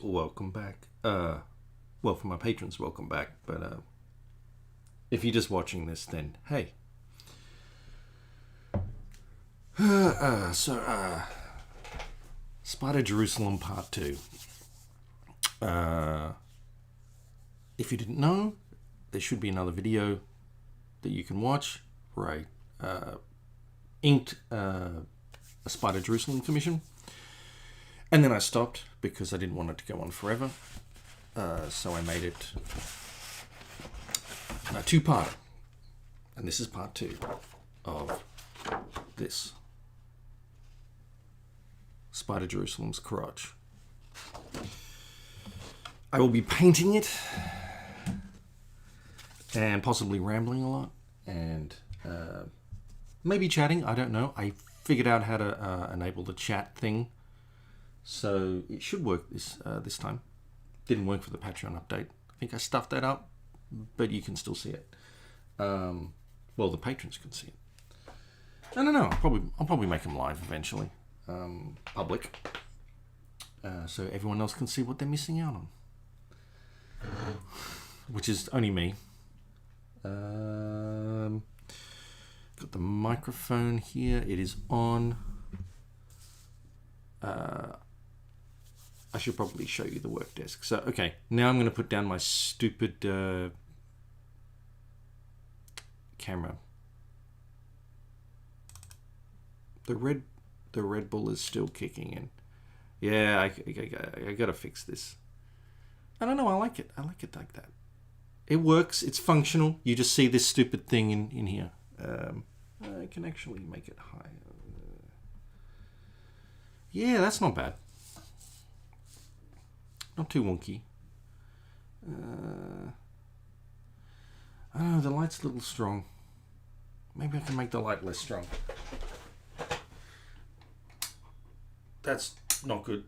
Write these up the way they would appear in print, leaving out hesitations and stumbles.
Welcome back. Well, for my patrons, welcome back. But if you're just watching this, then hey. Spider Jerusalem Part 2. If you didn't know, there should be another video that you can watch where I inked a Spider Jerusalem commission. And then I stopped because I didn't want it to go on forever. So I made it a two-parter. And this is part 2 of this. Spider Jerusalem's crotch. I will be painting it and possibly rambling a lot and maybe chatting. I don't know. I figured out how to enable the chat thing, so it should work this time. Didn't work for the Patreon update. I think I stuffed that up, but you can still see it. Well, the patrons can see it. I don't know. I'll probably make them live eventually, public, so everyone else can see what they're missing out on, which is only me. Got the microphone here. It is on. I should probably show you the work desk. So, okay, now I'm going to put down my stupid camera. The Red Bull is still kicking in. Yeah, I gotta fix this. I don't know. I like it. I like it like that. It works. It's functional. You just see this stupid thing in here. I can actually make it higher. Yeah, that's not bad. Not too wonky. I don't know, the light's a little strong. Maybe I can make the light less strong. That's not good.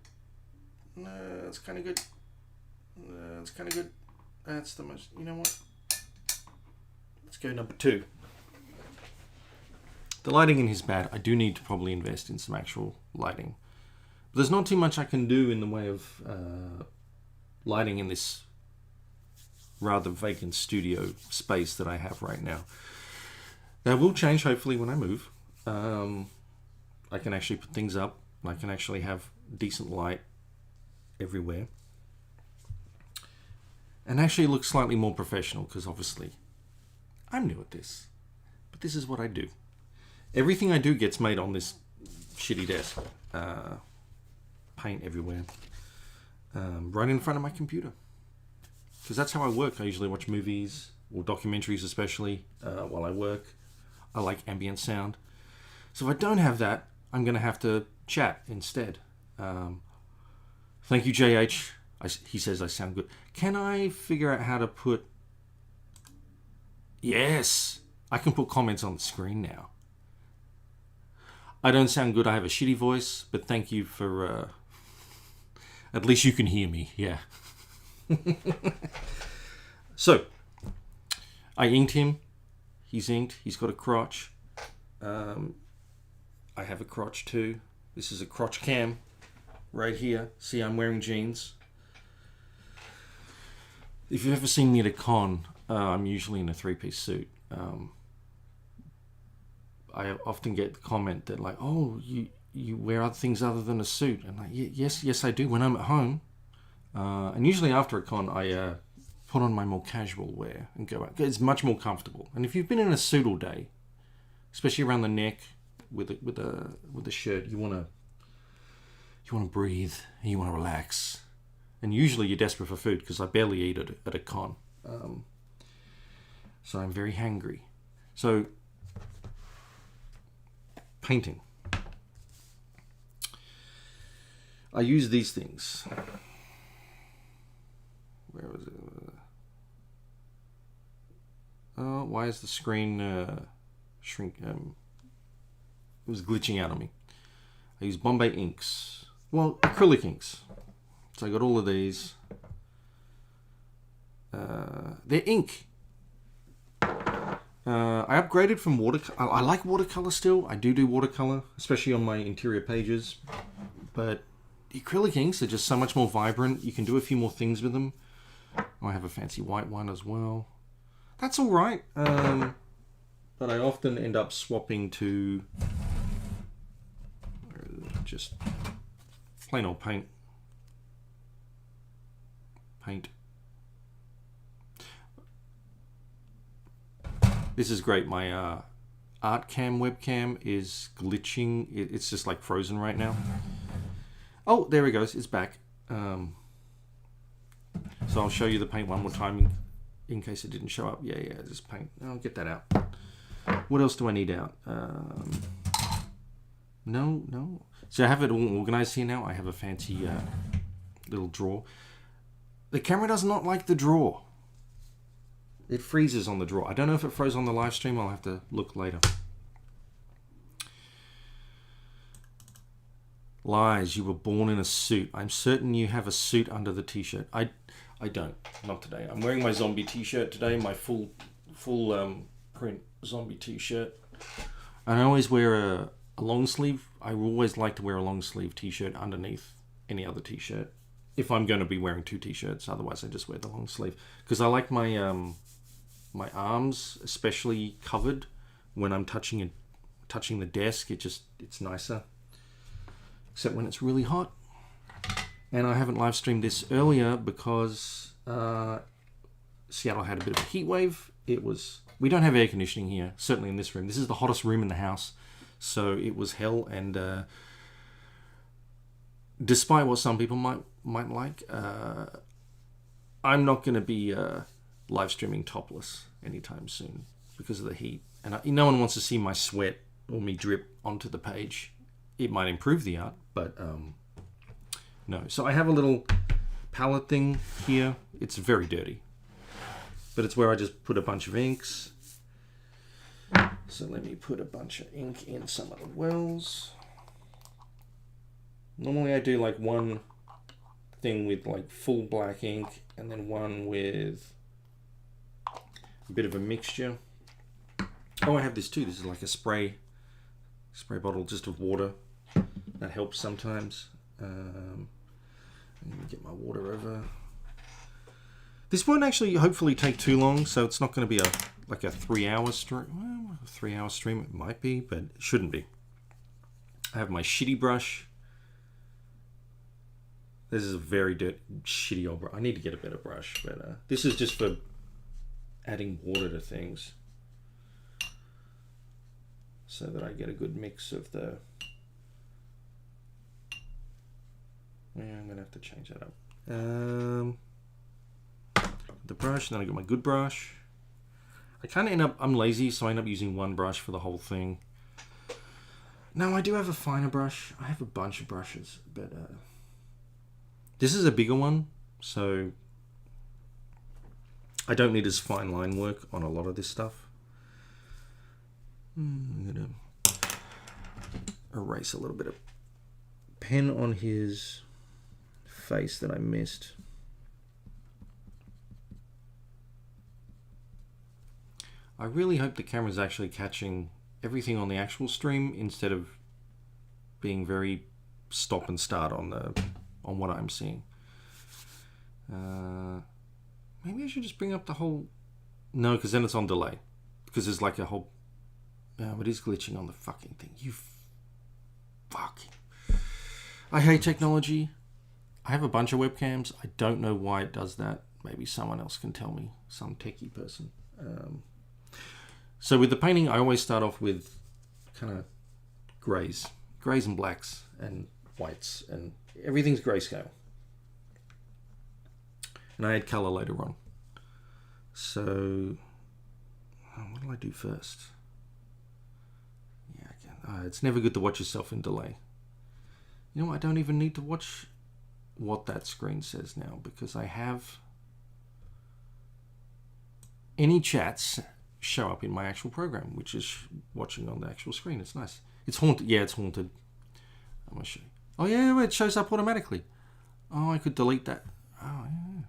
That's kind of good. That's kind of good. That's the most... You know what? Let's go number 2. The lighting in here is bad. I do need to probably invest in some actual lighting. But there's not too much I can do in the way of lighting in this rather vacant studio space that I have right now. That will change hopefully when I move. I can actually put things up. I can actually have decent light everywhere. And actually look slightly more professional because obviously I'm new at this. But this is what I do. Everything I do gets made on this shitty desk. Paint everywhere. Right in front of my computer. Because that's how I work. I usually watch movies or documentaries especially while I work. I like ambient sound. So if I don't have that, I'm going to have to chat instead. Thank you, JH. He says I sound good. Can I figure out how to put... Yes! I can put comments on the screen now. I don't sound good. I have a shitty voice, but thank you for... At least you can hear me, yeah. So, I inked him. He's inked. He's got a crotch. I have a crotch too. This is a crotch cam right here. See, I'm wearing jeans. If you've ever seen me at a con, I'm usually in a 3-piece suit. I often get the comment that like, oh, you wear other things other than a suit. And like, yes, I do when I'm at home. And usually after a con, I put on my more casual wear and go out. It's much more comfortable. And if you've been in a suit all day, especially around the neck with a shirt, you want to breathe and you want to relax. And usually you're desperate for food because I barely eat at a con. So I'm very hangry. So painting. I use these things. Where was it? Oh, why is the screen shrink? It was glitching out on me. I use Bombay inks. Well, acrylic inks. So I got all of these. They're ink. I upgraded from watercolor. I like watercolor still. I do watercolor, especially on my interior pages. But the acrylic inks are just so much more vibrant. You can do a few more things with them. I have a fancy white one as well. That's all right. But I often end up swapping to just plain old paint. This is great. My ArtCam webcam is glitching. It's just like frozen right now. Oh, there it goes. It's back. So I'll show you the paint one more time in case it didn't show up. Yeah, just paint. I'll get that out. What else do I need out? No. So I have it all organized here now. I have a fancy little drawer. The camera does not like the drawer. It freezes on the drawer. I don't know if it froze on the live stream. I'll have to look later. Lies, you were born in a suit. I'm certain you have a suit under the t-shirt. I don't. Not today. I'm wearing my zombie t-shirt today. My full print zombie t-shirt. And I always wear a long sleeve. I always like to wear a long sleeve t-shirt underneath any other t-shirt. If I'm going to be wearing two t-shirts, otherwise I just wear the long sleeve. Because I like my my arms especially covered when I'm touching the desk. It's nicer. Except when it's really hot. And I haven't live streamed this earlier because Seattle had a bit of a heat wave. We don't have air conditioning here, certainly in this room. This is the hottest room in the house. So it was hell, and despite what some people might like, I'm not going to be live streaming topless anytime soon because of the heat. And no one wants to see my sweat or me drip onto the page. It might improve the art, but no. So I have a little palette thing here. It's very dirty, but it's where I just put a bunch of inks. So let me put a bunch of ink in some of the wells. Normally I do like one thing with like full black ink and then one with a bit of a mixture. Oh, I have this too. This is like a spray bottle just of water. That helps sometimes. Let me get my water over. This won't actually hopefully take too long, so it's not going to be like a 3-hour stream. Well, a 3-hour stream it might be, but it shouldn't be. I have my shitty brush. This is a very shitty old brush. I need to get a better brush, but this is just for adding water to things so that I get a good mix of the... Yeah, I'm going to have to change that up. The brush, then I got my good brush. I kind of end up, I'm lazy, so I end up using one brush for the whole thing. Now, I do have a finer brush. I have a bunch of brushes, but this is a bigger one, so I don't need as fine line work on a lot of this stuff. I'm going to erase a little bit of pen on his face that I missed. I really hope the camera's actually catching everything on the actual stream instead of being very stop and start on what I'm seeing. Maybe I should just bring up the whole... No, because then it's on delay. Because there's like a whole... it is glitching on the fucking thing. You fuck. I hate technology. I have a bunch of webcams. I don't know why it does that. Maybe someone else can tell me. Some techie person. So with the painting, I always start off with kind of grays and blacks and whites, and everything's grayscale. And I add color later on. So, what do I do first? Yeah, it's never good to watch yourself in delay. You know, I don't even need to watch what that screen says now because I have any chats show up in my actual program, which is watching on the actual screen. It's nice. It's haunted. Yeah, it's haunted. I'm going to show you. Oh, yeah, it shows up automatically. Oh, I could delete that. Oh, yeah.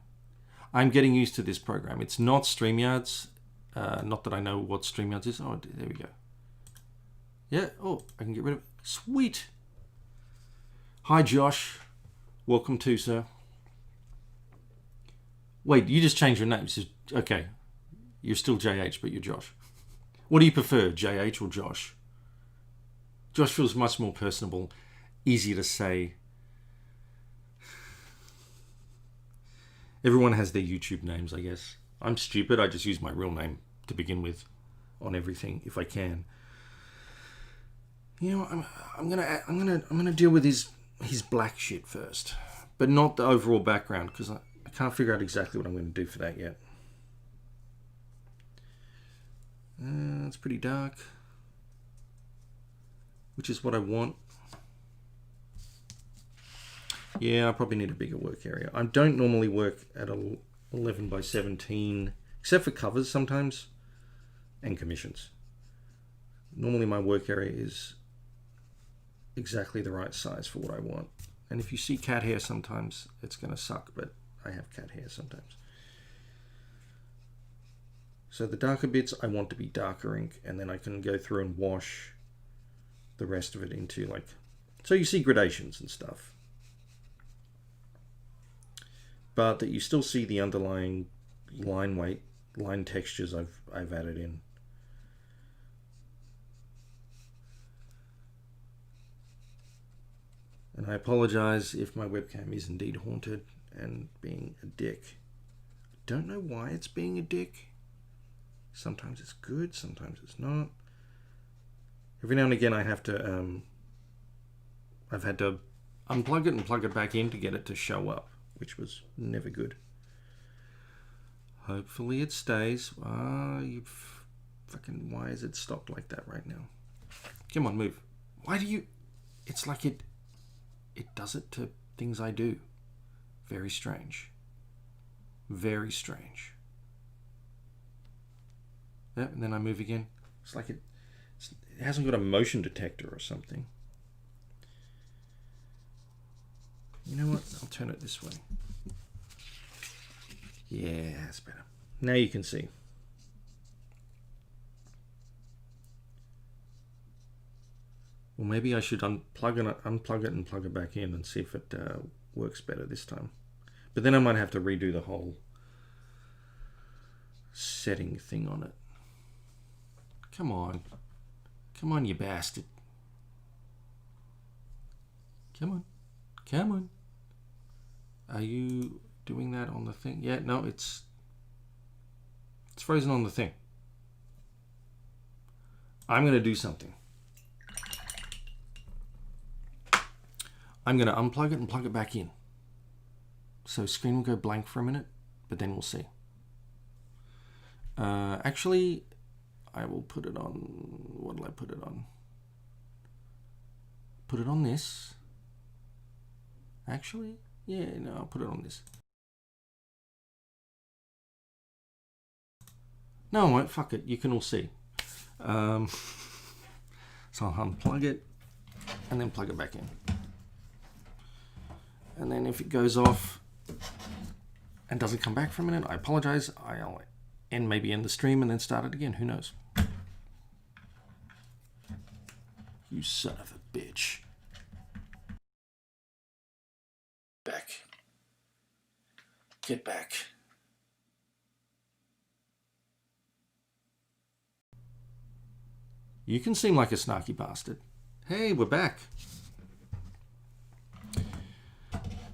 I'm getting used to this program. It's not StreamYards. Not that I know what StreamYards is. Oh, there we go. Yeah. Oh, I can get rid of it. Sweet. Hi, Josh. Welcome to, sir. Wait, you just changed your name. Okay, you're still JH, but you're Josh. What do you prefer, JH or Josh? Josh feels much more personable, easier to say. Everyone has their YouTube names, I guess. I'm stupid. I just use my real name to begin with on everything if I can. You know, I'm gonna deal with his black shit first, but not the overall background because I can't figure out exactly what I'm going to do for that yet. It's pretty dark, which is what I want. Yeah, I probably need a bigger work area. I don't normally work at 11 by 17, except for covers sometimes, and commissions. Normally my work area is exactly the right size for what I want. And if you see cat hair sometimes, it's going to suck, but I have cat hair sometimes. So the darker bits I want to be darker ink, and then I can go through and wash the rest of it into like, so you see gradations and stuff. But that you still see the underlying line weight, line textures I've added in. And I apologize if my webcam is indeed haunted and being a dick. I don't know why it's being a dick. Sometimes it's good, sometimes it's not. Every now and again I have to, I've had to unplug it and plug it back in to get it to show up, which was never good. Hopefully it stays. You fucking, why is it stopped like that right now? Come on, move. Why do you, it's like it does it to things I do. Very strange. Very strange. Yeah, and then I move again. It's like it hasn't got a motion detector or something. You know what? I'll turn it this way. Yeah, that's better. Now you can see. Well, maybe I should unplug it and plug it back in and see if it works better this time. But then I might have to redo the whole setting thing on it. Come on. Come on, you bastard. Come on. Come on. Are you doing that on the thing? Yeah, no, it's frozen on the thing. I'm going to do something. I'm going to unplug it and plug it back in. So screen will go blank for a minute, but then we'll see. Actually, I will put it on, what will I put it on? Put it on this. Actually, yeah, no, I'll put it on this. No, I won't, fuck it, you can all see. So I'll unplug it and then plug it back in. And then if it goes off and doesn't come back for a minute, I apologize. I'll maybe end the stream and then start it again. Who knows? You son of a bitch. Back. Get back. You can seem like a snarky bastard. Hey, we're back.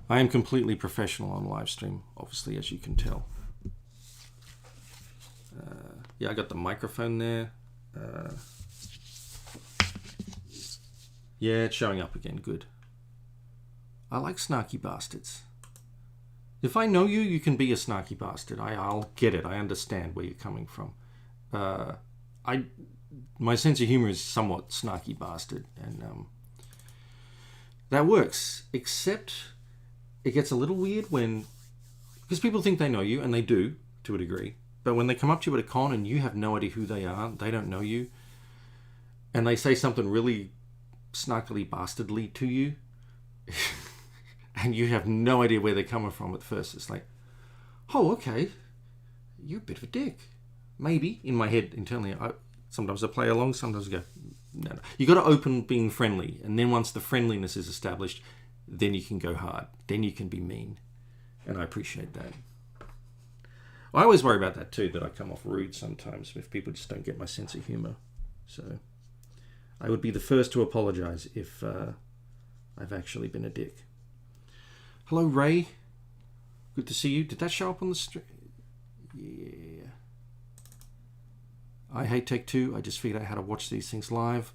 I am completely professional on live stream, obviously, as you can tell. Yeah, I got the microphone there. Yeah, it's showing up again. Good. I like snarky bastards. If I know you, you can be a snarky bastard. I'll get it. I understand where you're coming from. My sense of humor is somewhat snarky bastard, and that works, except it gets a little weird when, because people think they know you, and they do to a degree, but when they come up to you at a con and you have no idea who they are, they don't know you, and they say something really snarkily bastardly to you, and you have no idea where they're coming from at first. It's like, oh, okay, you're a bit of a dick. Maybe, in my head, internally, sometimes I play along, sometimes I go, no. You got to open being friendly, and then once the friendliness is established, then you can go hard. Then you can be mean. And I appreciate that. I always worry about that too, that I come off rude sometimes if people just don't get my sense of humor. So I would be the first to apologize if I've actually been a dick. Hello, Ray. Good to see you. Did that show up on the stream? Yeah. I hate Tech 2. I just figured out how to watch these things live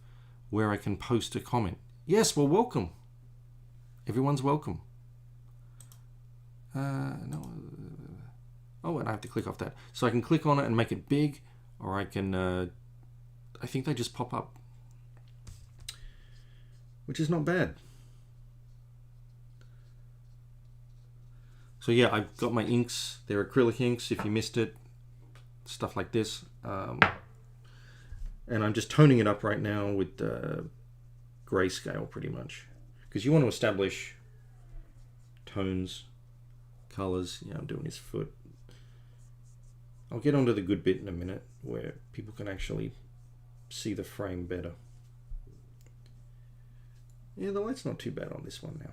where I can post a comment. Yes, well, welcome. Everyone's welcome. No. Oh, and I have to click off that. So I can click on it and make it big, or I can, I think they just pop up, which is not bad. So yeah, I've got my inks. They're acrylic inks, if you missed it. Stuff like this. And I'm just toning it up right now with grayscale, pretty much. Because you want to establish tones, colors. Yeah, I'm doing his foot. I'll get onto the good bit in a minute, where people can actually see the frame better. Yeah, the light's not too bad on this one now.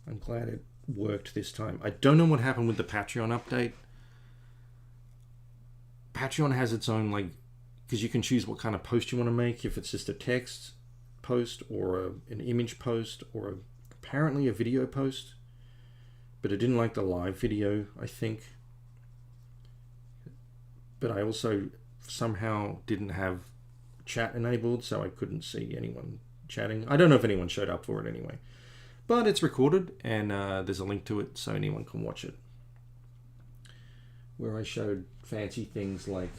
I'm glad it worked this time. I don't know what happened with the Patreon update. Patreon has its own, like, because you can choose what kind of post you want to make, if it's just a text post or an image post or apparently a video post. But I didn't like the live video, I think. But I also somehow didn't have chat enabled, so I couldn't see anyone chatting. I don't know if anyone showed up for it anyway. But it's recorded, and there's a link to it, so anyone can watch it. Where I showed fancy things like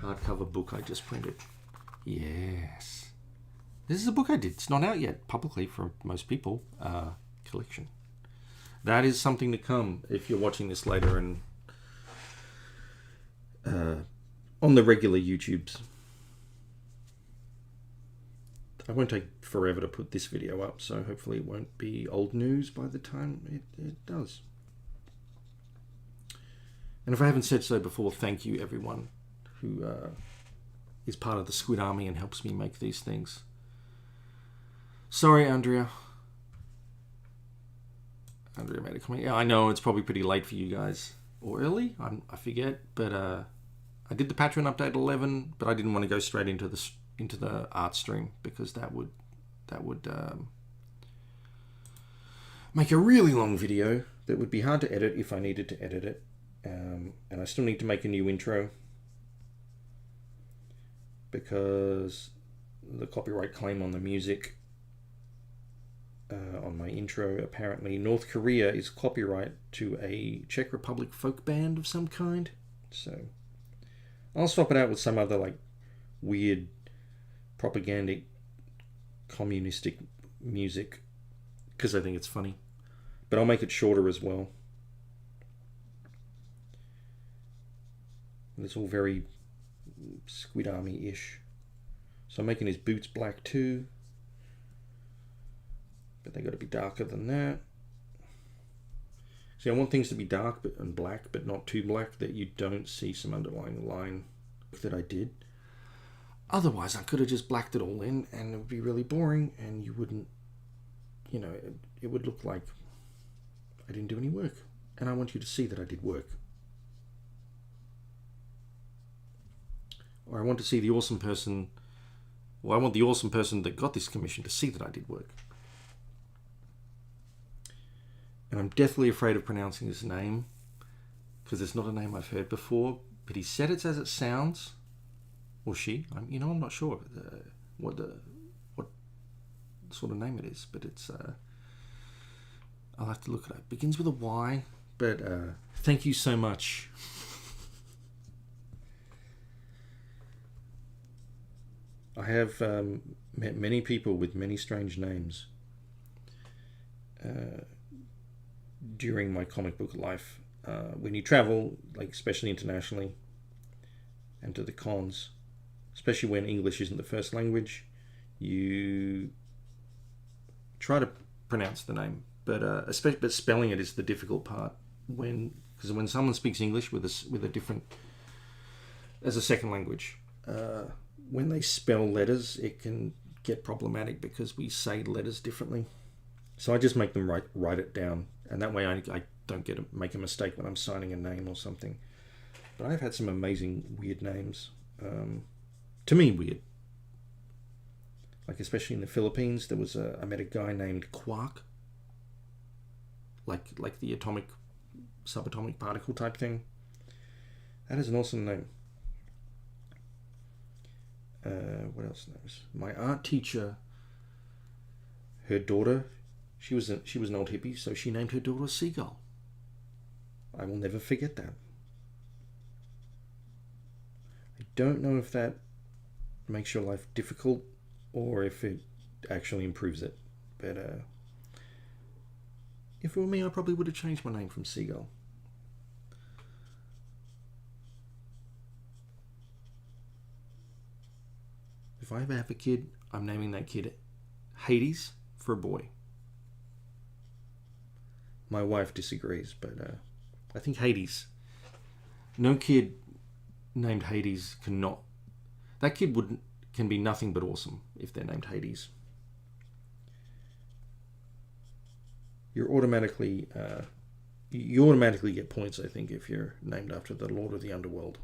hardcover book I just printed. Yes. This is a book I did. It's not out yet publicly for most people. Collection. That is something to come if you're watching this later and on the regular YouTubes. I won't take forever to put this video up, so hopefully it won't be old news by the time it does. And if I haven't said so before, thank you everyone who is part of the Squid Army and helps me make these things. Sorry, Andrea. Andrea made a comment. Yeah, I know it's probably pretty late for you guys, or early. I forget, but I did the Patreon update at 11, but I didn't want to go straight into the art stream because that would make a really long video that would be hard to edit if I needed to edit it, and I still need to make a new intro because the copyright claim on the music on my intro, apparently North Korea is copyright to a Czech Republic folk band of some kind, so I'll swap it out with some other like weird propagandic communistic music because I think it's funny, but I'll make it shorter as well. And it's all very Squid Army-ish. So I'm making his boots black too, but they got to be darker than that. See, I want things to be dark and black, but not too black that you don't see some underlying line that I did. Otherwise, I could have just blacked it all in and it would be really boring and you wouldn't, you know, it would look like I didn't do any work. And I want you to see that I did work. Or I want to see the awesome person, well, I want the awesome person that got this commission to see that I did work. And I'm deathly afraid of pronouncing his name because it's not a name I've heard before, but he said it's as it sounds. Or she, I'm not sure what sort of name it is, but it's, I'll have to look it up. It begins with a Y, but thank you so much. I have met many people with many strange names during my comic book life. When you travel, like especially internationally, and to the cons, especially when English isn't the first language, you try to pronounce the name, but spelling it is the difficult part. Because when someone speaks English with a different as a second language, when they spell letters, it can get problematic because we say letters differently. So I just make them write it down, and that way I don't make a mistake when I'm signing a name or something. But I've had some amazing weird names. To me, weird. Like especially in the Philippines, there was I met a guy named Quark. Like the atomic, subatomic particle type thing. That is an awesome name. What else names? My art teacher, her daughter, she was an old hippie, so she named her daughter Seagull. I will never forget that. I don't know if that makes your life difficult or if it actually improves it. But if it were me, I probably would have changed my name from Seagull. If I ever have a kid, I'm naming that kid Hades for a boy. My wife disagrees, but I think Hades. No kid named Hades cannot. That kid can be nothing but awesome if they're named Hades. You automatically get points, I think, if you're named after the Lord of the Underworld.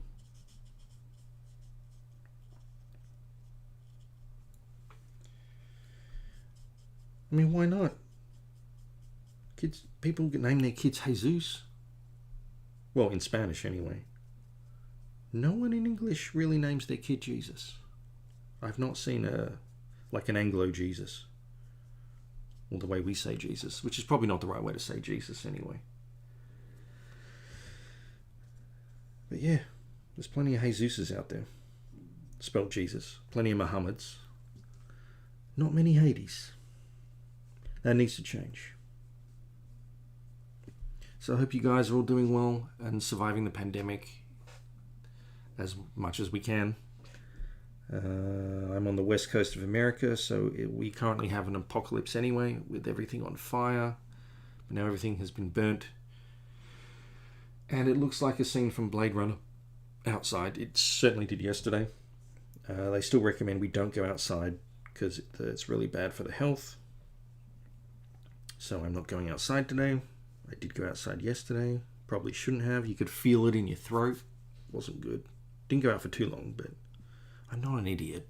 I mean, why not? People name their kids Jesus. Well, in Spanish anyway. No one in English really names their kid Jesus. I've not seen an Anglo Jesus. Or the way we say Jesus, which is probably not the right way to say Jesus anyway. But yeah, there's plenty of Jesuses out there. Spelled Jesus. Plenty of Muhammads. Not many Hades. That needs to change. So I hope you guys are all doing well and surviving the pandemic as much as we can. I'm on the west coast of America, so we currently have an apocalypse anyway, with everything on fire. But now everything has been burnt. And it looks like a scene from Blade Runner outside. It certainly did yesterday. They still recommend we don't go outside because it's really bad for the health. So I'm not going outside today. I did go outside yesterday. Probably shouldn't have. You could feel it in your throat. Wasn't good. Didn't go out for too long, but I'm not an idiot.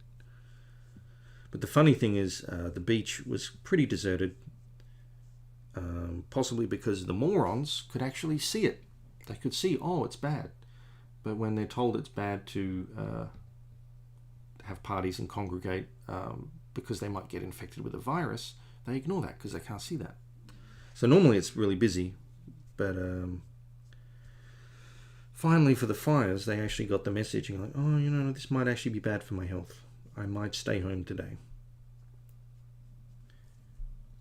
But the funny thing is, the beach was pretty deserted. Possibly because the morons could actually see it. They could see, oh, it's bad. But when they're told it's bad to have parties and congregate because they might get infected with a virus, they ignore that because they can't see that. So normally it's really busy, but finally for the fires, they actually got the message and like, oh, this might actually be bad for my health. I might stay home today.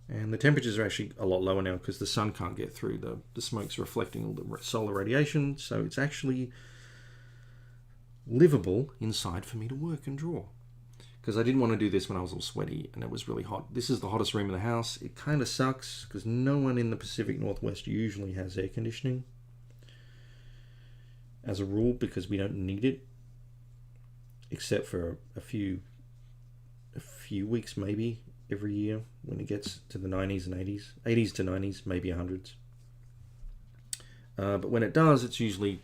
And the temperatures are actually a lot lower now because the sun can't get through. The smoke's reflecting all the solar radiation, so it's actually livable inside for me to work and draw. Because I didn't want to do this when I was all sweaty and it was really hot. This is the hottest room in the house. It kind of sucks because no one in the Pacific Northwest usually has air conditioning. As a rule, because we don't need it. Except for a few weeks maybe every year when it gets to the 90s and 80s. 80s to 90s, maybe 100s. But when it does, it's usually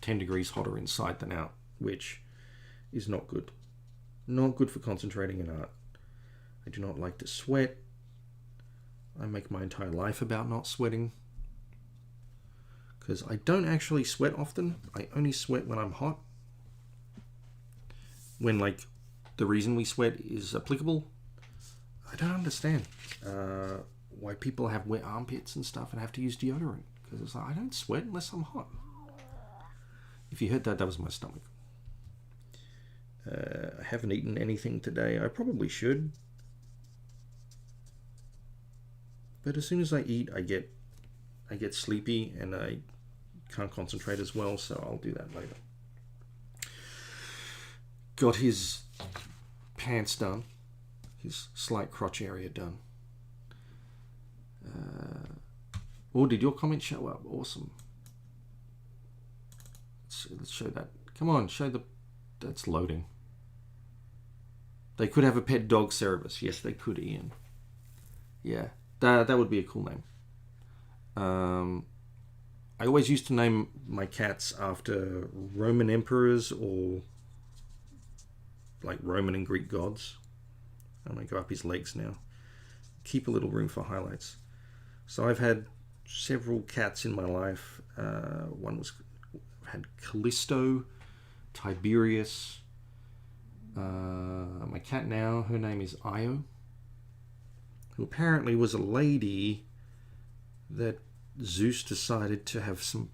10 degrees hotter inside than out, which is not good. Not good for concentrating in art. I do not like to sweat. I make my entire life about not sweating. Because I don't actually sweat often. I only sweat when I'm hot. When, the reason we sweat is applicable. I don't understand why people have wet armpits and stuff and have to use deodorant. Because it's like, I don't sweat unless I'm hot. If you heard that, that was my stomach. I haven't eaten anything today. I probably should. But as soon as I eat, I get sleepy and I can't concentrate as well, so I'll do that later. Got his pants done. His slight crotch area done. Did your comment show up? Awesome. Let's show that. Come on, show that's loading. They could have a pet dog, Cerebus. Yes, they could, Ian. Yeah, that would be a cool name. I always used to name my cats after Roman emperors or like Roman and Greek gods. I'm going to go up his legs now. Keep a little room for highlights. So I've had several cats in my life. I've had Callisto, Tiberius. My cat now, her name is Io, who apparently was a lady that Zeus decided to have some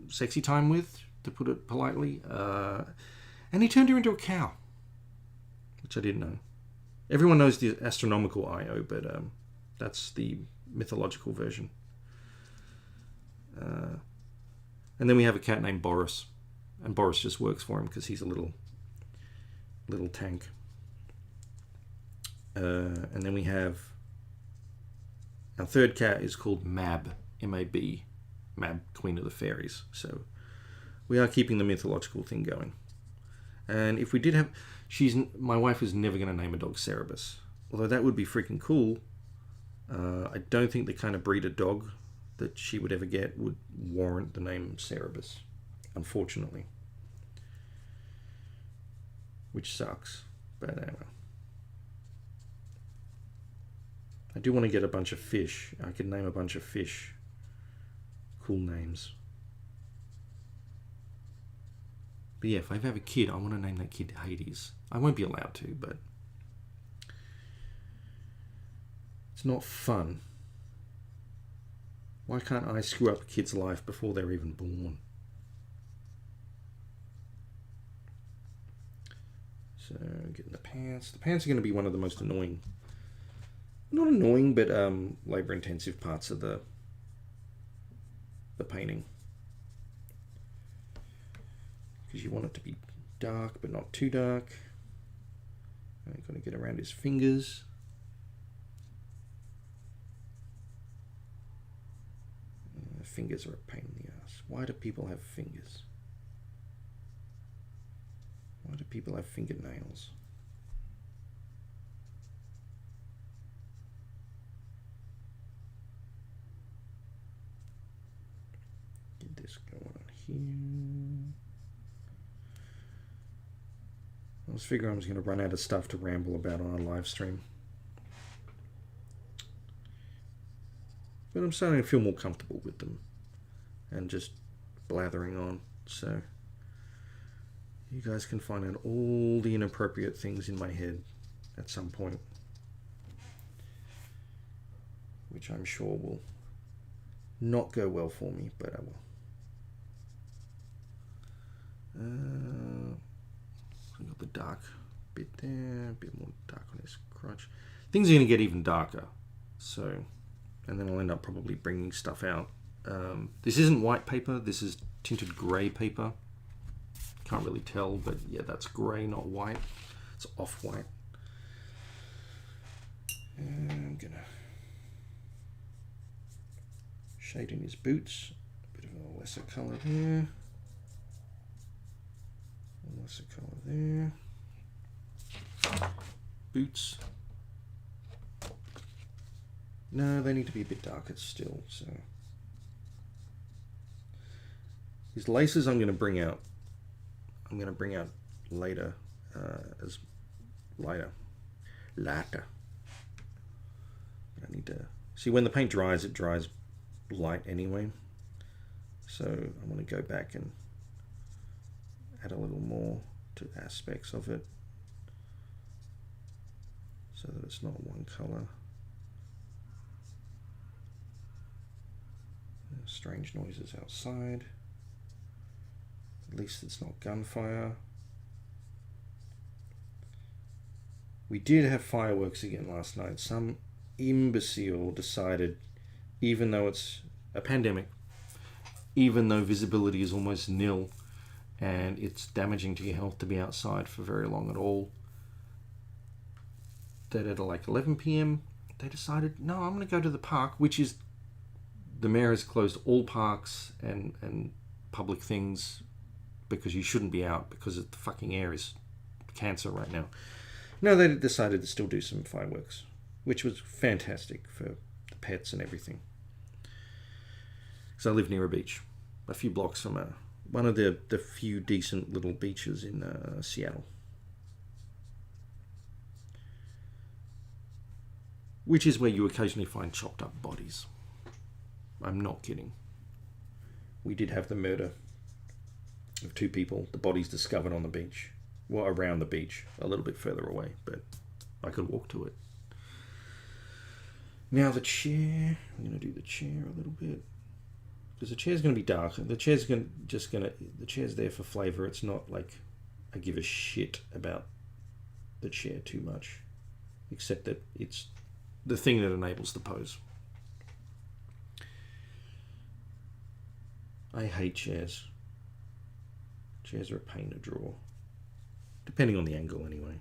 sexy time with, to put it politely, and he turned her into a cow, which I didn't know. Everyone knows the astronomical Io, but that's the mythological version. And then we have a cat named Boris, and Boris just works for him because he's a little tank. And then we have our third cat is called Mab, M-A-B, Mab, Queen of the Fairies. So we are keeping the mythological thing going. And if we did have, my wife is never going to name a dog Cerebus, although that would be freaking cool. I don't think the kind of breed of dog that she would ever get would warrant the name Cerebus, unfortunately. Which sucks, but anyway. I do want to get a bunch of fish. I could name a bunch of fish. Cool names. But yeah, if I have a kid, I want to name that kid Hades. I won't be allowed to, but it's not fun. Why can't I screw up a kid's life before they're even born? So, getting the pants. The pants are going to be one of the most annoying, not annoying, but labor-intensive parts of the painting. Because you want it to be dark, but not too dark. And you've got to get around his fingers. Fingers are a pain in the ass. Why do people have fingers? Why do people have fingernails? Get this going on here. I was figuring I was going to run out of stuff to ramble about on a live stream. But I'm starting to feel more comfortable with them and just blathering on. So you guys can find out all the inappropriate things in my head at some point, which I'm sure will not go well for me, but I will. I got the dark bit there, a bit more dark on his crotch. Things are going to get even darker, so, and then I'll end up probably bringing stuff out. This isn't white paper, this is tinted grey paper. Can't really tell, but yeah, that's grey, not white. It's off-white. And I'm going to shade in his boots. A bit of a lesser colour there. A lesser colour there. Boots. No, they need to be a bit darker still, so. His laces I'm going to bring out. I'm going to bring out later, as lighter. But I need to see when the paint dries. It dries light anyway. So I'm going to go back and add a little more to aspects of it, so that it's not one color. Strange noises outside. At least it's not gunfire. We did have fireworks again last night. Some imbecile decided, even though it's a pandemic, even though visibility is almost nil and it's damaging to your health to be outside for very long at all, that at like 11 p.m. they decided, no, I'm going to go to the park, which is, the mayor has closed all parks and public things because you shouldn't be out because the fucking air is cancer right now. No, they decided to still do some fireworks, which was fantastic for the pets and everything. So I live near a beach, a few blocks from one of the few decent little beaches in Seattle. Which is where you occasionally find chopped up bodies. I'm not kidding. We did have the murder of 2 people, the bodies discovered on the beach. Well, around the beach, a little bit further away, but I could walk to it. Now the chair, I'm going to do the chair a little bit. Because the chair's going to be dark. The chair's the chair's there for flavour. It's not like I give a shit about the chair too much. Except that it's the thing that enables the pose. I hate chairs. Chairs are a pain to draw. Depending on the angle anyway.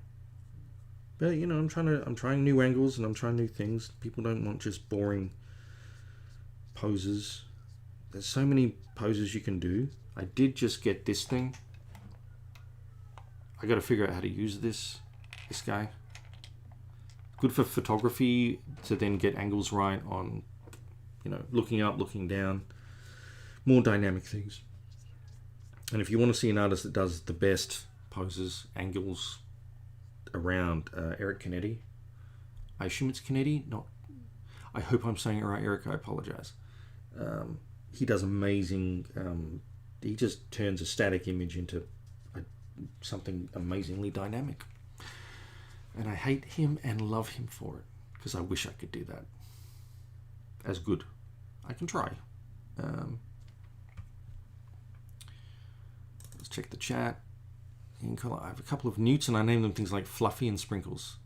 But you know, I'm trying new angles and I'm trying new things. People don't want just boring poses. There's so many poses you can do. I did just get this thing. I got to figure out how to use this guy. Good for photography to then get angles right on, you know, looking up, looking down, more dynamic things. And if you want to see an artist that does the best poses, angles around, Eric Canetti. I assume it's Canetti, not. I hope I'm saying it right, Eric. I apologize. He does amazing. He just turns a static image into something amazingly dynamic. And I hate him and love him for it because I wish I could do that as good. I can try. Let's check the chat. In color, I have a couple of newts and I name them things like Fluffy and Sprinkles.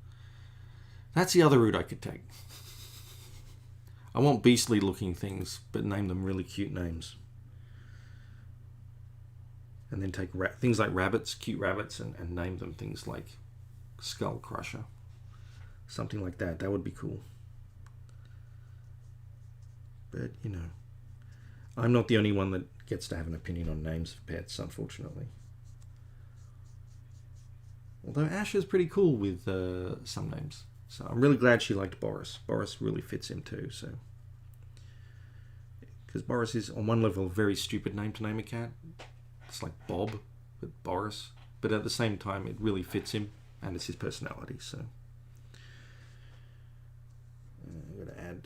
That's the other route I could take. I want beastly looking things, but name them really cute names. And then take things like rabbits, cute rabbits, and name them things like Skull Crusher. Something like that. That would be cool. But, you know, I'm not the only one that gets to have an opinion on names of pets, unfortunately. Although Ash is pretty cool with some names. So I'm really glad she liked Boris. Boris really fits in too, so. Because Boris is, on one level, a very stupid name to name a cat. It's like Bob, but Boris. But at the same time, it really fits him, and it's his personality, so.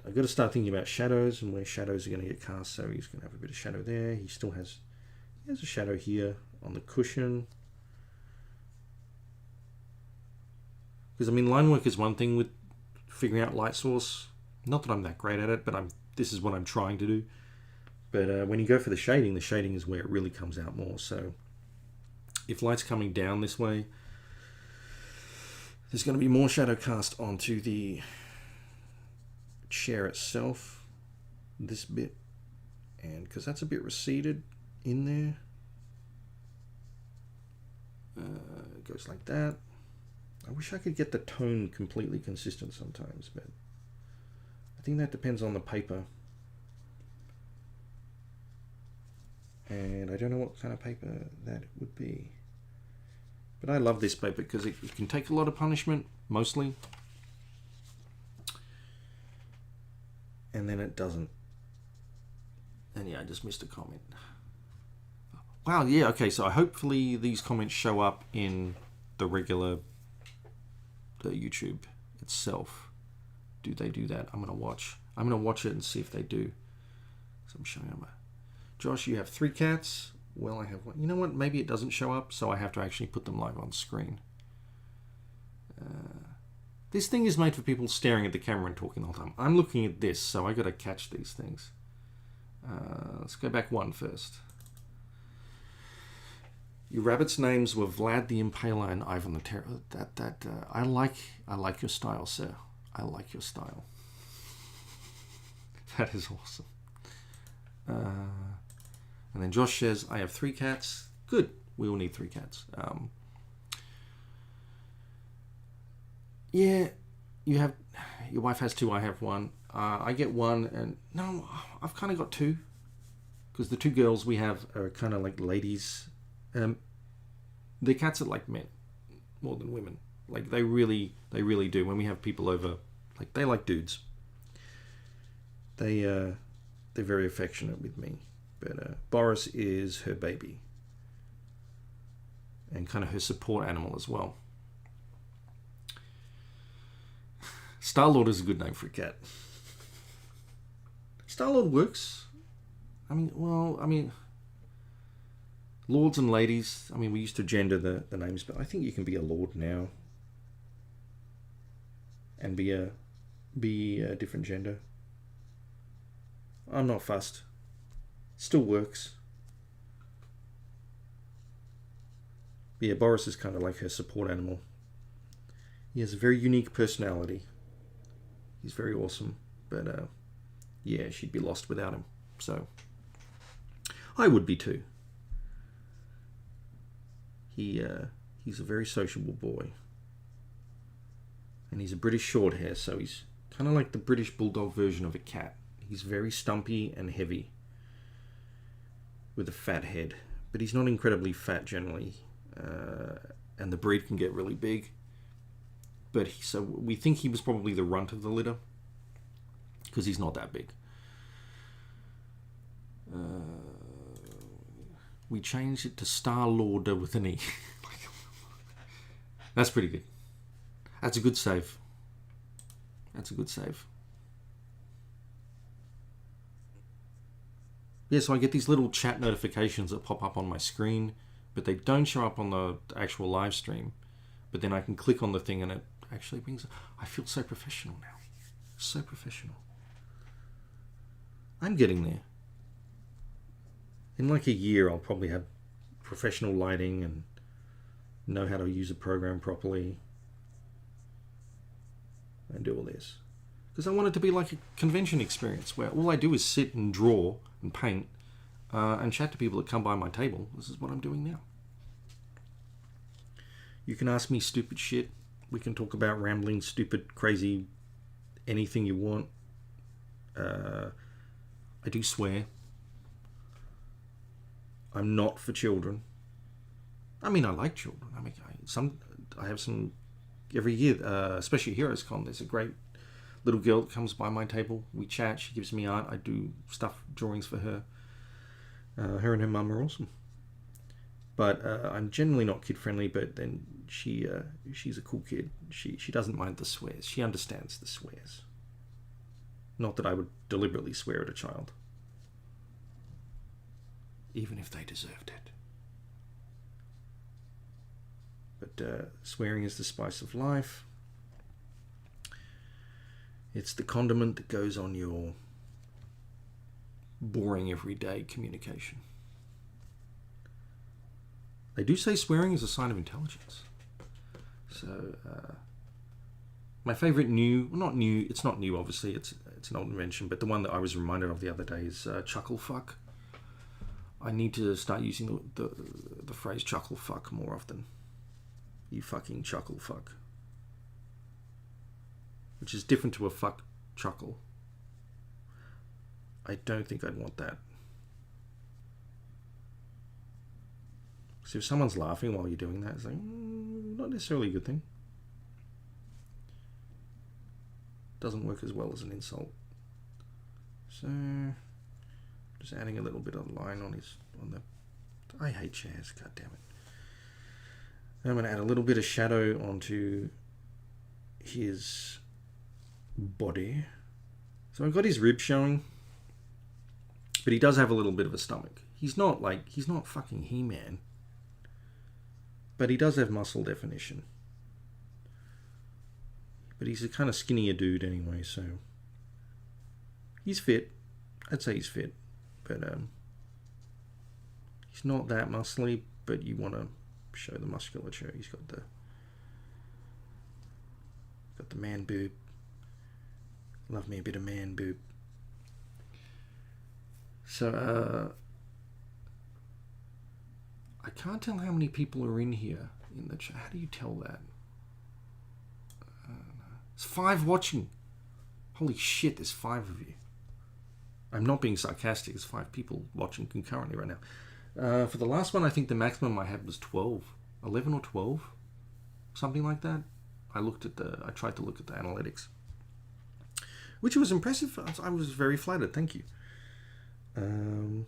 I've got to start thinking about shadows and where shadows are going to get cast, so he's going to have a bit of shadow there. He has a shadow here on the cushion. Because, I mean, line work is one thing with figuring out light source. Not that I'm that great at it, but this is what I'm trying to do. But when you go for the shading is where it really comes out more. So if light's coming down this way, there's going to be more shadow cast onto the chair itself, this bit. And because that's a bit receded in there. It goes like that. I wish I could get the tone completely consistent sometimes, but I think that depends on the paper. And I don't know what kind of paper that would be. But I love this paper because it can take a lot of punishment, mostly. And then it doesn't. And yeah, I just missed a comment. Wow, yeah, okay, so hopefully these comments show up in the regular YouTube itself. Do they do that? I'm gonna watch it and see if they do. So I'm showing them. Josh, you have 3 cats. Well, I have one. You know what? Maybe it doesn't show up, so I have to actually put them live on screen. This thing is made for people staring at the camera and talking the whole time. I'm looking at this, so I gotta catch these things. Let's go back one first. Your rabbits' names were Vlad the Impaler and Ivan the Terror. I like your style, sir. I like your style. That is awesome. And then Josh says, I have 3 cats. Good. We all need 3 cats. Yeah, your wife has 2. I have 1. I get 1, and no, I've kind of got 2, because the 2 girls we have are kind of like ladies. The cats are like men. women. Like they really do. When we have people over, like they like dudes. They're very affectionate with me. But Boris is her baby. And kind of her support animal as well. Star-Lord is a good name for a cat. Star-Lord works. I mean, lords and ladies. I mean, we used to gender the names, but I think you can be a lord now. And be a different gender. I'm not fussed. Still works. But yeah, Boris is kind of like her support animal. He has a very unique personality. He's very awesome. But yeah, she'd be lost without him. So I would be too. He's a very sociable boy. And he's a British Shorthair, so he's kind of like the British Bulldog version of a cat. He's very stumpy and heavy with a fat head, but he's not incredibly fat generally, and the breed can get really big. But so we think he was probably the runt of the litter because he's not that big. We changed it to Star-Lord with an E. That's pretty good. That's a good save. That's a good save. Yeah, so I get these little chat notifications that pop up on my screen, but they don't show up on the actual live stream. But then I can click on the thing and it actually brings... I feel so professional now. So professional. I'm getting there. In like a year, I'll probably have professional lighting and know how to use a program properly and do all this. Because I want it to be like a convention experience where all I do is sit and draw and paint and chat to people that come by my table. This is what I'm doing now. You can ask me stupid shit. We can talk about rambling, stupid, crazy, anything you want. I do swear. I'm not for children. I mean, I like children. I mean, I have some every year, especially at HeroesCon. There's a great little girl that comes by my table. We chat. She gives me art. I do stuff, drawings for her. Her and her mum are awesome. But I'm generally not kid friendly. But then she's a cool kid. She doesn't mind the swears. She understands the swears. Not that I would deliberately swear at a child, even if they deserved it. But swearing is the spice of life. It's the condiment that goes on your boring everyday communication. They do say swearing is a sign of intelligence. So, my favourite it's not new obviously, it's an old invention, but the one that I was reminded of the other day is chuckle fuck. I need to start using the phrase chuckle fuck more often. You fucking chuckle fuck. Which is different to a fuck chuckle. I don't think I'd want that. So if someone's laughing while you're doing that, it's like, not necessarily a good thing. Doesn't work as well as an insult. So, just adding a little bit of line on the... I hate chairs, god damn it. I'm going to add a little bit of shadow onto his body. So I've got his ribs showing, but he does have a little bit of a stomach. He's not fucking He-Man, but he does have muscle definition. But he's a kind of skinnier dude anyway, so he's fit. I'd say he's fit, but he's not that muscly, but you want to show the musculature. He's got the man boob. Love me a bit of man boob. So I can't tell how many people are in here in the chat. How do you tell that? There's 5 watching. Holy shit, there's 5 of you. I'm not being sarcastic. There's 5 people watching concurrently right now. For the last one, I think the maximum I had was 12. 11 or 12. something like that. I tried to look at the analytics, which was impressive. I was very flattered. Thank you. I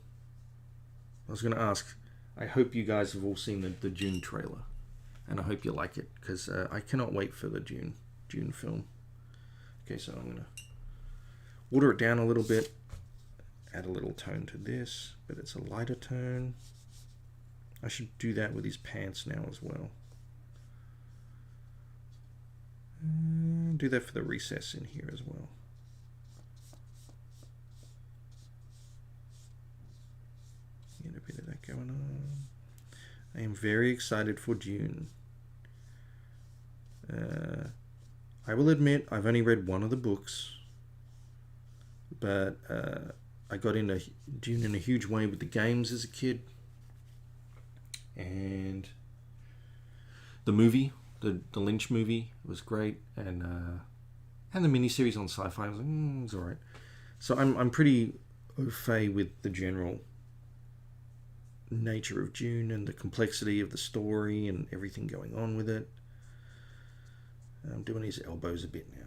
was going to ask, I hope you guys have all seen the Dune trailer, and I hope you like it, because I cannot wait for the Dune film. Okay, so I'm going to water it down a little bit, add a little tone to this, but it's a lighter tone. I should do that with his pants now as well. Do that for the recess in here as well. Get a bit of that going on. I am very excited for Dune. I will admit I've only read one of the books, but I got into Dune in a huge way with the games as a kid, and the movie, the Lynch movie, was great, and the miniseries on Sci-Fi, I was like, it's alright. So I'm pretty au fait with the general nature of Dune and the complexity of the story and everything going on with it. I'm doing his elbows a bit now.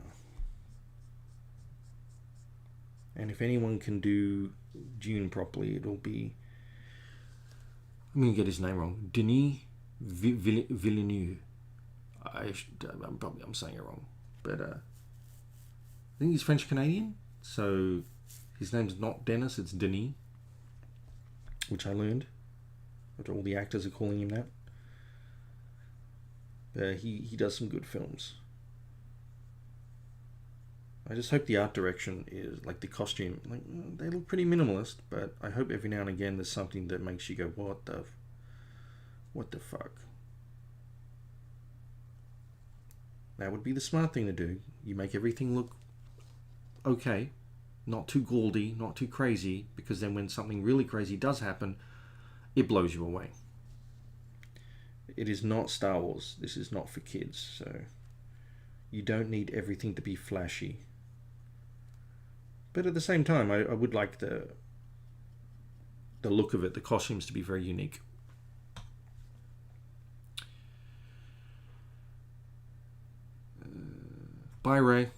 And if anyone can do Dune properly, it'll be... I'm going to get his name wrong. Denis Villeneuve. I'm saying it wrong. But I think he's French-Canadian. So his name's not Dennis, it's Denis. Which I learned. After all the actors are calling him that. But he does some good films. I just hope the art direction is, like the costume, like they look pretty minimalist, but I hope every now and again there's something that makes you go, what the fuck? That would be the smart thing to do. You make everything look okay, not too gaudy, not too crazy, because then when something really crazy does happen, it blows you away. It is not Star Wars. This is not for kids, so you don't need everything to be flashy. But at the same time, I would like the look of it, the costumes, to be very unique. Bye, Ray.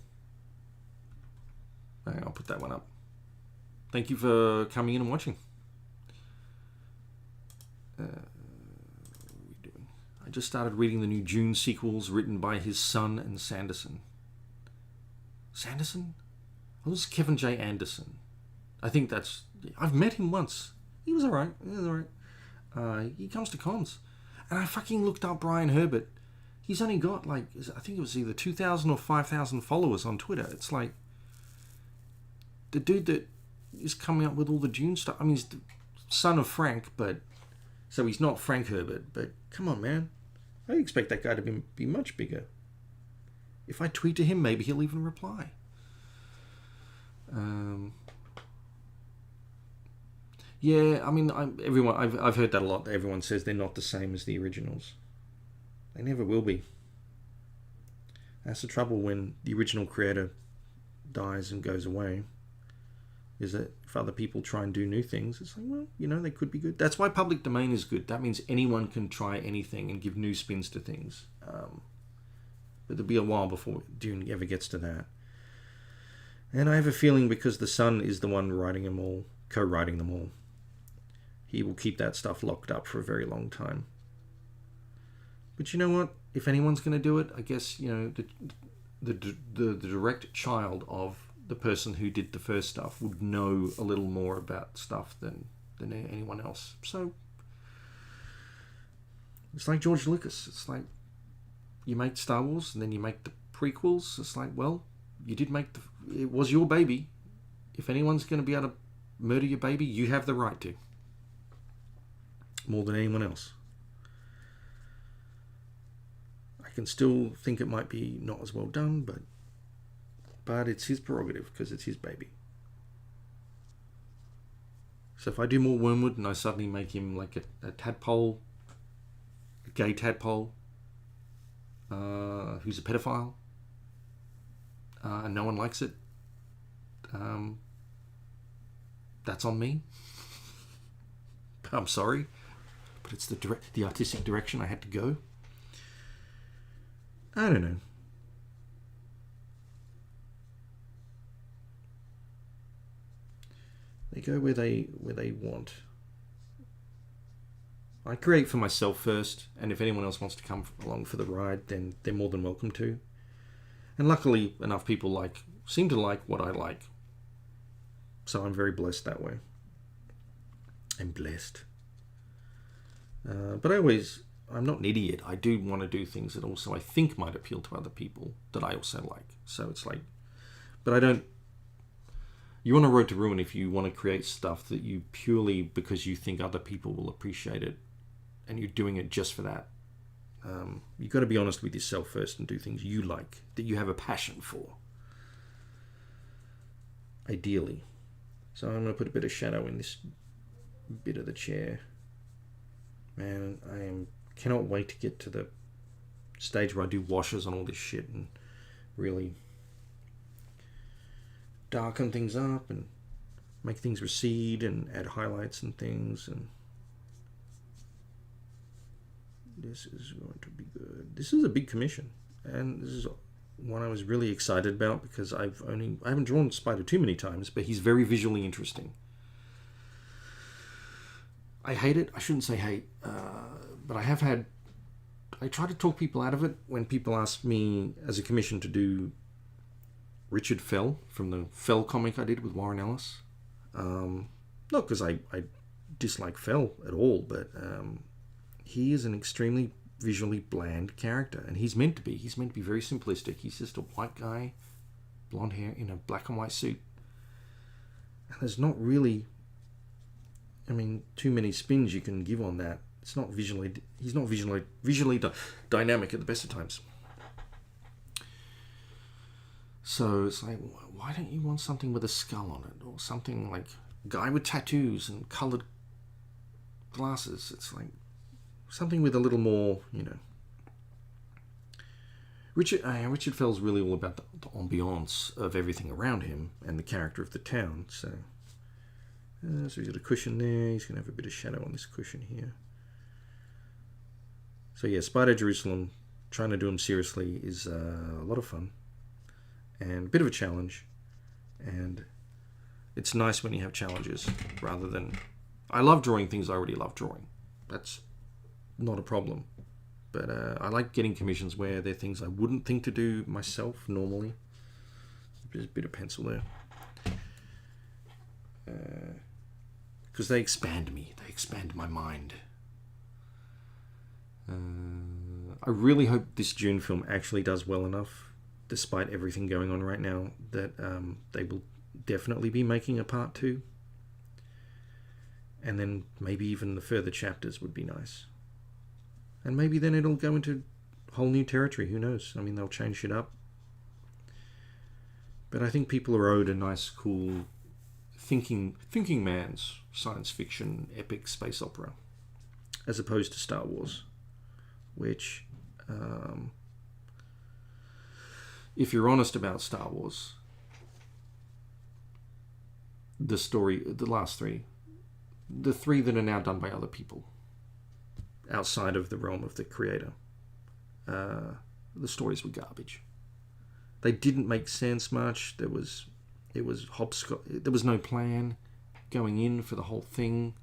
I'll put that one up. Thank you for coming in and watching. What are we doing? I just started reading the new Dune sequels written by his son and Sanderson. Sanderson? Oh, this is Kevin J. Anderson. I think that's... I've met him once. He was alright. He comes to cons. And I fucking looked up Brian Herbert. He's only got, like, I think it was either 2,000 or 5,000 followers on Twitter. It's like... the dude that is coming up with all the Dune stuff. I mean, he's the son of Frank, but... so he's not Frank Herbert, but come on, man. I expect that guy to be much bigger. If I tweet to him, maybe he'll even reply. Yeah, I mean, I've heard that a lot. Everyone says they're not the same as the originals. They never will be. That's the trouble when the original creator dies and goes away. Is that if other people try and do new things, it's like, well, you know, they could be good. That's why public domain is good. That means anyone can try anything and give new spins to things. But there'll be a while before Dune ever gets to that. And I have a feeling because the son is the one writing them all, co-writing them all, he will keep that stuff locked up for a very long time. But you know what? If anyone's going to do it, I guess, you know, the direct child of the person who did the first stuff would know a little more about stuff than anyone else. So it's like George Lucas. It's like you make Star Wars and then you make the prequels. It's like, well, you did make it was your baby. If anyone's going to be able to murder your baby, you have the right to. More than anyone else. I can still think it might be not as well done, but it's his prerogative because it's his baby. So if I do more Wormwood and I suddenly make him like a tadpole, a gay tadpole, who's a pedophile, and no one likes it, that's on me. I'm sorry, but it's the artistic direction I had to go. I don't know. They go where they want. I create for myself first, and if anyone else wants to come along for the ride, then they're more than welcome to. And luckily, enough people seem to like what I like. So I'm very blessed that way. I'm blessed. But I'm not an idiot. I do want to do things that also I think might appeal to other people that I also like. So it's like, but I don't. You're on a road to ruin if you want to create stuff that you purely because you think other people will appreciate it, and you're doing it just for that. You've got to be honest with yourself first and do things you like, that you have a passion for. Ideally. So I'm going to put a bit of shadow in this bit of the chair. Man, cannot wait to get to the stage where I do washes on all this shit and really darken things up and make things recede and add highlights and things. And this is going to be good. This is a big commission, and this is one I was really excited about because I haven't drawn Spider too many times, but he's very visually interesting. I hate it. I shouldn't say hate, but I try to talk people out of it when people ask me as a commission to do Richard Fell from the Fell comic I did with Warren Ellis. Not because I dislike Fell at all, but he is an extremely visually bland character, and he's meant to be. He's meant to be very simplistic. He's just a white guy, blonde hair, in a black and white suit. And there's not really, too many spins you can give on that. He's not visually dynamic at the best of times. So it's like, why don't you want something with a skull on it, or something like a guy with tattoos and coloured glasses? It's like something with a little more, Richard Fell's really all about the ambiance of everything around him and the character of the town. So he's got a cushion there. He's going to have a bit of shadow on this cushion here. So yeah, Spider Jerusalem, trying to do him seriously is a lot of fun and a bit of a challenge. And it's nice when you have challenges rather than... I love drawing things I already love drawing. That's not a problem. But I like getting commissions where they're things I wouldn't think to do myself normally. There's a bit of pencil there. Because they expand me. They expand my mind. I really hope this June film actually does well enough, despite everything going on right now, that they will definitely be making a part 2. And then maybe even the further chapters would be nice. And maybe then it'll go into whole new territory. Who knows? They'll change shit up. But I think people are owed a nice, cool, thinking man's science fiction epic space opera, as opposed to Star Wars, which, if you're honest about Star Wars, the last 3, the 3 that are now done by other people, outside of the realm of the creator, the stories were garbage. They didn't make sense much. It was hopscotch. There was no plan going in for the whole thing.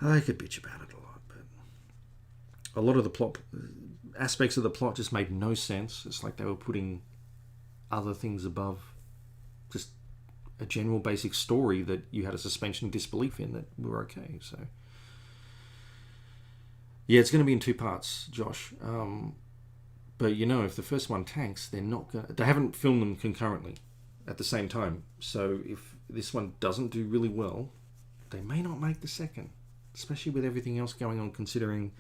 I could bitch about it a lot, but a lot of the plot aspects of the plot just made no sense. It's like they were putting other things above just a general basic story that you had a suspension of disbelief in that were okay. So yeah, it's going to be in 2 parts, Josh. But if the first one tanks, they haven't filmed them concurrently at the same time. So if this one doesn't do really well, they may not make the second, especially with everything else going on, considering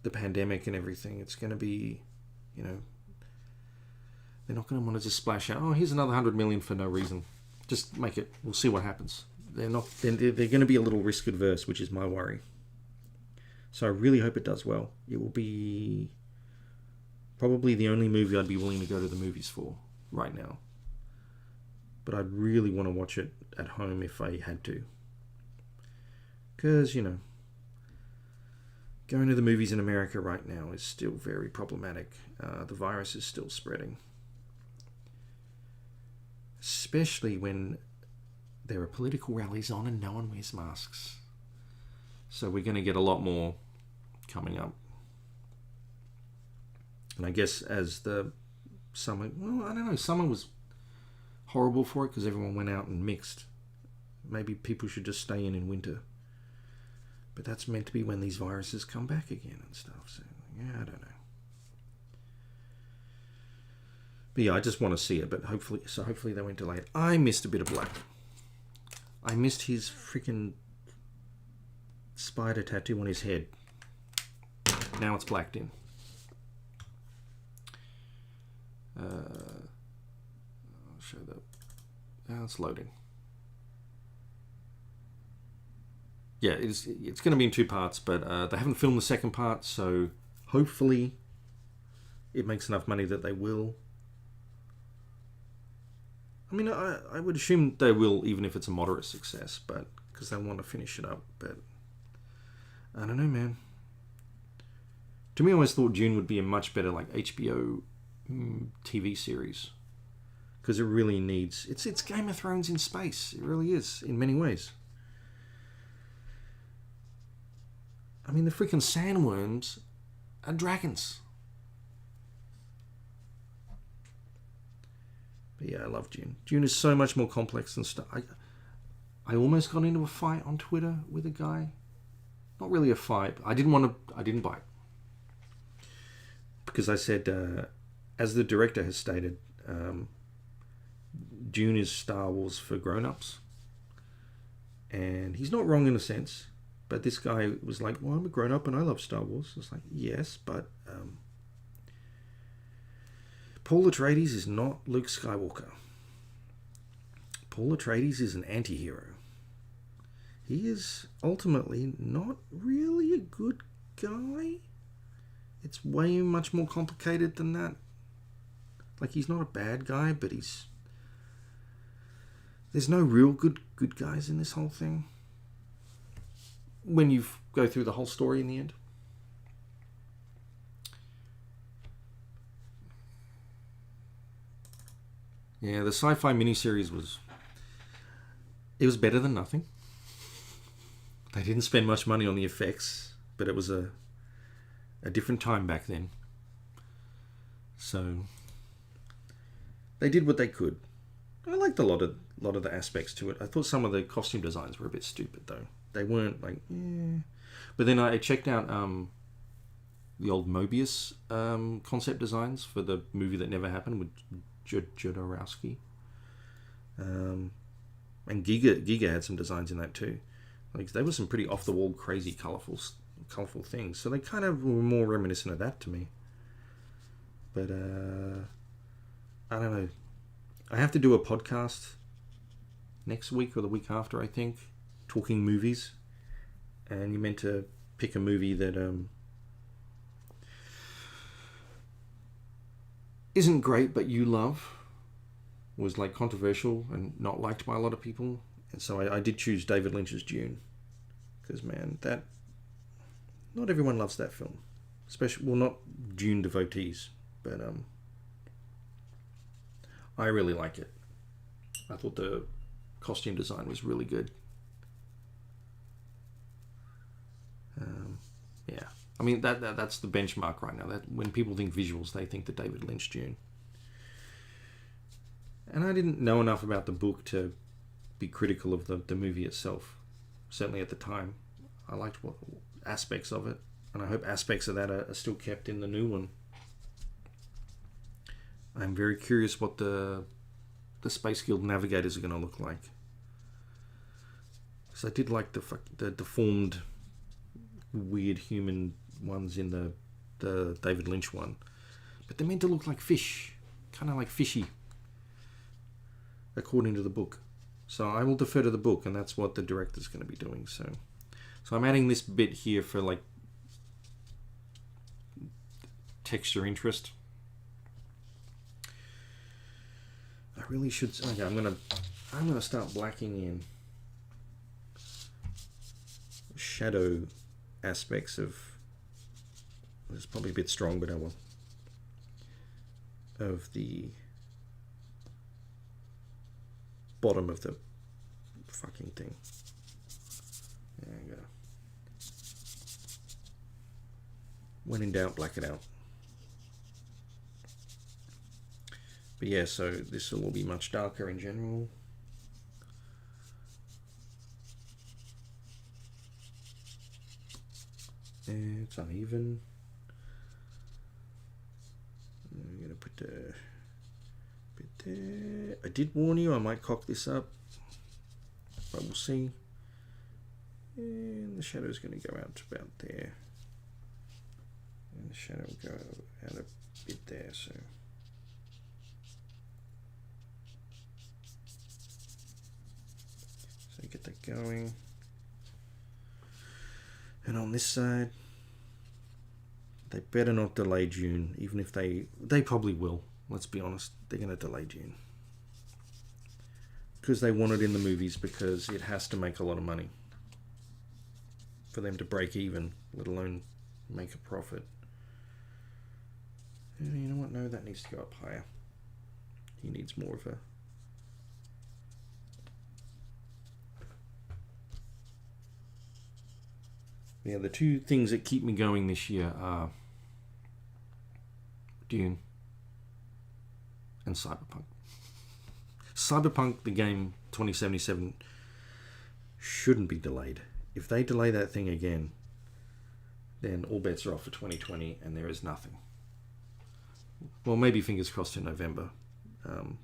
the pandemic and everything. It's going to be, they're not going to want to just splash out, here's another 100 million for no reason. Just make it. We'll see what happens. They're going to be a little risk adverse, which is my worry. So I really hope it does well. It will be probably the only movie I'd be willing to go to the movies for right now. But I'd really want to watch it at home if I had to. Because, Going to the movies in America right now is still very problematic. The virus is still spreading. Especially when there are political rallies on and no one wears masks. So we're going to get a lot more coming up. And I guess as the summer... Well, I don't know. Summer was horrible for it because everyone went out and mixed. Maybe people should just stay in winter. But that's meant to be when these viruses come back again and stuff. So, yeah, I don't know. But yeah, I just want to see it. But hopefully they won't delay it. I missed a bit of Black. I missed his freaking spider tattoo on his head. Now it's blacked in. I'll show that. Now it's loading. Yeah, it's going to be in 2 parts, but they haven't filmed the second part, so hopefully it makes enough money that they will. I mean, I would assume they will, even if it's a moderate success, but because they want to finish it up. But I don't know, man. To me, I always thought Dune would be a much better like HBO TV series, because it really needs... It's Game of Thrones in space. It really is, in many ways. I mean, the freaking sandworms are dragons. But yeah, I love Dune. Dune is so much more complex than stuff. I almost got into a fight on Twitter with a guy. Not really a fight. I didn't bite. Because I said, as the director has stated, Dune is Star Wars for grown-ups. And he's not wrong in a sense. But this guy was like, well, I'm a grown-up and I love Star Wars. It's like, yes, but Paul Atreides is not Luke Skywalker. Paul Atreides is an anti-hero. He is ultimately not really a good guy. It's way much more complicated than that. Like, he's not a bad guy, but there's no real good guys in this whole thing. When you go through the whole story in the end. Yeah, the sci-fi miniseries was better than nothing. They didn't spend much money on the effects, but it was a different time back then. So they did what they could. I liked a lot of the aspects to it. I thought some of the costume designs were a bit stupid though. They weren't like, But then I checked out the old Mobius concept designs for the movie that never happened with Jodorowsky. And Giga had some designs in that too. Like, they were some pretty off the wall, crazy, colorful things. So they kind of were more reminiscent of that to me. But I don't know. I have to do a podcast next week or the week after, I think, talking movies. And you're meant to pick a movie that isn't great but you love, was like controversial and not liked by a lot of people. And so I did choose David Lynch's Dune, because man, that not everyone loves that film, especially, well, not Dune devotees, but I really like it. I thought the costume design was really good. Yeah, I mean that's the benchmark right now. That when people think visuals, they think the David Lynch Dune. And I didn't know enough about the book to be critical of the movie itself. Certainly at the time, I liked what aspects of it, and I hope aspects of that are still kept in the new one. I'm very curious what the Space Guild navigators are going to look like. Because I did like the deformed, weird human ones in the David Lynch one, but they're meant to look like fish, kind of like fishy, according to the book. So I will defer to the book, and that's what the director's going to be doing. So I'm adding this bit here for like texture interest. I really should. Okay, I'm gonna start blacking in shadow aspects of It's probably a bit strong, but oh well. Of the bottom of the fucking thing. There you go. When in doubt, black it out. But yeah, so this will all be much darker in general. And it's uneven. I'm going to put a bit there. I did warn you I might cock this up, but we'll see. And the shadow is going to go out to about there. And the shadow will go out a bit there, so. So get that going. And on this side, they better not delay June, even if they probably will. Let's be honest, they're going to delay June. Because they want it in the movies, because it has to make a lot of money for them to break even, let alone make a profit. And you know what? No, that needs to go up higher. He needs more of a... Yeah, the two things that keep me going this year are Dune and Cyberpunk. Cyberpunk, the game 2077, shouldn't be delayed. If they delay that thing again, then all bets are off for 2020 and there is nothing. Well, maybe fingers crossed in November.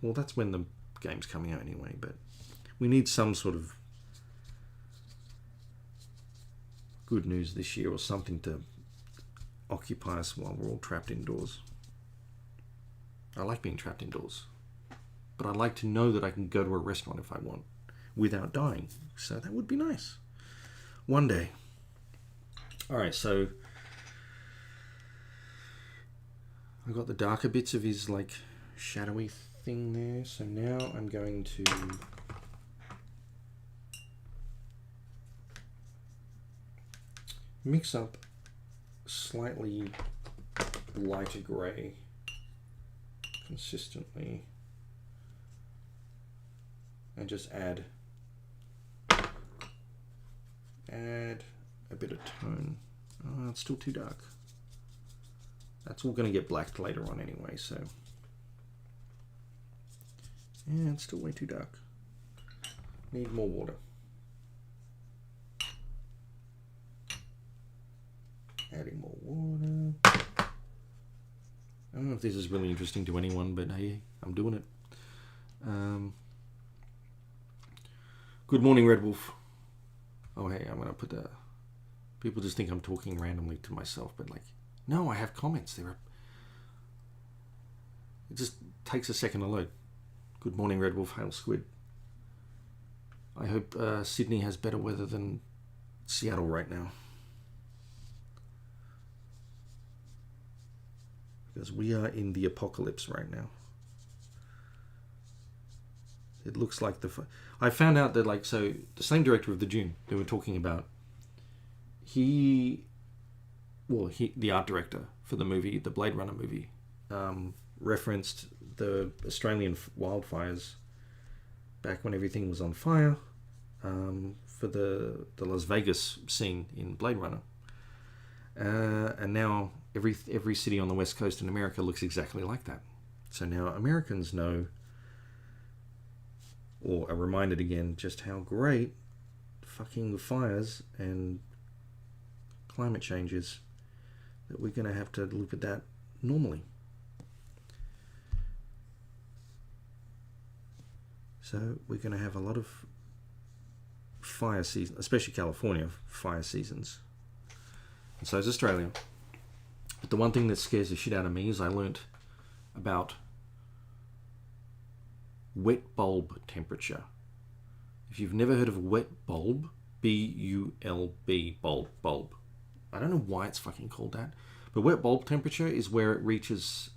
Well, that's when the game's coming out anyway, but we need some sort of good news this year or something to occupy us while we're all trapped indoors. I like being trapped indoors, but I'd like to know that I can go to a restaurant if I want without dying. So that would be nice. One day. Alright, so I got the darker bits of his like shadowy thing there. So now I'm going to mix up slightly lighter grey consistently and just add a bit of tone. Oh, it's still too dark. That's all going to get blacked later on anyway, so yeah, it's still way too dark. Need more water. Adding more water. I don't know if this is really interesting to anyone, but hey, I'm doing it. Good morning, Red Wolf. Oh, hey, I'm going to put the... People just think I'm talking randomly to myself, but like, no, I have comments. It just takes a second to load. Good morning, Red Wolf, Hail Squid. I hope Sydney has better weather than Seattle right now. Because we are in the apocalypse right now. It looks like I found out that, like, so the same director of the Dune they were talking about, the art director for the movie, the Blade Runner movie, referenced the Australian wildfires back when everything was on fire, for the Las Vegas scene in Blade Runner. And now every city on the West Coast in America looks exactly like that. So now Americans know, or are reminded again, just how great fucking the fires and climate change is, that we're going to have to look at that normally. So we're going to have a lot of fire seasons, especially California, fire seasons. And so is Australia. But the one thing that scares the shit out of me is I learnt about wet bulb temperature. If you've never heard of a wet bulb, B-U-L-B, bulb. I don't know why it's fucking called that. But wet bulb temperature is where it reaches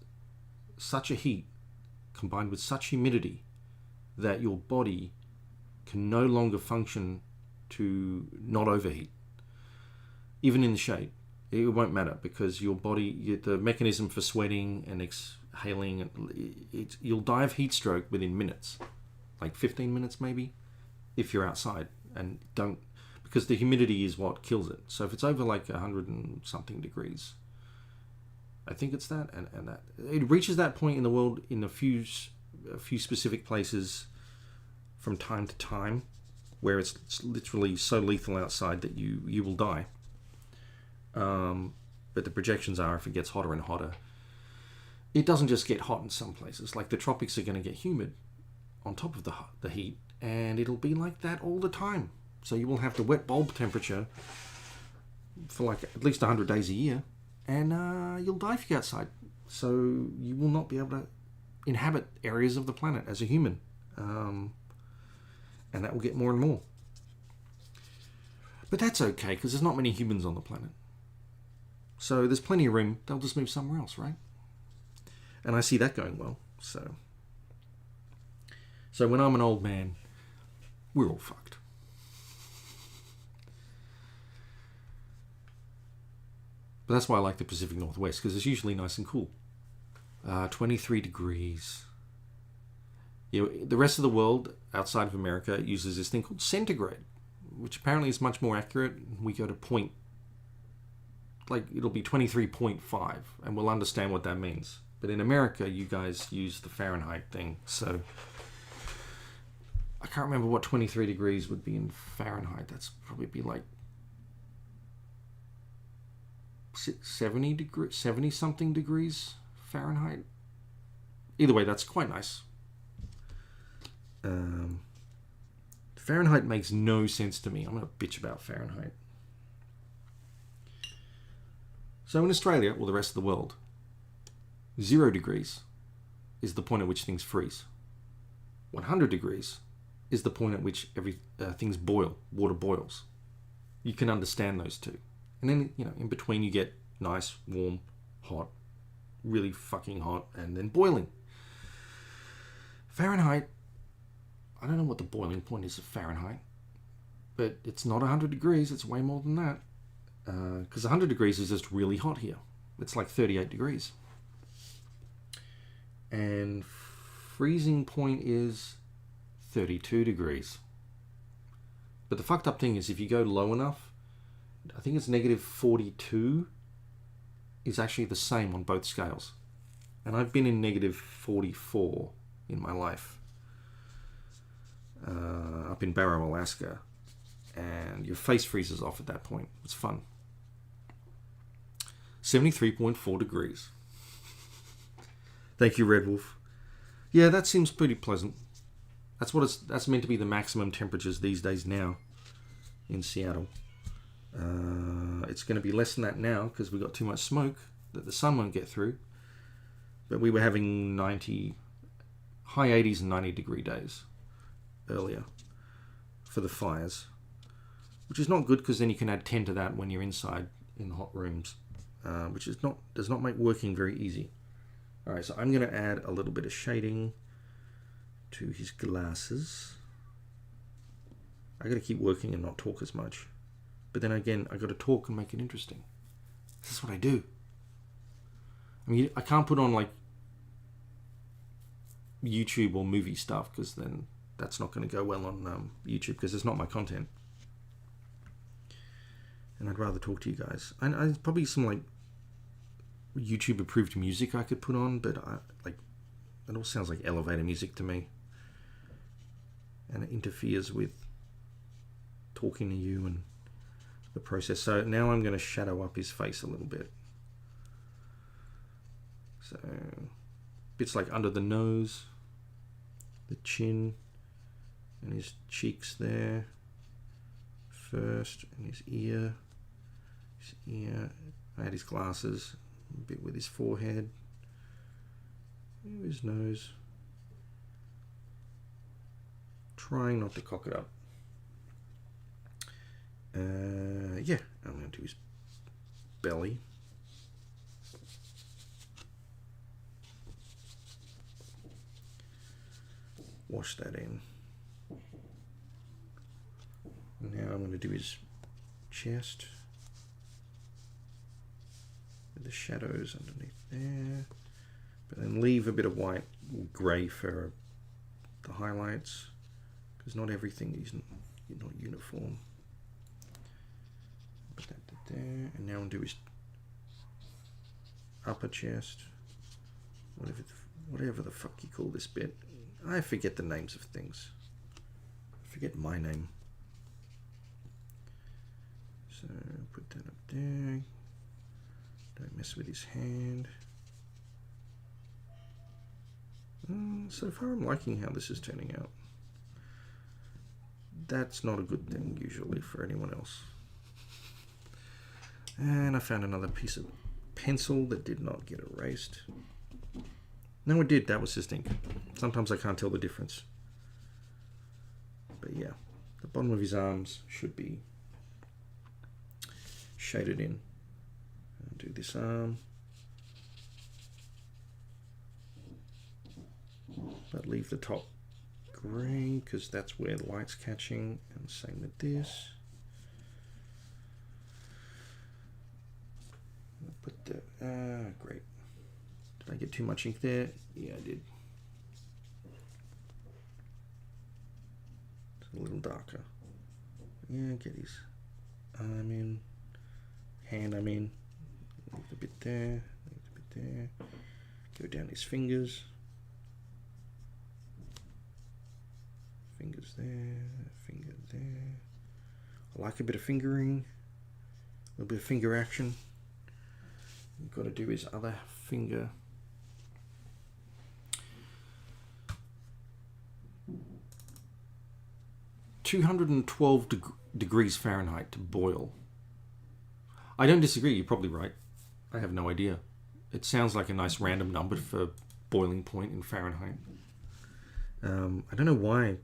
such a heat combined with such humidity that your body can no longer function to not overheat, even in the shade. It won't matter because your body, the mechanism for sweating and exhaling, you'll die of heat stroke within minutes, like 15 minutes maybe, if you're outside and don't, because the humidity is what kills it. So if it's over like 100 and something degrees, I think it's that, and that it reaches that point in the world in a few specific places from time to time, where it's literally so lethal outside that you will die. But the projections are if it gets hotter and hotter, it doesn't just get hot in some places. Like the tropics are going to get humid on top of the heat, and it'll be like that all the time. So you will have the wet bulb temperature for like at least 100 days a year, and you'll die if you're outside. So you will not be able to inhabit areas of the planet as a human, and that will get more and more. But that's okay because there's not many humans on the planet. So there's plenty of room. They'll just move somewhere else, right? And I see that going well. So when I'm an old man, we're all fucked. But that's why I like the Pacific Northwest, because it's usually nice and cool. 23 degrees. You know, the rest of the world outside of America uses this thing called centigrade, which apparently is much more accurate. We go to point, like it'll be 23.5, and we'll understand what that means. But in America, you guys use the Fahrenheit thing, so I can't remember what 23 degrees would be in Fahrenheit. That's probably be like 70 something degrees Fahrenheit. Either way, that's quite nice. Fahrenheit makes no sense to me. I'm going to bitch about Fahrenheit. So in Australia, or the rest of the world, 0 degrees is the point at which things freeze. 100 degrees is the point at which things boil, water boils. You can understand those two. And then, in between you get nice, warm, hot, really fucking hot, and then boiling. Fahrenheit, I don't know what the boiling point is of Fahrenheit, but it's not 100 degrees, it's way more than that. Because 100 degrees is just really hot here. It's like 38 degrees. And freezing point is 32 degrees. But the fucked up thing is if you go low enough, I think it's negative 42 is actually the same on both scales. And I've been in negative 44 in my life. Up in Barrow, Alaska. And your face freezes off at that point. It's fun. 73.4 degrees. Thank you, Red Wolf. Yeah, that seems pretty pleasant. That's meant to be the maximum temperatures these days now in Seattle. It's going to be less than that now because we've got too much smoke that the sun won't get through. But we were having high 80s and 90 degree days earlier for the fires, which is not good because then you can add 10 to that when you're inside in the hot rooms, which does not make working very easy. All right, so I'm going to add a little bit of shading to his glasses. I got to keep working and not talk as much. But then again, I got to talk and make it interesting. This is what I do. I mean, I can't put on like YouTube or movie stuff because then that's not going to go well on YouTube because it's not my content. And I'd rather talk to you guys. I probably some like YouTube approved music I could put on, but it all sounds like elevator music to me. And it interferes with talking to you and the process. So now I'm going to shadow up his face a little bit. So bits like under the nose, the chin, and his cheeks there first, and his ear. I had his glasses, a bit with his forehead, his nose. Trying not to cock it up. Yeah, I'm going to do his belly. Wash that in. Now I'm going to do his chest. with the shadows underneath there. But then leave a bit of white or grey for the highlights, because not everything is not uniform. Put that there, and now we'll do his upper chest, whatever the fuck you call this bit. I forget the names of things. I forget my name. So put that up there. Don't mess with his hand. So far I'm liking how this is turning out. That's not a good thing usually for anyone else. And I found another piece of pencil that did not get erased. No, it did. That was just ink. Sometimes I can't tell the difference. But yeah, the bottom of his arms should be shaded in. I'll do this arm. But leave the top grey because that's where the light's catching, and same with this. I'll put the great. Did I get too much ink there? Yeah, I did. It's a little darker. Yeah, get his arm in, hand I'm in. Leave a bit there, leave a bit there. Go down his fingers. Fingers there, finger there. I like a bit of fingering, a little bit of finger action. You've got to do his other finger. (212 degrees Fahrenheit to boil. I don't disagree, you're probably right. I have no idea. It sounds like a nice random number for boiling point in Fahrenheit. I don't know why.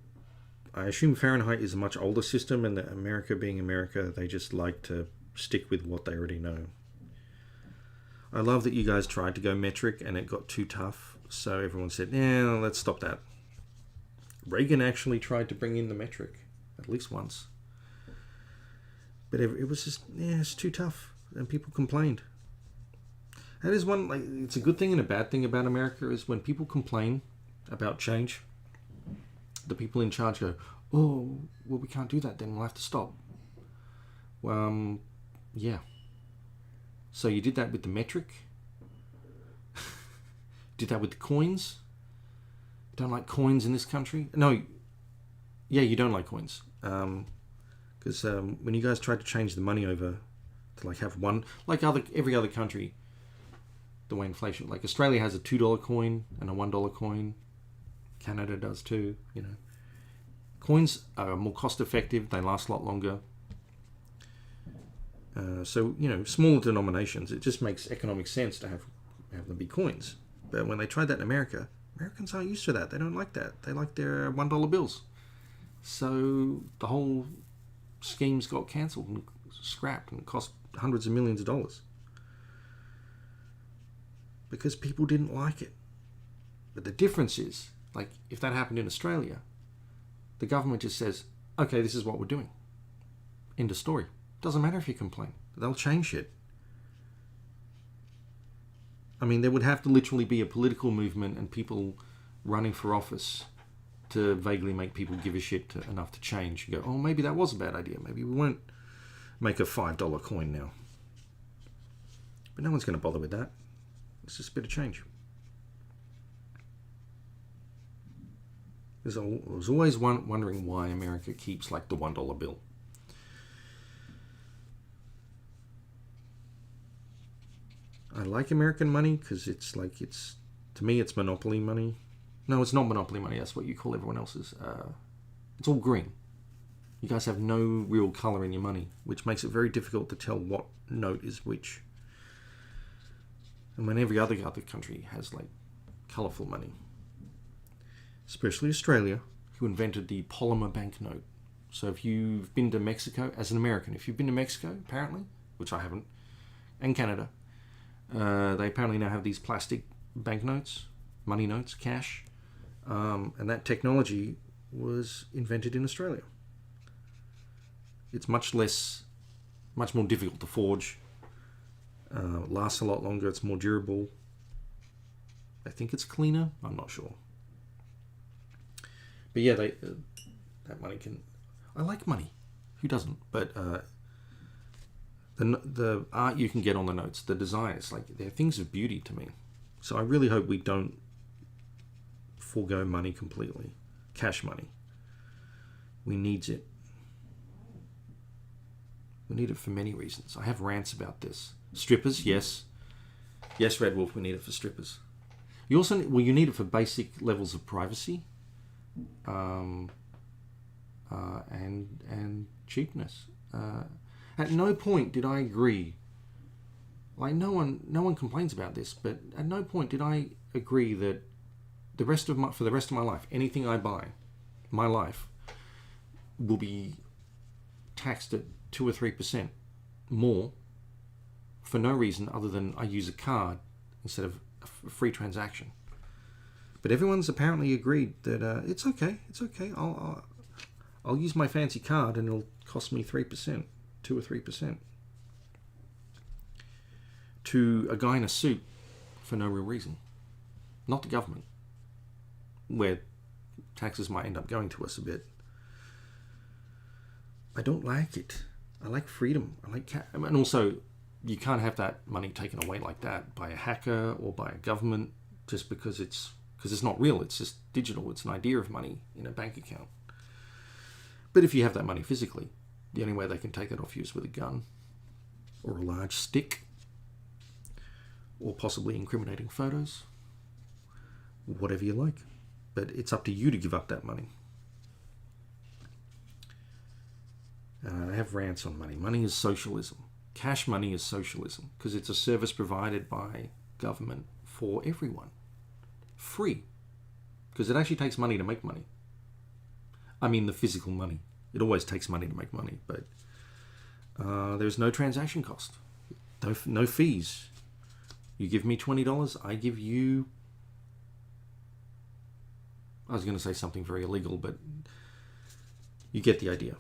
I assume Fahrenheit is a much older system, and that America being America, they just like to stick with what they already know. I love that you guys tried to go metric and it got too tough, so everyone said, "Yeah, let's stop that." Reagan actually tried to bring in the metric at least once, but it was just, yeah, it's too tough, and people complained. That is one, like, it's a good thing and a bad thing about America is when people complain about change, the people in charge go, "Oh, well, we can't do that then, we'll have to stop." Yeah. So you did that with the metric. Did that with the coins. You don't like coins in this country? No. Yeah, you don't like coins. Because when you guys tried to change the money over to like have one, like every other country, the way inflation, like Australia has a $2 coin and a $1 coin. Canada does too, you know. Coins are more cost effective, they last a lot longer. So, you know, smaller denominations, it just makes economic sense to have them be coins. But when they tried that in America, Americans aren't used to that. They don't like that. They like their $1 bills. So the whole schemes got cancelled and scrapped and cost hundreds of millions of dollars. Because people didn't like it. But the difference is, like, if that happened in Australia, the government just says, "Okay, this is what we're doing." End of story. Doesn't matter if you complain. They'll change it. I mean, there would have to literally be a political movement and people running for office to vaguely make people give a shit enough to change. You go, "Oh, maybe that was a bad idea. Maybe we won't make a $5 coin now." But no one's going to bother with that. It's just a bit of change. I was always wondering why America keeps like the $1 bill. I like American money because to me it's monopoly money. No, it's not monopoly money. That's what you call everyone else's. It's all green. You guys have no real color in your money, which makes it very difficult to tell what note is which. And when every other country has like colorful money, especially Australia, who invented the polymer banknote. So if you've been to Mexico, as an American, if you've been to Mexico, apparently, which I haven't, and Canada, they apparently now have these plastic banknotes, money notes, cash, and that technology was invented in Australia. It's much more difficult to forge. Lasts a lot longer. It's more durable. I think it's cleaner. I'm not sure. But yeah, that money can... I like money. Who doesn't? But the art you can get on the notes, the designs, like, they're things of beauty to me. So I really hope we don't forego money completely. Cash money. We need it. We need it for many reasons. I have rants about this. Strippers, yes. Yes, Red Wolf, we need it for strippers. You also you need it for basic levels of privacy, and cheapness. At no point did I agree. Like, no one complains about this, but at no point did I agree that for the rest of my life, anything I buy, my life, will be taxed at 2 or 3% more for no reason other than I use a card instead of a free transaction. But everyone's apparently agreed that it's okay. It's okay. I'll use my fancy card and it'll cost me 3%, 2 or 3%, to a guy in a suit for no real reason. Not the government, where taxes might end up going to us a bit. I don't like it. I like freedom. And also, you can't have that money taken away like that by a hacker or by a government just because it's not real. It's just digital. It's an idea of money in a bank account. But if you have that money physically, the only way they can take that off you is with a gun or a large stick or possibly incriminating photos, whatever you like. But it's up to you to give up that money. I have rants on money. Money is socialism. Cash money is socialism because it's a service provided by government for everyone. Free. Because it actually takes money to make money. I mean the physical money. It always takes money to make money, but there's no transaction cost. No fees. You give me $20, I give you... I was going to say something very illegal, but you get the idea.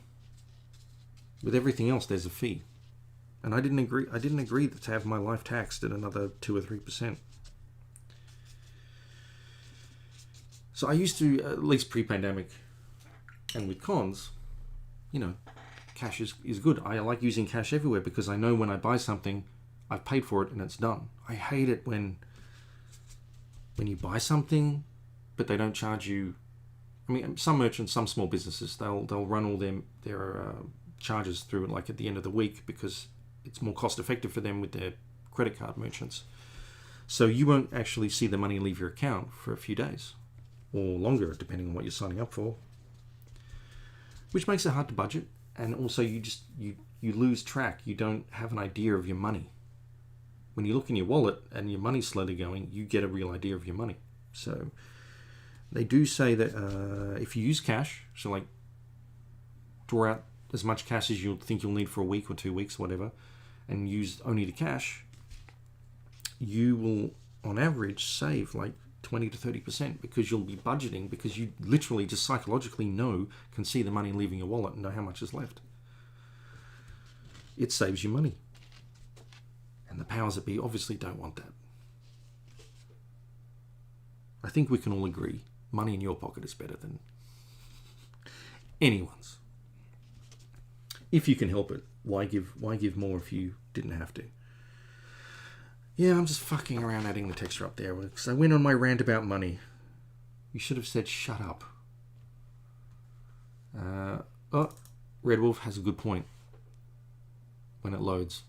With everything else, there's a fee. And I didn't agree to have my life taxed at another 2 or 3%. So I used to, at least pre-pandemic, and with cons, cash is good. I like using cash everywhere because I know when I buy something, I've paid for it and it's done. I hate it when you buy something, but they don't charge you. I mean, some merchants, some small businesses, they'll run all their charges through like at the end of the week because it's more cost effective for them with their credit card merchants. So you won't actually see the money leave your account for a few days or longer, depending on what you're signing up for, which makes it hard to budget. And also you lose track. You don't have an idea of your money. When you look in your wallet and your money's slowly going, you get a real idea of your money. So they do say that if you use cash, so like draw out as much cash as you think you'll need for a week or 2 weeks, whatever, and use only the cash, you will, on average, save like 20 to 30% because you'll be budgeting because you literally just psychologically can see the money leaving your wallet and know how much is left. It saves you money. And the powers that be obviously don't want that. I think we can all agree money in your pocket is better than anyone's. If you can help it, why give more if you didn't have to? Yeah, I'm just fucking around adding the texture up there because I went on my rant about money. You should have said shut up. Red Wolf has a good point when it loads.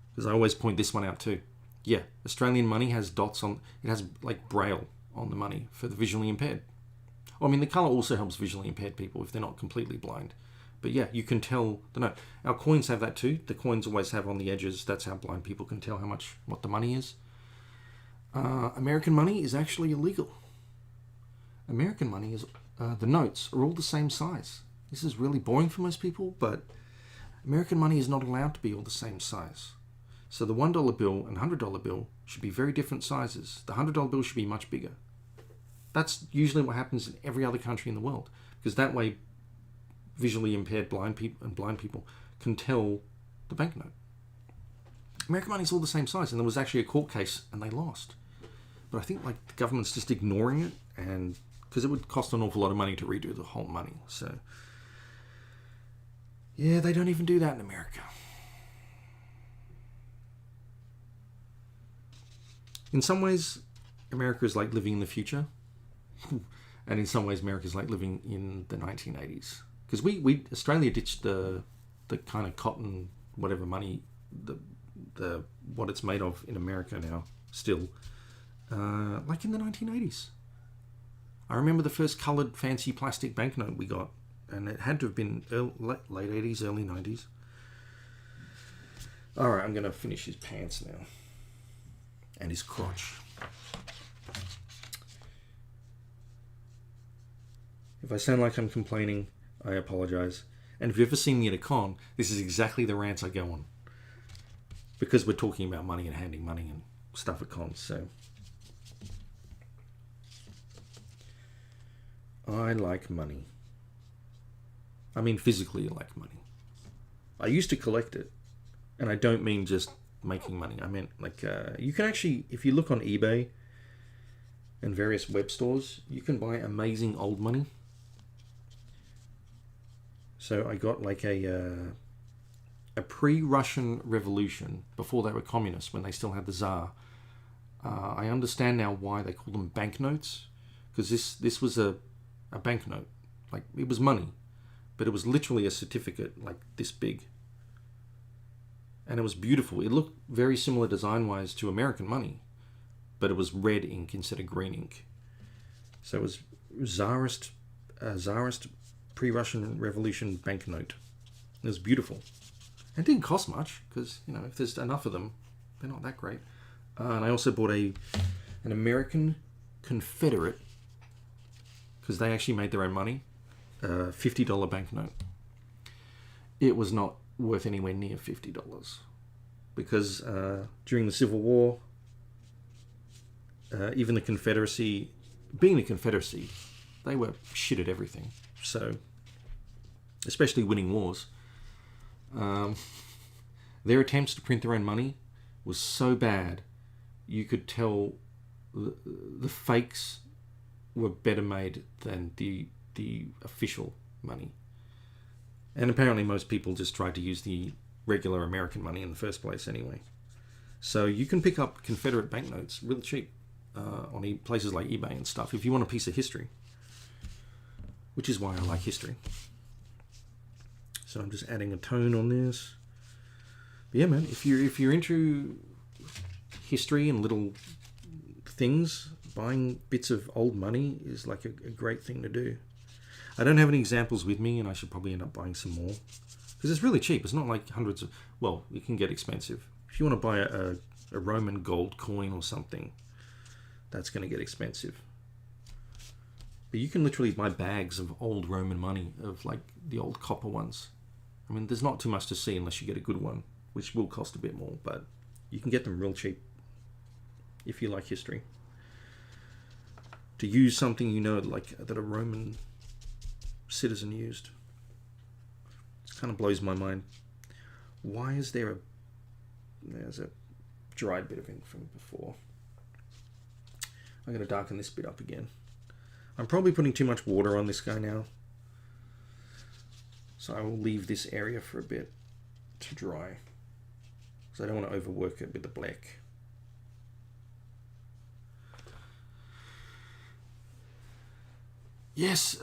Because I always point this one out too. Yeah, Australian money has dots on... It has like braille on the money for the visually impaired. Well, I mean, the colour also helps visually impaired people if they're not completely blind. But yeah, you can tell the note. Our coins have that too. The coins always have on the edges. That's how blind people can tell what the money is. American money is actually illegal. American money is... the notes are all the same size. This is really boring for most people, but American money is not allowed to be all the same size. So the $1 bill and $100 bill should be very different sizes. The $100 bill should be much bigger. That's usually what happens in every other country in the world, because that way visually impaired blind people can tell the banknote. American money's all the same size, and there was actually a court case, and they lost. But I think like the government's just ignoring it, and because it would cost an awful lot of money to redo the whole money. So yeah, they don't even do that in America. In some ways, America is like living in the future, and in some ways, America is like living in the 1980s. Because we Australia ditched the kind of cotton whatever money, the what it's made of in America now still, like in the 1980s. I remember the first coloured fancy plastic banknote we got, and it had to have been late 80s, early 90s. All right, I'm going to finish his pants now. And his crotch. If I sound like I'm complaining, I apologise. And if you've ever seen me at a con, this is exactly the rants I go on. Because we're talking about money and handing money and stuff at cons, so. I like money. I mean physically I like money. I used to collect it. And I don't mean just making money. I meant like you can actually, if you look on eBay and various web stores, you can buy amazing old money. So I got like a pre-Russian revolution, before they were communists, when they still had the Tsar. I understand now why they call them banknotes, because this was a banknote. Like, it was money, but it was literally a certificate like this big. And it was beautiful. It looked very similar design-wise to American money, but it was red ink instead of green ink. So it was Tsarist pre-Russian Revolution banknote. It was beautiful. It didn't cost much, because, you know, if there's enough of them, they're not that great. And I also bought an American Confederate, because they actually made their own money, $50 banknote. It was not worth anywhere near $50, because during the Civil War, even the Confederacy, being the Confederacy, they were shit at everything. So, especially winning wars, their attempts to print their own money was so bad, you could tell the fakes were better made than the official money. And apparently most people just tried to use the regular American money in the first place anyway. So you can pick up Confederate banknotes real cheap on places like eBay and stuff if you want a piece of history. Which is why I like history. So I'm just adding a tone on this. But yeah, man, if you're into history and little things, buying bits of old money is like a great thing to do. I don't have any examples with me, and I should probably end up buying some more. Because it's really cheap. It's not like hundreds of... Well, it can get expensive. If you want to buy a Roman gold coin or something, that's going to get expensive. But you can literally buy bags of old Roman money, of like the old copper ones. I mean, there's not too much to see unless you get a good one, which will cost a bit more, but you can get them real cheap if you like history. To use something you know, like that a Roman citizen used. It kind of blows my mind. Why is there's a dried bit of ink from before. I'm going to darken this bit up again. I'm probably putting too much water on this guy now, so I will leave this area for a bit to dry, because I don't want to overwork it with the black. Yes,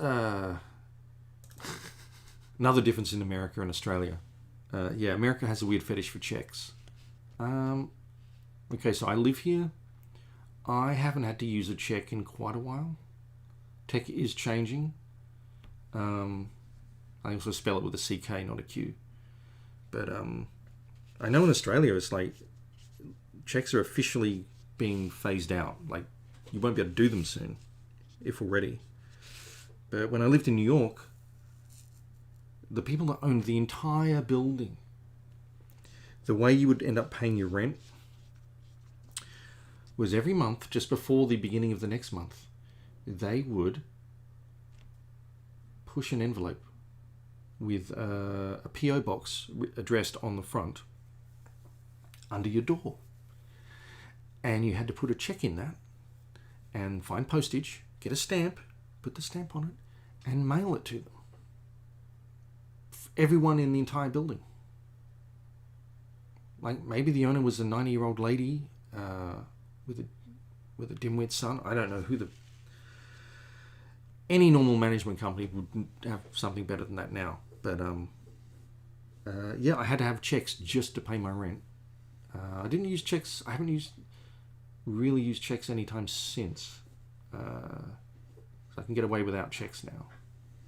another difference in America and Australia. Yeah, America has a weird fetish for checks. Okay, so I live here. I haven't had to use a check in quite a while. Tech is changing. I also spell it with a CK, not a Q. But I know in Australia it's like checks are officially being phased out. Like, you won't be able to do them soon, if already. But when I lived in New York, the people that owned the entire building, the way you would end up paying your rent was every month, just before the beginning of the next month, they would push an envelope with a PO box addressed on the front under your door. And you had to put a check in that and find postage, get a stamp, put the stamp on it, and mail it to them. Everyone in the entire building. Like maybe the owner was a 90-year-old lady with a dimwit son. I don't know who any normal management company would have something better than that now. But yeah, I had to have checks just to pay my rent. I didn't use checks. I haven't really used checks anytime since. So I can get away without checks now.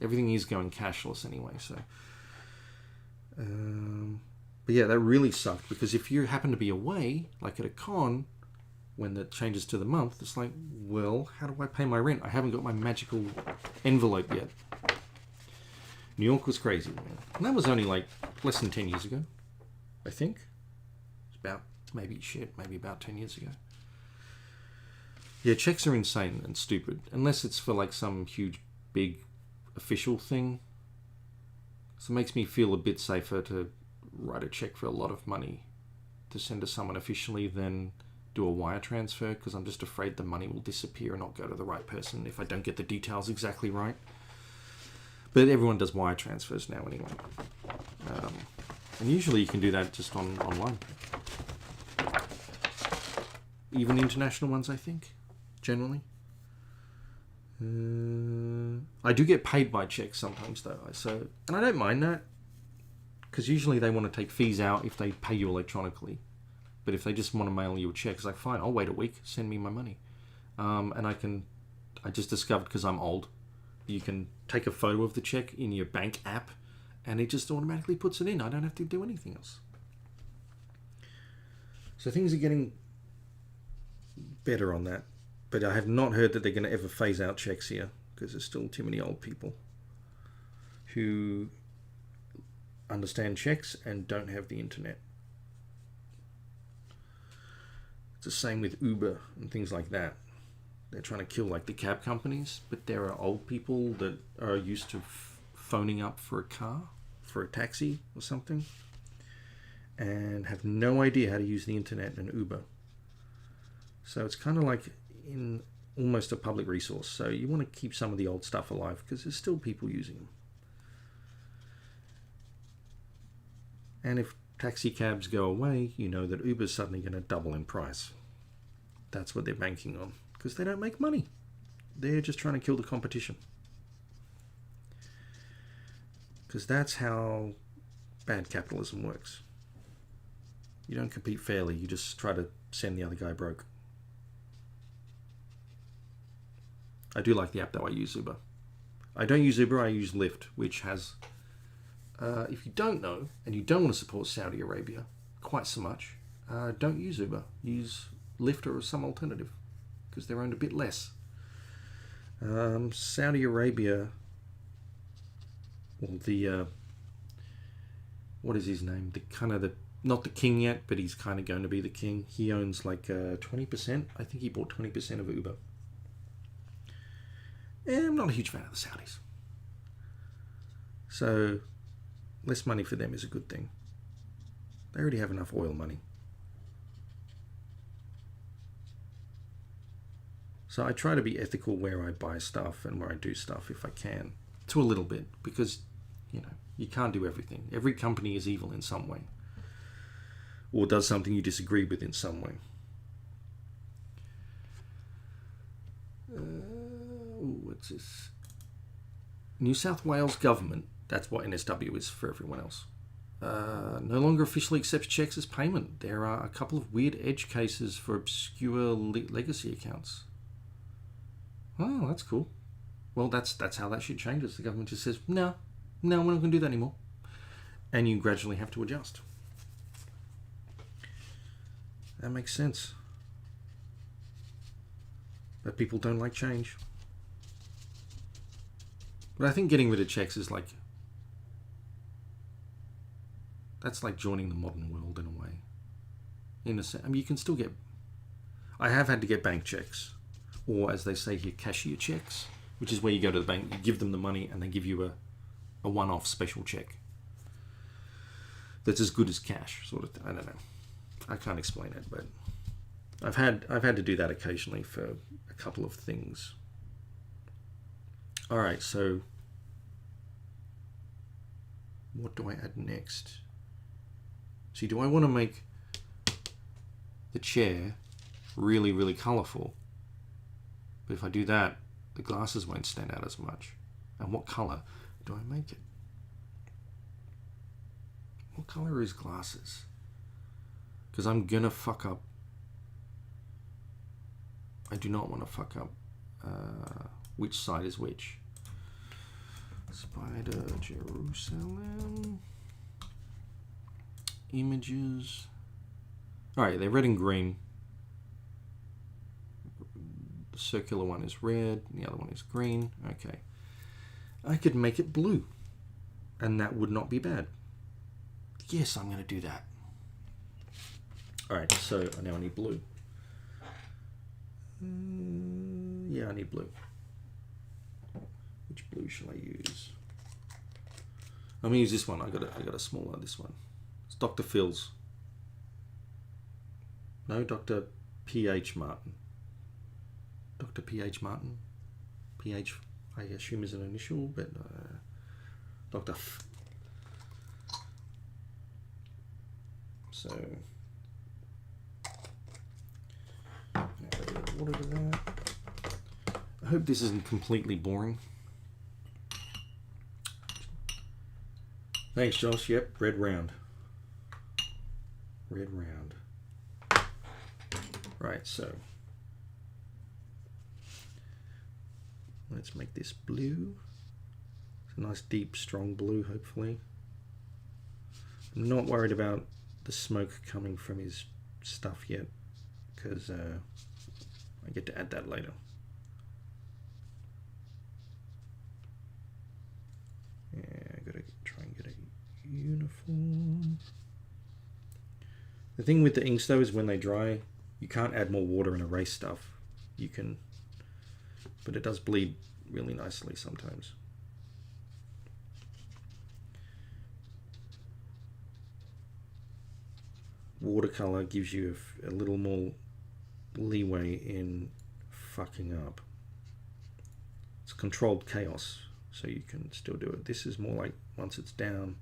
Everything is going cashless anyway. So, but yeah, that really sucked, because if you happen to be away, like at a con, when that changes to the month, it's like, well, how do I pay my rent? I haven't got my magical envelope yet. New York was crazy, man. And that was only like less than 10 years ago, I think. It's about, maybe about 10 years ago. Yeah, checks are insane and stupid, unless it's for like some huge, big official thing. So it makes me feel a bit safer to write a check for a lot of money to send to someone officially than do a wire transfer, because I'm just afraid the money will disappear and not go to the right person if I don't get the details exactly right. But everyone does wire transfers now anyway. And usually you can do that just online. Even international ones, I think, generally. I do get paid by checks sometimes though, and I don't mind that, because usually they want to take fees out if they pay you electronically. But if they just want to mail you a check, it's like, fine, I'll wait a week, send me my money. And I just discovered, because I'm old, you can take a photo of the check in your bank app and it just automatically puts it in. I don't have to do anything else. So things are getting better on that. But I have not heard that they're going to ever phase out checks here, because there's still too many old people who understand checks and don't have the internet. It's the same with Uber and things like that. They're trying to kill like the cab companies, but there are old people that are used to phoning up for a car, for a taxi or something, and have no idea how to use the internet and Uber. So it's kind of like in almost a public resource. So you want to keep some of the old stuff alive, because there's still people using them. And if taxi cabs go away, you know that Uber's suddenly going to double in price. That's what they're banking on, because they don't make money. They're just trying to kill the competition. Because that's how bad capitalism works. You don't compete fairly, you just try to send the other guy broke. I do like the app though. I use Uber. I don't use Uber, I use Lyft, which has, if you don't know and you don't want to support Saudi Arabia quite so much, don't use Uber. Use Lyft or some alternative, because they're owned a bit less. Saudi Arabia, well, the what is his name? Not the king yet, but he's kind of going to be the king. He owns like 20%. I think he bought 20% of Uber. And I'm not a huge fan of the Saudis. So less money for them is a good thing. They already have enough oil money. So I try to be ethical where I buy stuff and where I do stuff if I can, to a little bit, because, you know, you can't do everything. Every company is evil in some way, or does something you disagree with in some way. What's this? New South Wales government, that's what NSW is for everyone else, no longer officially accepts checks as payment. There are a couple of weird edge cases for obscure legacy accounts. Oh, that's cool. Well, that's how that shit changes. The government just says, no, we're not going to do that anymore. And you gradually have to adjust. That makes sense. But people don't like change. But I think getting rid of checks is like, that's like joining the modern world in a way. In a sense, I mean, you can still get, I have had to get bank checks, or as they say here, cashier checks, which is where you go to the bank, you give them the money, and they give you a one-off special check that's as good as cash, sort of thing. I don't know. I can't explain it, but I've had to do that occasionally for a couple of things. All right, so what do I add next? See, do I want to make the chair really, really colorful? But if I do that, the glasses won't stand out as much. And what color do I make it? What color is glasses? Because I'm gonna fuck up. I do not want to fuck up which side is which. Spider Jerusalem images. All right, they're red and green. The circular one is red, the other one is green. Okay, I could make it blue, and that would not be bad. Yes, I'm going to do that. All right, so now I need blue. Yeah, I need blue. Which blue shall I use? I'm gonna use this one. I got a smaller. This one. It's Dr. Phil's. No, Dr. P.H. Martin. Dr. P.H. Martin. P.H. I assume is an initial, but Dr. F. So water to that. I hope this isn't completely boring. Thanks, Josh. Yep, red round. Red round. Right, so let's make this blue. It's a nice, deep, strong blue, hopefully. I'm not worried about the smoke coming from his stuff yet, because I get to add that later. Yeah, I gotta try and get a uniform. The thing with the inks though is when they dry, you can't add more water and erase stuff. You can, but it does bleed really nicely sometimes. Watercolor gives you a little more leeway in fucking up. It's controlled chaos, so you can still do it. This is more like once it's down,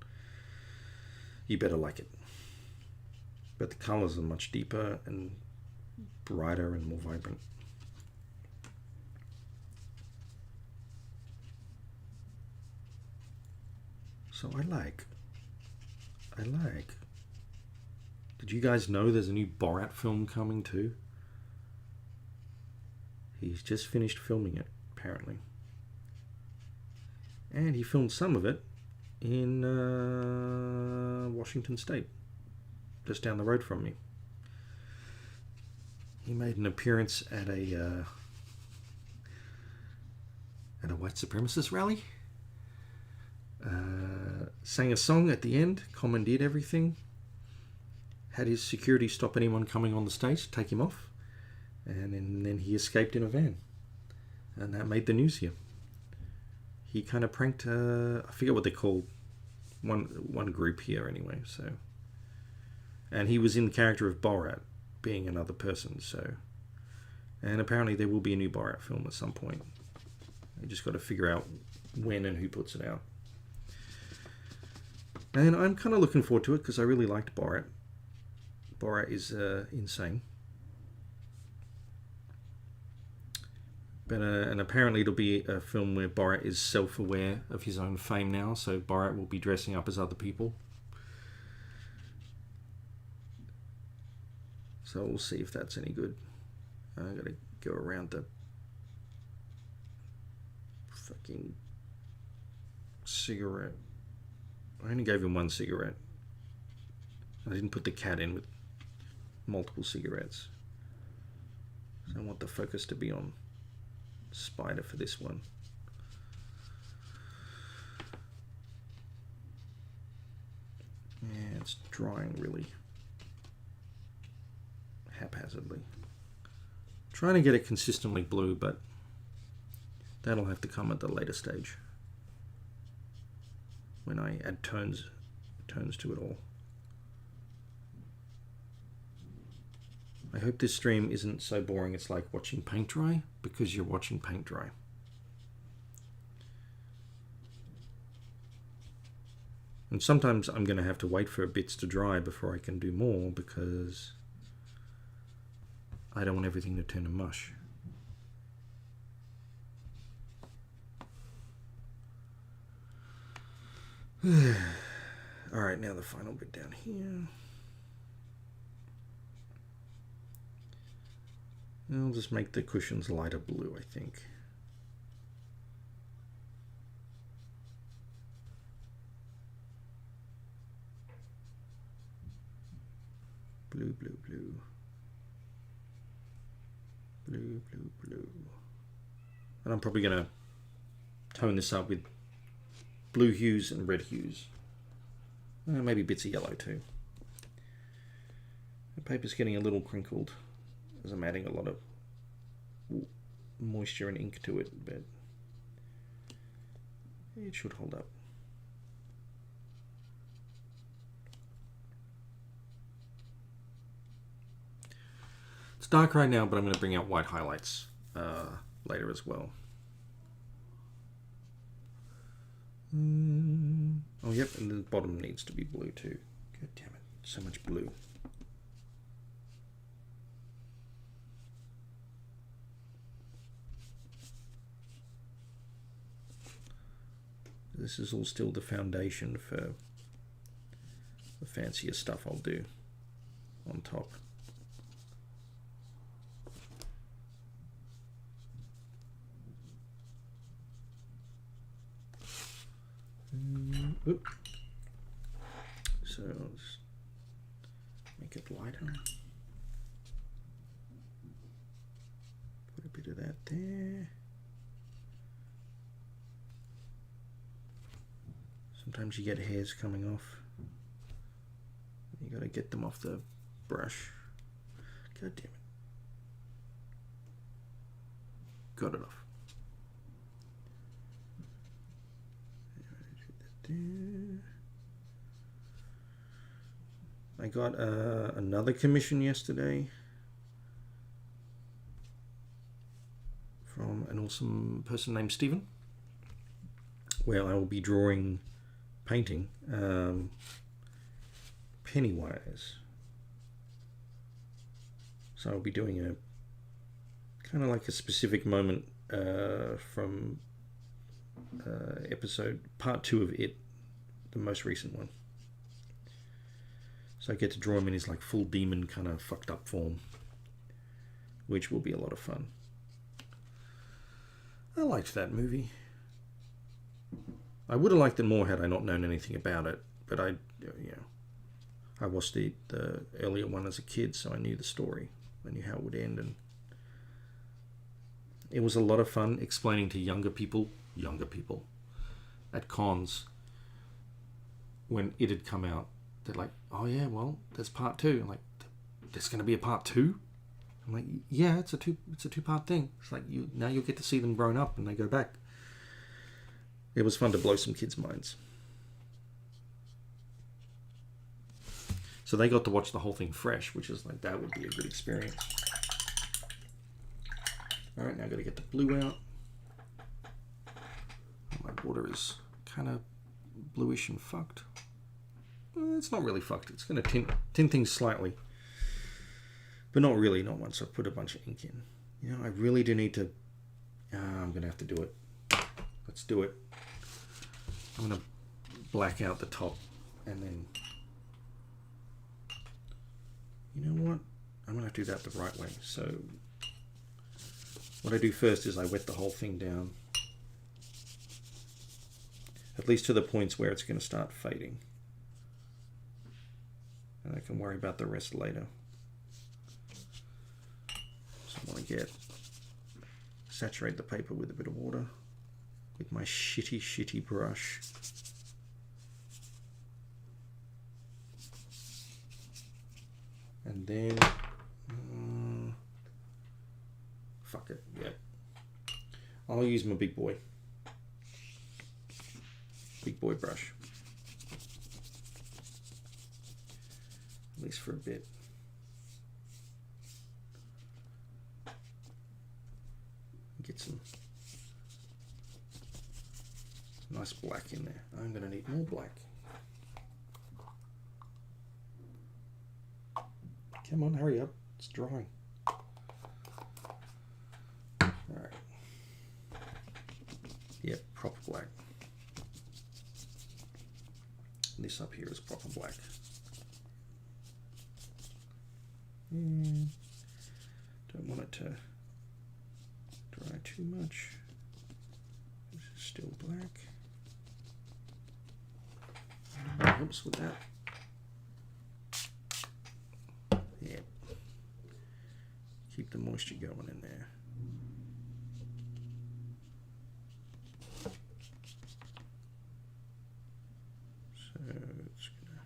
you better like it. But the colors are much deeper and brighter and more vibrant. So I like. Did you guys know there's a new Borat film coming too? He's just finished filming it, apparently. And he filmed some of it in Washington State, just down the road from me. He made an appearance at a white supremacist rally. Sang a song at the end, commandeered everything. Had his security stop anyone coming on the stage, take him off, and then he escaped in a van, and that made the news here. He kind of pranked, I forget what they call one group here anyway. So, and he was in the character of Borat, being another person. So, and apparently there will be a new Borat film at some point. You just got to figure out when and who puts it out. And I'm kind of looking forward to it because I really liked Borat. Borat is insane. But and apparently it'll be a film where Borat is self-aware of his own fame now, so Borat will be dressing up as other people. So we'll see if that's any good. I gotta go around the fucking cigarette. I only gave him one cigarette. I didn't put the cat in with multiple cigarettes. So I want the focus to be on Spider for this one. Yeah, it's drying really haphazardly. Trying to get it consistently blue, but that'll have to come at the later stage when I add tones to it all. I hope this stream isn't so boring it's like watching paint dry, because you're watching paint dry. And sometimes I'm going to have to wait for bits to dry before I can do more, because I don't want everything to turn to mush. Alright, now the final bit down here. I'll just make the cushions lighter blue, I think. Blue, blue, blue. Blue, blue, blue. And I'm probably going to tone this up with blue hues and red hues. Maybe bits of yellow too. The paper's getting a little crinkled as I'm adding a lot of moisture and ink to it, but it should hold up. It's dark right now, but I'm going to bring out white highlights later as well. Oh, yep, and the bottom needs to be blue too. God damn it, so much blue. This is all still the foundation for the fancier stuff I'll do on top. Oop. So let's make it lighter. Put a bit of that there. Sometimes you get hairs coming off. You gotta get them off the brush. God damn it. Got it off. I got another commission yesterday from an awesome person named Stephen, where I will be painting Pennywise. So I'll be doing a kind of like a specific moment from episode part 2 of It, the most recent one. So I get to draw him in his like full demon kind of fucked up form, which will be a lot of fun. I liked that movie. I would have liked it more had I not known anything about it, but I watched the earlier one as a kid, so I knew the story. I knew how it would end, and it was a lot of fun explaining to younger people at cons when it had come out. They're like, oh yeah, well, there's part 2. I'm like, there's going to be a part 2? I'm like, yeah, it's a two-part thing. It's like now you'll get to see them grown up and they go back. It was fun to blow some kids' minds. So they got to watch the whole thing fresh, which is like, that would be a good experience. All right, now I've got to get the blue out. My border is kind of bluish and fucked. It's not really fucked. It's going to tint things slightly. But not really, not once I've put a bunch of ink in. You know, I really do need to... I'm going to have to do it. Let's do it. I'm going to black out the top and then... You know what? I'm going to have to do that the right way. So what I do first is I wet the whole thing down. At least to the points where it's going to start fading. And I can worry about the rest later. So I want to saturate the paper with a bit of water with my shitty brush. And then, fuck it, yeah. I'll use my big boy brush. At least for a bit. get some nice black in there. I'm going to need more black. Come on, hurry up. It's drying. Alright. Yep, proper black. This up here is proper black. Don't want it to dry too much. This is still black. Helps with that. Yep. Keep the moisture going in there. So it's gonna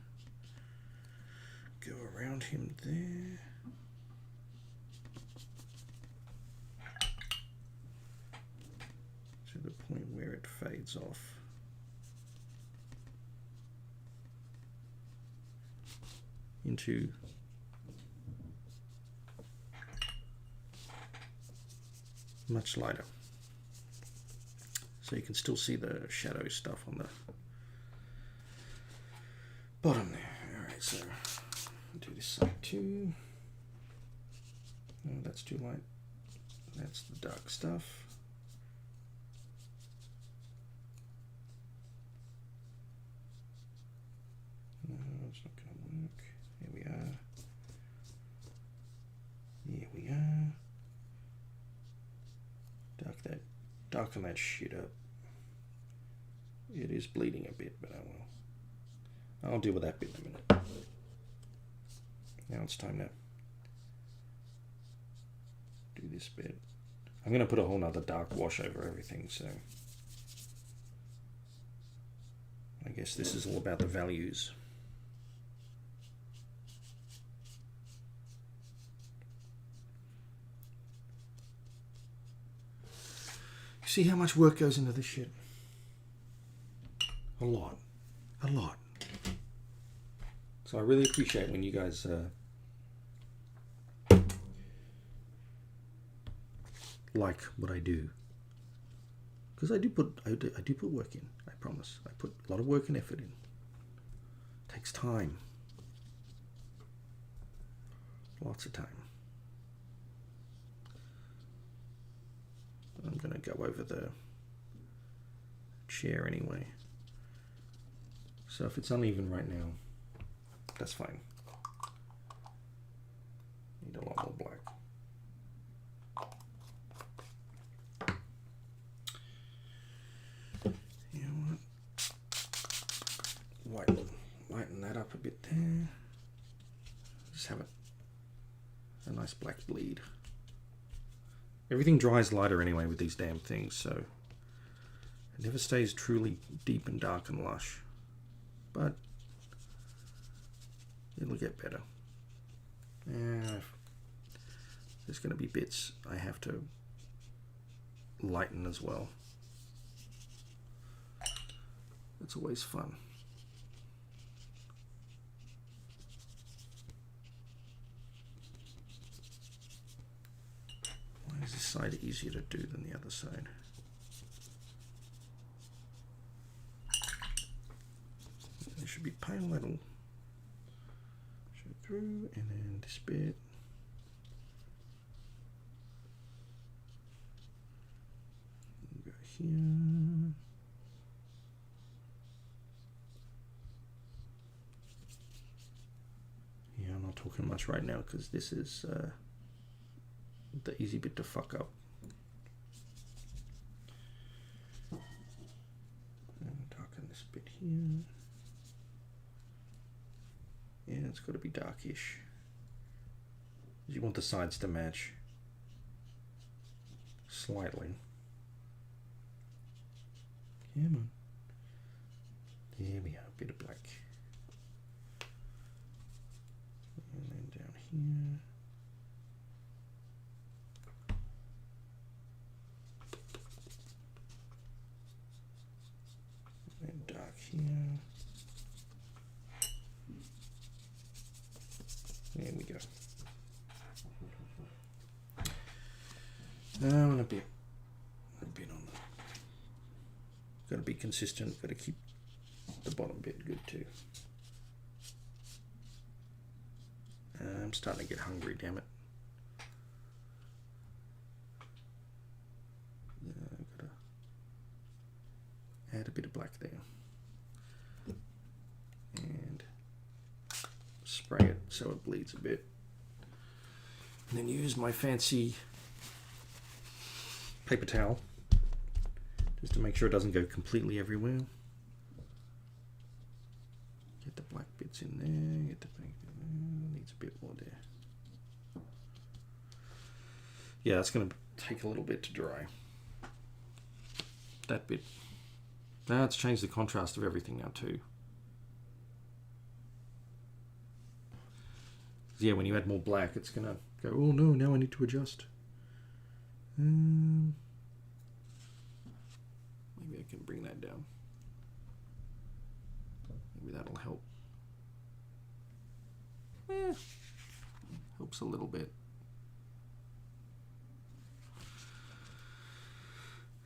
go around him there. To the point where it fades off. Into much lighter, so you can still see the shadow stuff on the bottom there. Alright, so I'll do this side too. No, that's too light. That's the dark stuff. No, it's not going to work. Here we are. Here we are. Darken that shit up. It is bleeding a bit, but I will. I'll deal with that bit in a minute. Now it's time to do this bit. I'm going to put a whole nother dark wash over everything, so I guess this is all about the values. See how much work goes into this shit? A lot. A lot. So I really appreciate when you guys like what I do. Because I do put work in, I promise. I put a lot of work and effort in. It takes time. Lots of time. I'm going to go over the chair anyway. So if it's uneven right now, that's fine. Need a lot more black. You know what? Lighten that up a bit there. Just have a nice black bleed. Everything dries lighter anyway with these damn things, so it never stays truly deep and dark and lush. But it'll get better. And there's going to be bits I have to lighten as well. It's always fun. Why is this side easier to do than the other side? It should be pale, that'll show through, and then this bit. Go here. Yeah, I'm not talking much right now because this is the easy bit to fuck up. And darken this bit here. Yeah, it's got to be darkish. You want the sides to match slightly. Come on. There we are, a bit of black. And then down here. And dark here. There we go. Now and a bit got to be consistent, got to keep the bottom bit good too. I'm starting to get hungry, damn it. I've got to add a bit of black there. And spray it so it bleeds a bit. And then use my fancy paper towel just to make sure it doesn't go completely everywhere. Get the black bits in there, get the pink, needs a bit more there. Yeah, it's going to take a little bit to dry. That bit. Now it's changed the contrast of everything now too. Yeah, when you add more black, it's going to go, oh no, now I need to adjust. Maybe I can bring that down. Maybe that'll help. Helps a little bit.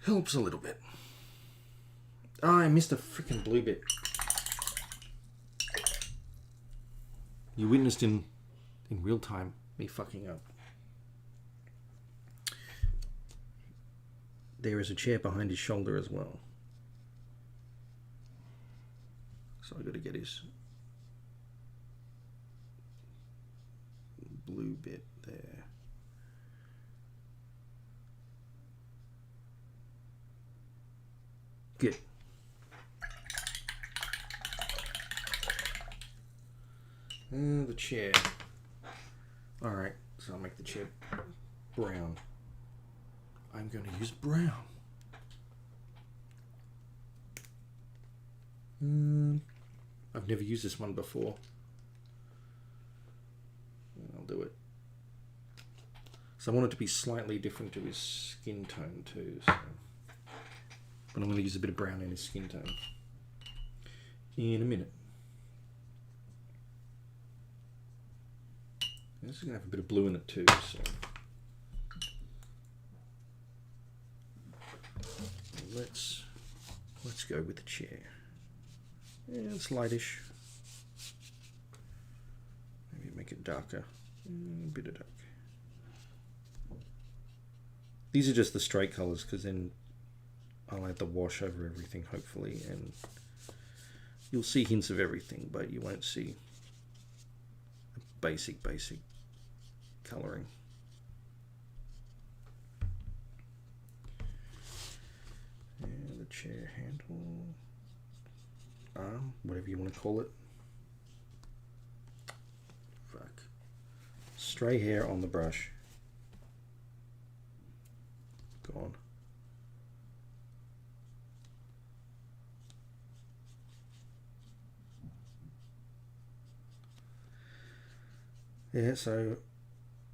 Helps a little bit. Oh, I missed a freaking blue bit. You witnessed in real time me fucking up. There is a chair behind his shoulder as well. So I got to get his blue bit there. Good. The chair. Alright, so I'll make the chair brown. I'm going to use brown. I've never used this one before. I'll do it. So I want it to be slightly different to his skin tone too. So. But I'm going to use a bit of brown in his skin tone in a minute. This is going to have a bit of blue in it too. So. Let's go with the chair. Yeah, it's lightish. Maybe make it darker. A bit of dark. These are just the straight colors because then I'll add the wash over everything hopefully, and you'll see hints of everything, but you won't see basic coloring. And the chair handle, arm, whatever you want to call it. Fuck. Stray hair on the brush. Gone. Yeah, so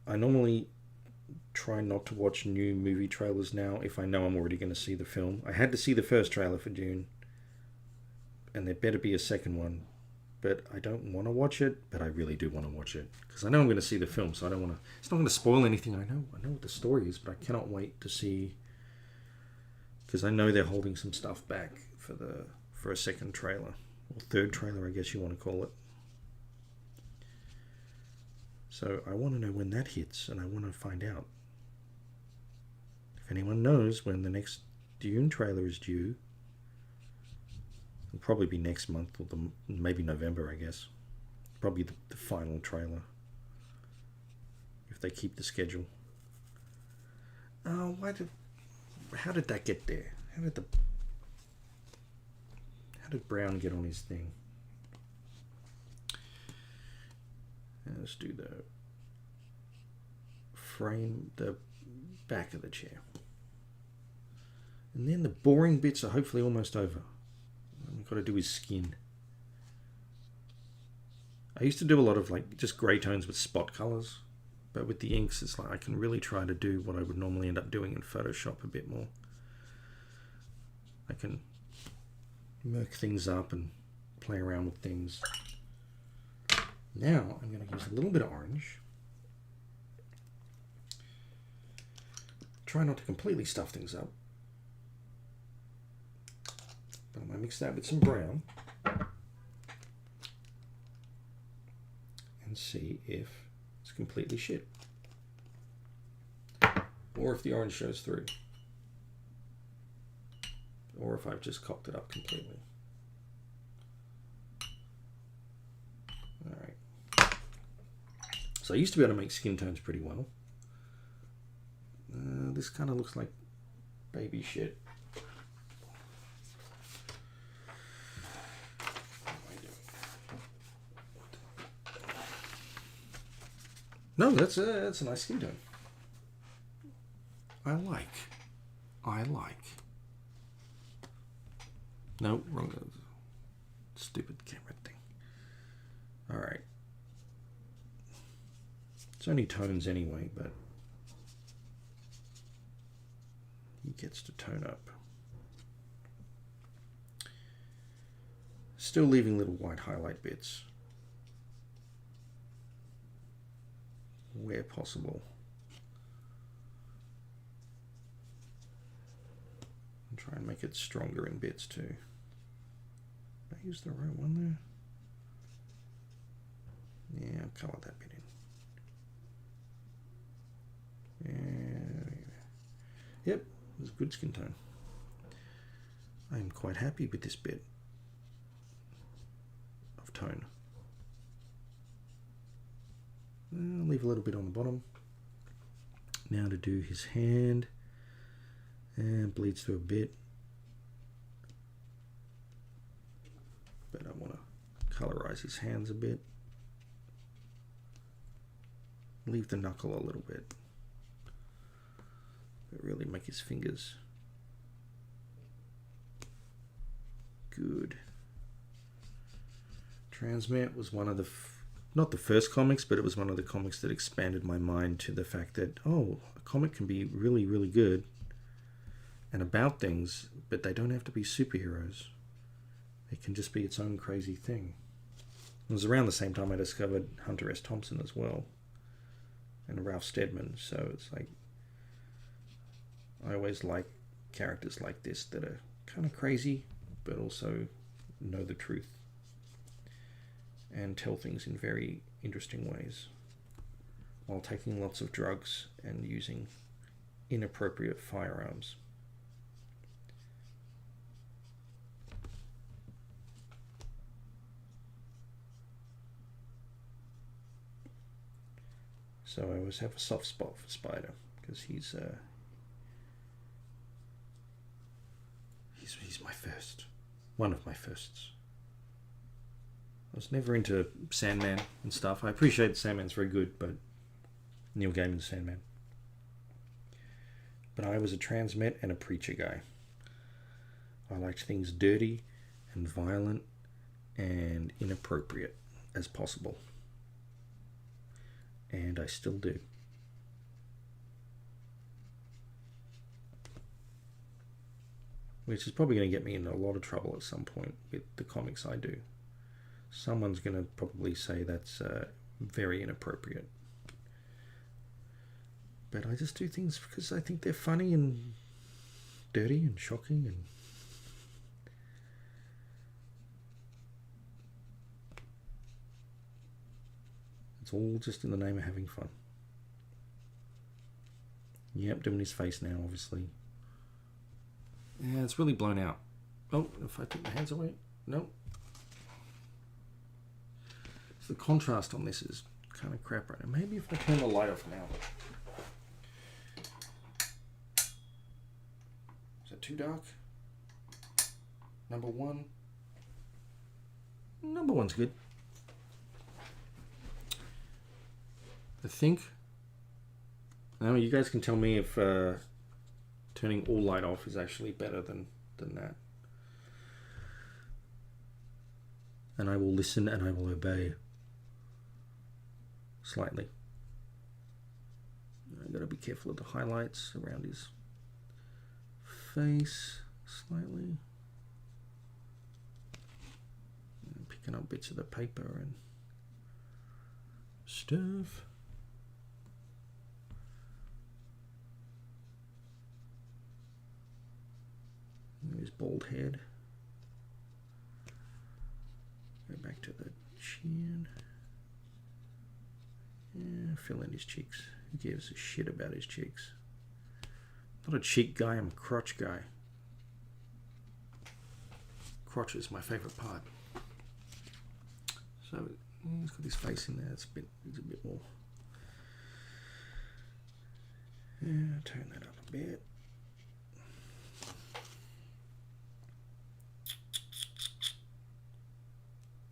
I normally try not to watch new movie trailers now if I know I'm already going to see the film. I had to see the first trailer for Dune, and there better be a second one, but I don't want to watch it, but I really do want to watch it because I know I'm going to see the film, so I don't want to. It's not going to spoil anything. I know what the story is, but I cannot wait to see, because I know they're holding some stuff back for a second trailer, or third trailer, I guess you want to call it. So I want to know when that hits, and I want to find out. If anyone knows when the next Dune trailer is due, it'll probably be next month, or maybe November, I guess. Probably the final trailer, if they keep the schedule. Oh, how did that get there? How did Brown get on his thing? Let's do the frame, the back of the chair. And then the boring bits are hopefully almost over. We've got to do his skin. I used to do a lot of like just grey tones with spot colours, but with the inks it's like I can really try to do what I would normally end up doing in Photoshop a bit more. I can murk things up and play around with things. Now I'm going to use a little bit of orange. Try not to completely stuff things up. But I'm going to mix that with some brown and see if it's completely shit. Or if the orange shows through. Or if I've just cocked it up completely. Alright. So I used to be able to make skin tones pretty well. This kind of looks like baby shit. No, that's a nice skin tone. I like. No, wrong. Stupid camera thing. All right. It's only tones anyway, but he gets to tone up. Still leaving little white highlight bits where possible. And try and make it stronger in bits too. Did I use the right one there? Yeah, I'll color that bit in. Yeah. Yep, it was a good skin tone. I'm quite happy with this bit of tone. I'll leave a little bit on the bottom. Now to do his hand, and bleeds through a bit, but I want to colorize his hands a bit. Leave the knuckle a little bit, but really make his fingers good. Transmit was one of the not the first comics, but it was one of the comics that expanded my mind to the fact that, oh, a comic can be really, really good and about things, but they don't have to be superheroes. It can just be its own crazy thing. It was around the same time I discovered Hunter S. Thompson as well, and Ralph Steadman, so it's like, I always like characters like this that are kind of crazy, but also know the truth and tell things in very interesting ways while taking lots of drugs and using inappropriate firearms. So I always have a soft spot for Spider because he's my first, one of my firsts. I was never into Sandman and stuff. I appreciate Sandman's very good, but Neil Gaiman's Sandman. But I was a Transmet and a Preacher guy. I liked things dirty and violent and inappropriate as possible. And I still do. Which is probably going to get me in a lot of trouble at some point with the comics I do. Someone's going to probably say that's very inappropriate. But I just do things because I think they're funny and dirty and shocking, and it's all just in the name of having fun. Yep, doing his face now, obviously. Yeah, it's really blown out. Oh, if I take my hands away, no. So the contrast on this is kind of crap right now. Maybe if I turn the light off now. Is that too dark? Number one. Number one's good. I think. Now you guys can tell me if turning all light off is actually better than that. And I will listen and I will obey. Slightly. I've got to be careful of the highlights around his face slightly. And picking up bits of the paper and stuff. His bald head. chin. Yeah, fill in his cheeks. Who gives a shit about his cheeks? Not a cheek guy, I'm a crotch guy. Crotch is my favourite part. So he's got his face in there. He's a bit more. Yeah, turn that up a bit.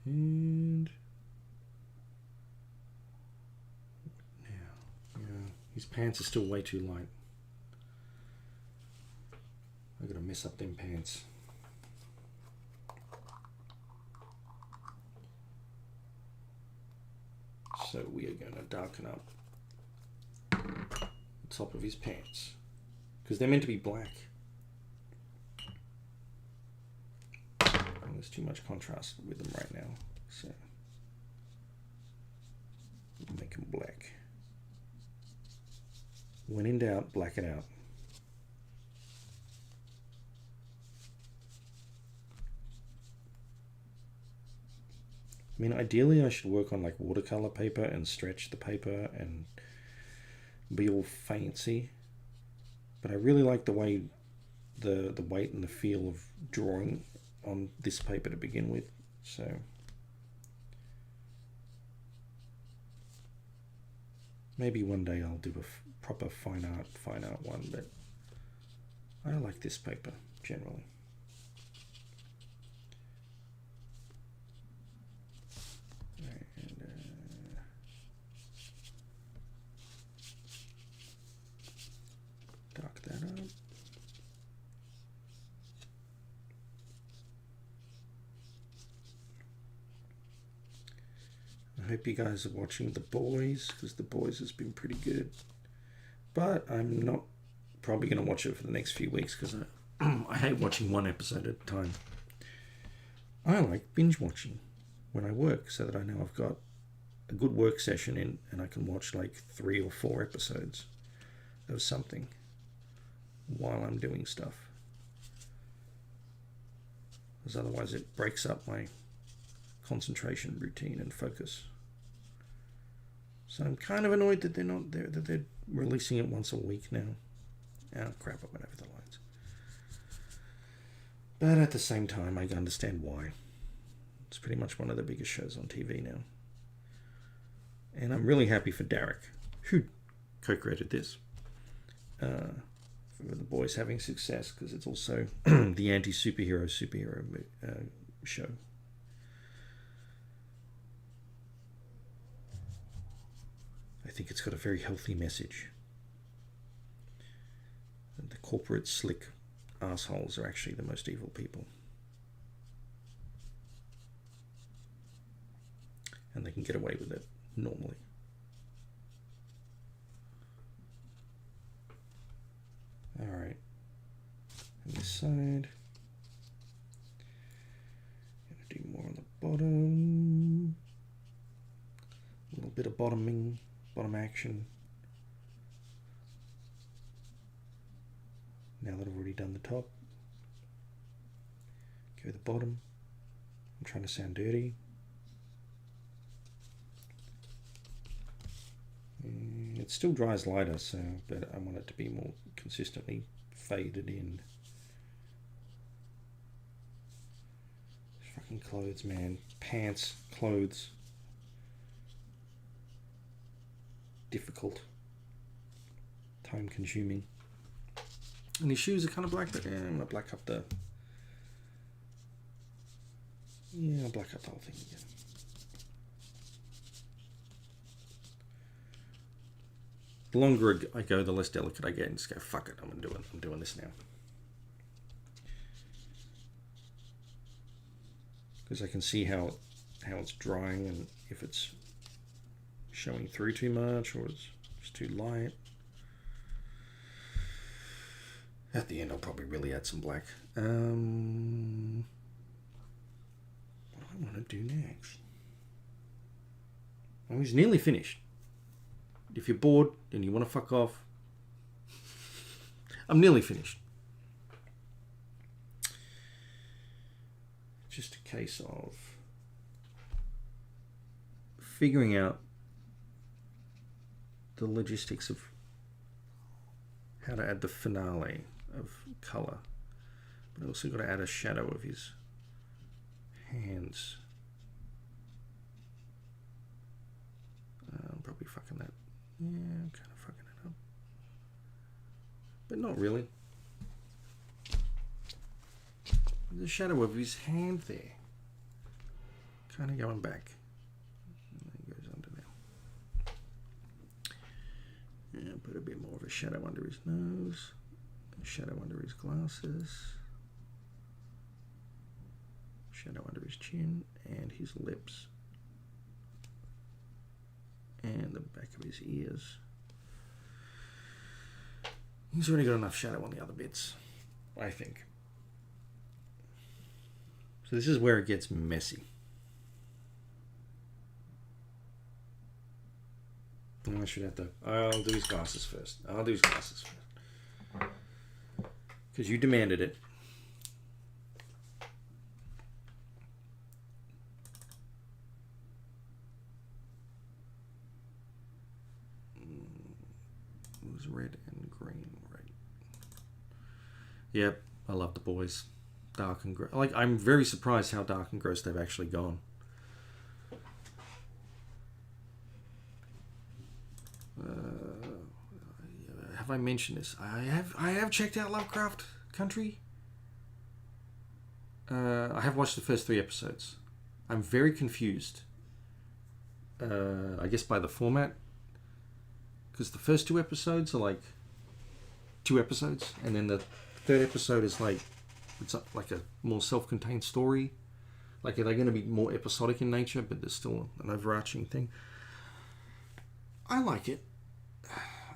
And now, yeah, his pants are still way too light. I'm gonna mess up them pants. So we are going to darken up the top of his pants because they're meant to be black. And there's too much contrast with them right now, so make them black. When in doubt, black it out. I mean, ideally I should work on like watercolor paper and stretch the paper and be all fancy, but I really like the way the weight and the feel of drawing on this paper to begin with, so maybe one day I'll do a proper fine art one, but I like this paper generally. Dark that up. I hope you guys are watching The Boys, because The Boys has been pretty good. But I'm not probably going to watch it for the next few weeks because I hate watching one episode at a time. I like binge watching when I work so that I know I've got a good work session in and I can watch like 3 or 4 episodes of something while I'm doing stuff, because otherwise it breaks up my concentration routine and focus. So I'm kind of annoyed that they're releasing it once a week now. Oh crap, I went over the lines. But at the same time, I understand why. It's pretty much one of the biggest shows on TV now. And I'm really happy for Derek, who co-created this. For The Boys having success, because it's also the anti-superhero show. I think it's got a very healthy message. And the corporate slick assholes are actually the most evil people. And they can get away with it normally. Alright, and this side, gonna do more on the bottom, a little bit of bottom action. Now that I've already done the top, go the bottom. I'm trying to sound dirty. It still dries lighter, but I want it to be more consistently faded in. Fucking clothes, man. Pants, clothes. Difficult. Time consuming. And his shoes are kind of black, but yeah, I'm gonna black up the... Yeah, I'll black up the whole thing again. The longer I go, the less delicate I get, and just go, fuck it, I'm doing this now. Because I can see how it's drying and if it's showing through too much or it's just too light. At the end, I'll probably really add some black. What do I want to do next? Oh, he's nearly finished. If you're bored and you want to fuck off, I'm nearly finished. Just a case of figuring out the logistics of how to add the finale of colour. But I also got to add a shadow of his hands. I'm probably fucking that. Yeah, I'm kind of fucking it up. But not really. The shadow of his hand there. Kind of going back. He goes under now. Yeah, put a bit more of a shadow under his nose. A shadow under his glasses. Shadow under his chin and his lips. And the back of his ears. He's already got enough shadow on the other bits, I think. So this is where it gets messy. I should have to... I'll do his glasses first. Because you demanded it. It was red and green, right? Yep, I love the boys. Dark and gross. Like, I'm very surprised how dark and gross they've actually gone. Have I mentioned this? I have checked out Lovecraft Country. I have watched the first 3 episodes. I'm very confused. I guess by the format, because the first 2 episodes are like 2 episodes, and then the 3rd episode is like it's like a more self-contained story. Like, are they going to be more episodic in nature, but there's still an overarching thing? I like it.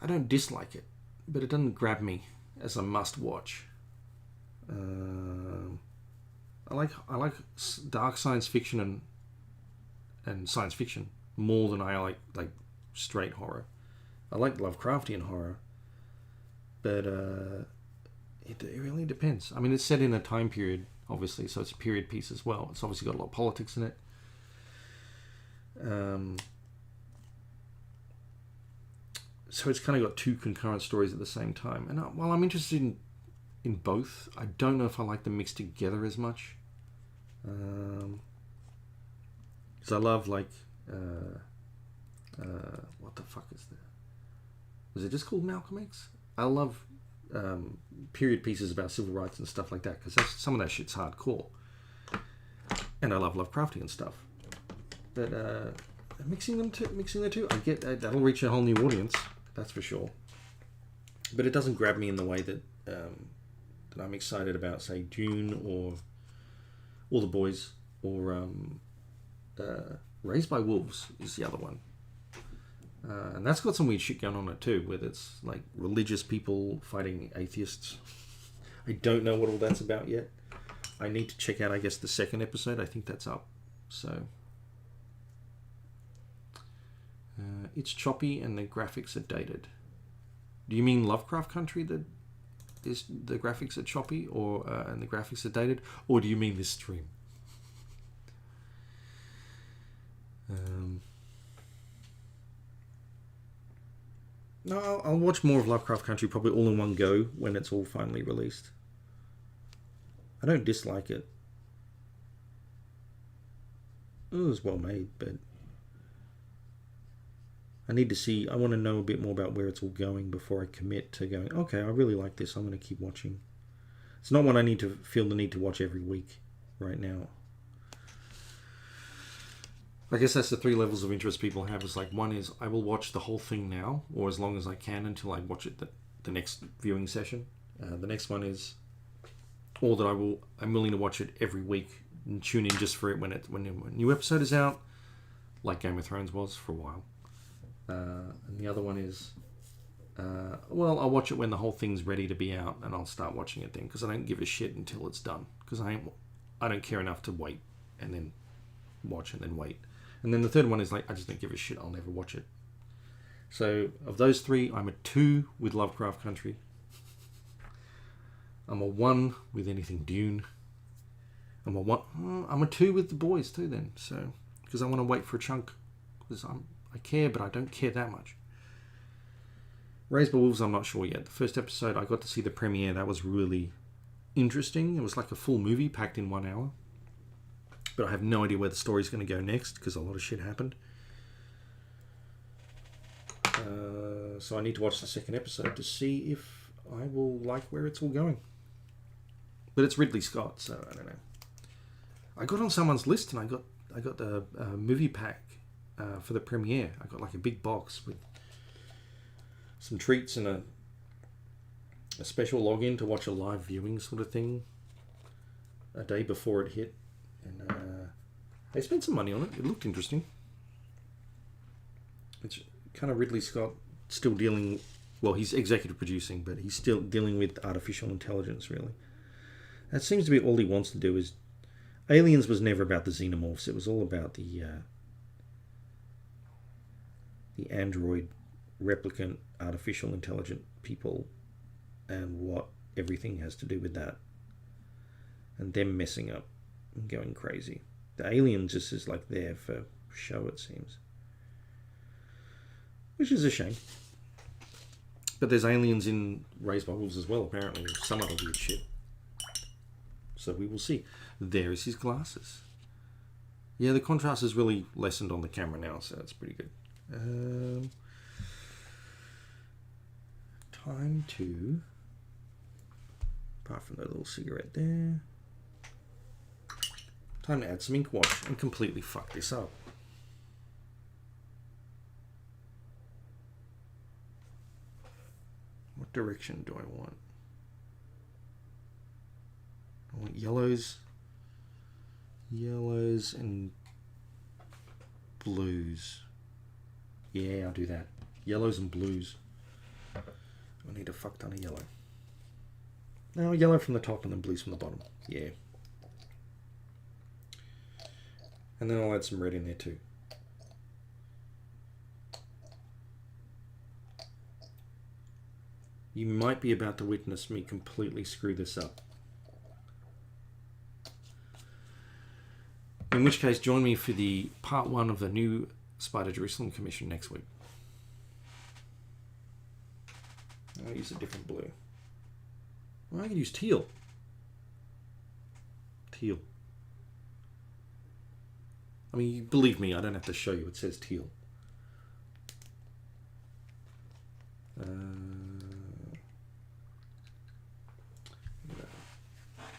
I don't dislike it, but it doesn't grab me as a must-watch. I like dark science fiction and science fiction more than I like straight horror. I like Lovecraftian horror, but it really depends. I mean, it's set in a time period, obviously, so it's a period piece as well. It's obviously got a lot of politics in it. So it's kind of got 2 concurrent stories at the same time. And while I'm interested in both, I don't know if I like them mixed together as much. Because I love, like, what the fuck is that? Was it just called Malcolm X? I love period pieces about civil rights and stuff like that, because some of that shit's hardcore. And I love Lovecraftian stuff. But mixing the two, I get that'll reach a whole new audience. That's for sure. But it doesn't grab me in the way that I'm excited about, say, Dune or The Boys, or Raised by Wolves is the other one. And that's got some weird shit going on it too, where it's like religious people fighting atheists. I don't know what all that's about yet. I need to check out, I guess, the 2nd episode. I think that's up. So... it's choppy and the graphics are dated. Do you mean Lovecraft Country that is the graphics are choppy, or and the graphics are dated, or do you mean this stream? No, I'll watch more of Lovecraft Country probably all in one go when it's all finally released. I don't dislike it. It was well made, but I need to see, I want to know a bit more about where it's all going before I commit to going, okay, I really like this, I'm going to keep watching. It's not one I need to feel the need to watch every week right now. I guess that's the 3 levels of interest people have. Is like, one is I will watch the whole thing now, or as long as I can until I watch it the next viewing session. The next one is, or that I'm willing to watch it every week and tune in just for it when a new episode is out, like Game of Thrones was for a while. And the other one is, well, I'll watch it when the whole thing's ready to be out, and I'll start watching it then, because I don't give a shit until it's done, because I don't care enough to wait and then watch and then wait. And then the third one is like, I just don't give a shit, I'll never watch it. So of those 3, I'm a 2 with Lovecraft Country. I'm a 1 with anything Dune. I'm a 2 with The Boys too then, so because I want to wait for a chunk because I care, but I don't care that much. Raised by Wolves, I'm not sure yet. The first episode, I got to see the premiere. That was really interesting. It was like a full movie packed in 1 hour. But I have no idea where the story's going to go next because a lot of shit happened. So I need to watch the second episode to see if I will like where it's all going. But it's Ridley Scott, so I don't know. I got on someone's list and I got the movie pack for the premiere. I got like a big box with some treats and a special login to watch a live viewing sort of thing a day before it hit. And they spent some money on it. It looked interesting. It's kind of Ridley Scott still dealing, well, he's executive producing, but he's still dealing with artificial intelligence, really. That seems to be all he wants to do. Is Aliens was never about the xenomorphs. It was all about the android replicant artificial intelligent people and what everything has to do with that and them messing up and going crazy. The alien just is like there for show, it seems, which is a shame. But there's aliens in Raised by Wolves as well, apparently, some other weird shit. So we will see. There is his glasses. Yeah, the contrast is really lessened on the camera now, so that's pretty good. Time to, apart from that little cigarette there, time to add some ink wash and completely fuck this up. What direction do I want? I want yellows and blues. Yeah, I'll do that. Yellows and blues. I need a fuck ton of yellow. No, yellow from the top and then blues from the bottom. Yeah. And then I'll add some red in there too. You might be about to witness me completely screw this up. In which case, join me for the part 1 of the new JERUSALEM Commission next week. I'll use a different blue. Well, I can use teal. Teal. I mean, believe me, I don't have to show you. It says teal.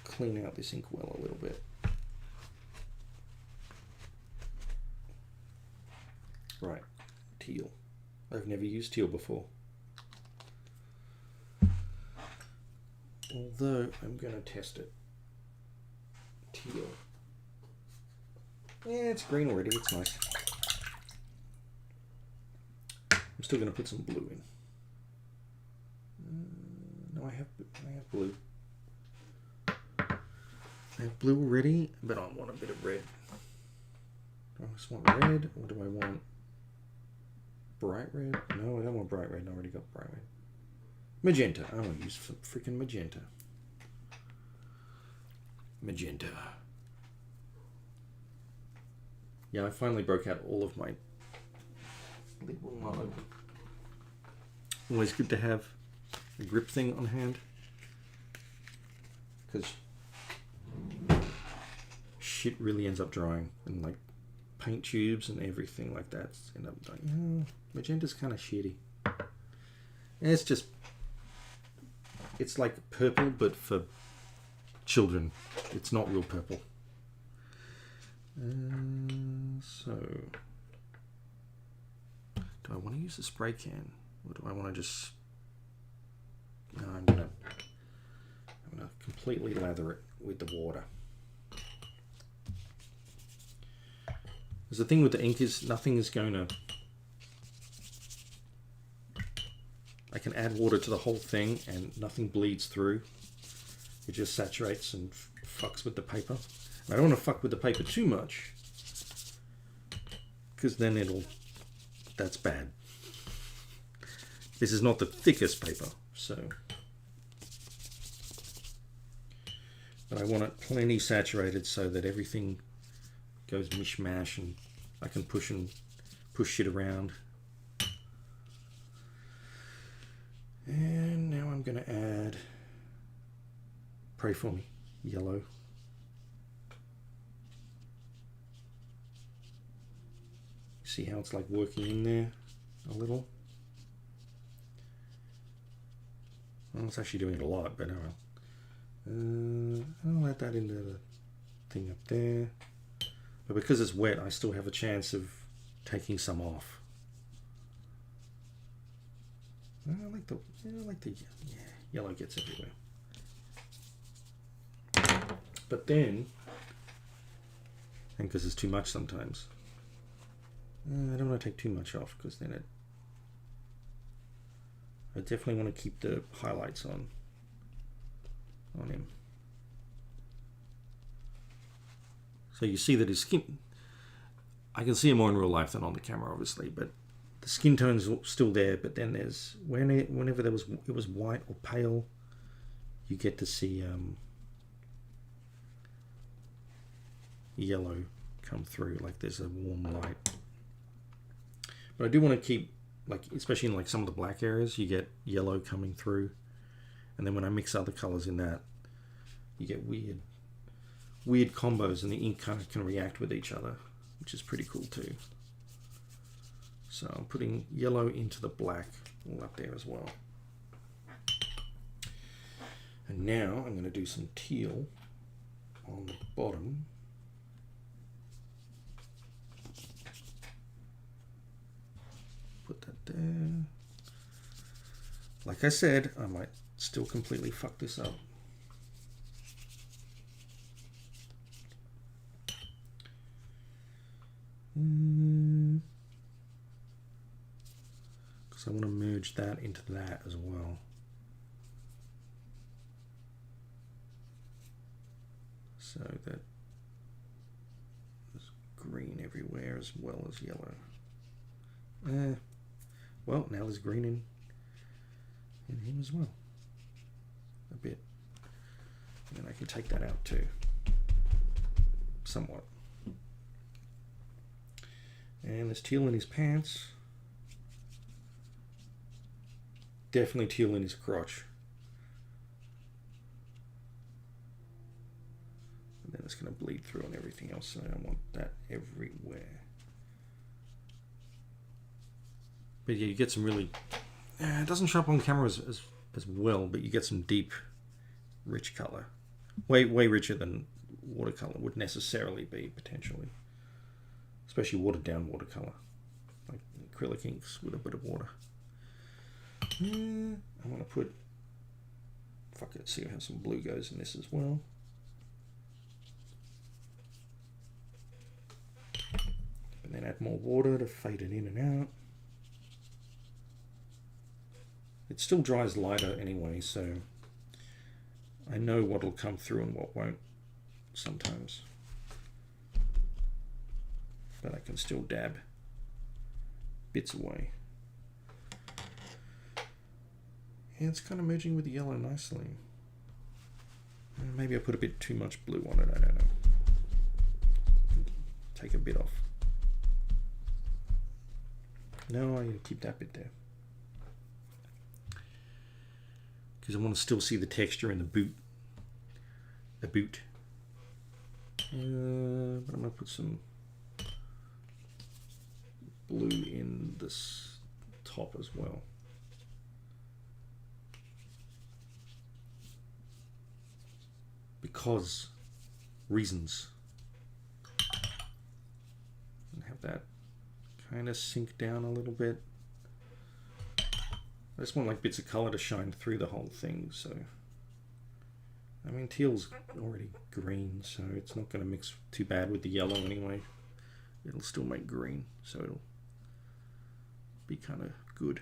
Clean out this inkwell a little bit. Right, teal. I've never used teal before. Although I'm going to test it. Teal. Yeah, it's green already. It's nice. I'm still going to put some blue in. No, I have blue. I have blue already, but I want a bit of red. Do I just want red, or do I want bright red? No, I don't want bright red. I already got bright red. Magenta. I'm going to use some freaking magenta. Magenta. Yeah, I finally broke out all of my... Lid will not open. Always good to have a grip thing on hand. Because shit really ends up drying. And like paint tubes and everything like that end up dying. Magenta's kind of shitty. And it's just... It's like purple, but for children. It's not real purple. So, do I want to use a spray can, or do I want to just? No, I'm gonna completely lather it with the water. Because the thing with the ink is nothing is going to. I can add water to the whole thing and nothing bleeds through. It just saturates and fucks with the paper. And I don't want to fuck with the paper too much, because then that's bad. This is not the thickest paper, so. But I want it plenty saturated so that everything goes mishmash and I can push push it around. And now I'm going to add, pray for me, yellow. See how it's like working in there a little? Well, it's actually doing it a lot, but I'll add that into the thing up there. But because it's wet, I still have a chance of taking some off. I like the yellow gets everywhere. But then, and because it's too much sometimes, I don't want to take too much off because then I definitely want to keep the highlights on him. So you see that his skin, I can see him more in real life than on the camera, obviously, but the skin tone's still there. But then there's whenever it was white or pale, you get to see yellow come through, like there's a warm light. But I do want to keep, like, especially in like some of the black areas, you get yellow coming through, and then when I mix other colors in that, you get weird combos, and the ink kind of can react with each other, which is pretty cool too. So I'm putting yellow into the black all up there as well. And now I'm going to do some teal on the bottom. Put that there. Like I said, I might still completely fuck this up. Because I want to merge that into that as well. So that there's green everywhere as well as yellow. Well, now there's green in him as well. A bit. And then I can take that out too. Somewhat. And there's teal in his pants. Definitely teal in his crotch. And then it's going to bleed through on everything else, so I don't want that everywhere. But yeah, you get some really... it doesn't show up on camera as well, but you get some deep, rich color. Way richer than watercolor would necessarily be, potentially. Especially watered down watercolor. Like acrylic inks with a bit of water. I'm going to put... Fuck it, see how some blue goes in this as well. And then add more water to fade it in and out. It still dries lighter anyway, so I know what'll come through and what won't sometimes. But I can still dab bits away. And it's kind of merging with the yellow nicely. Maybe I put a bit too much blue on it, I don't know. Take a bit off. No, I keep that bit there. Because I want to still see the texture in the boot. But I'm going to put some blue in this top as well. Because reasons. And have that kind of sink down a little bit. I just want like bits of color to shine through the whole thing, so I mean teal's already green, so it's not going to mix too bad with the yellow anyway. It'll still make green, so it'll be kind of good.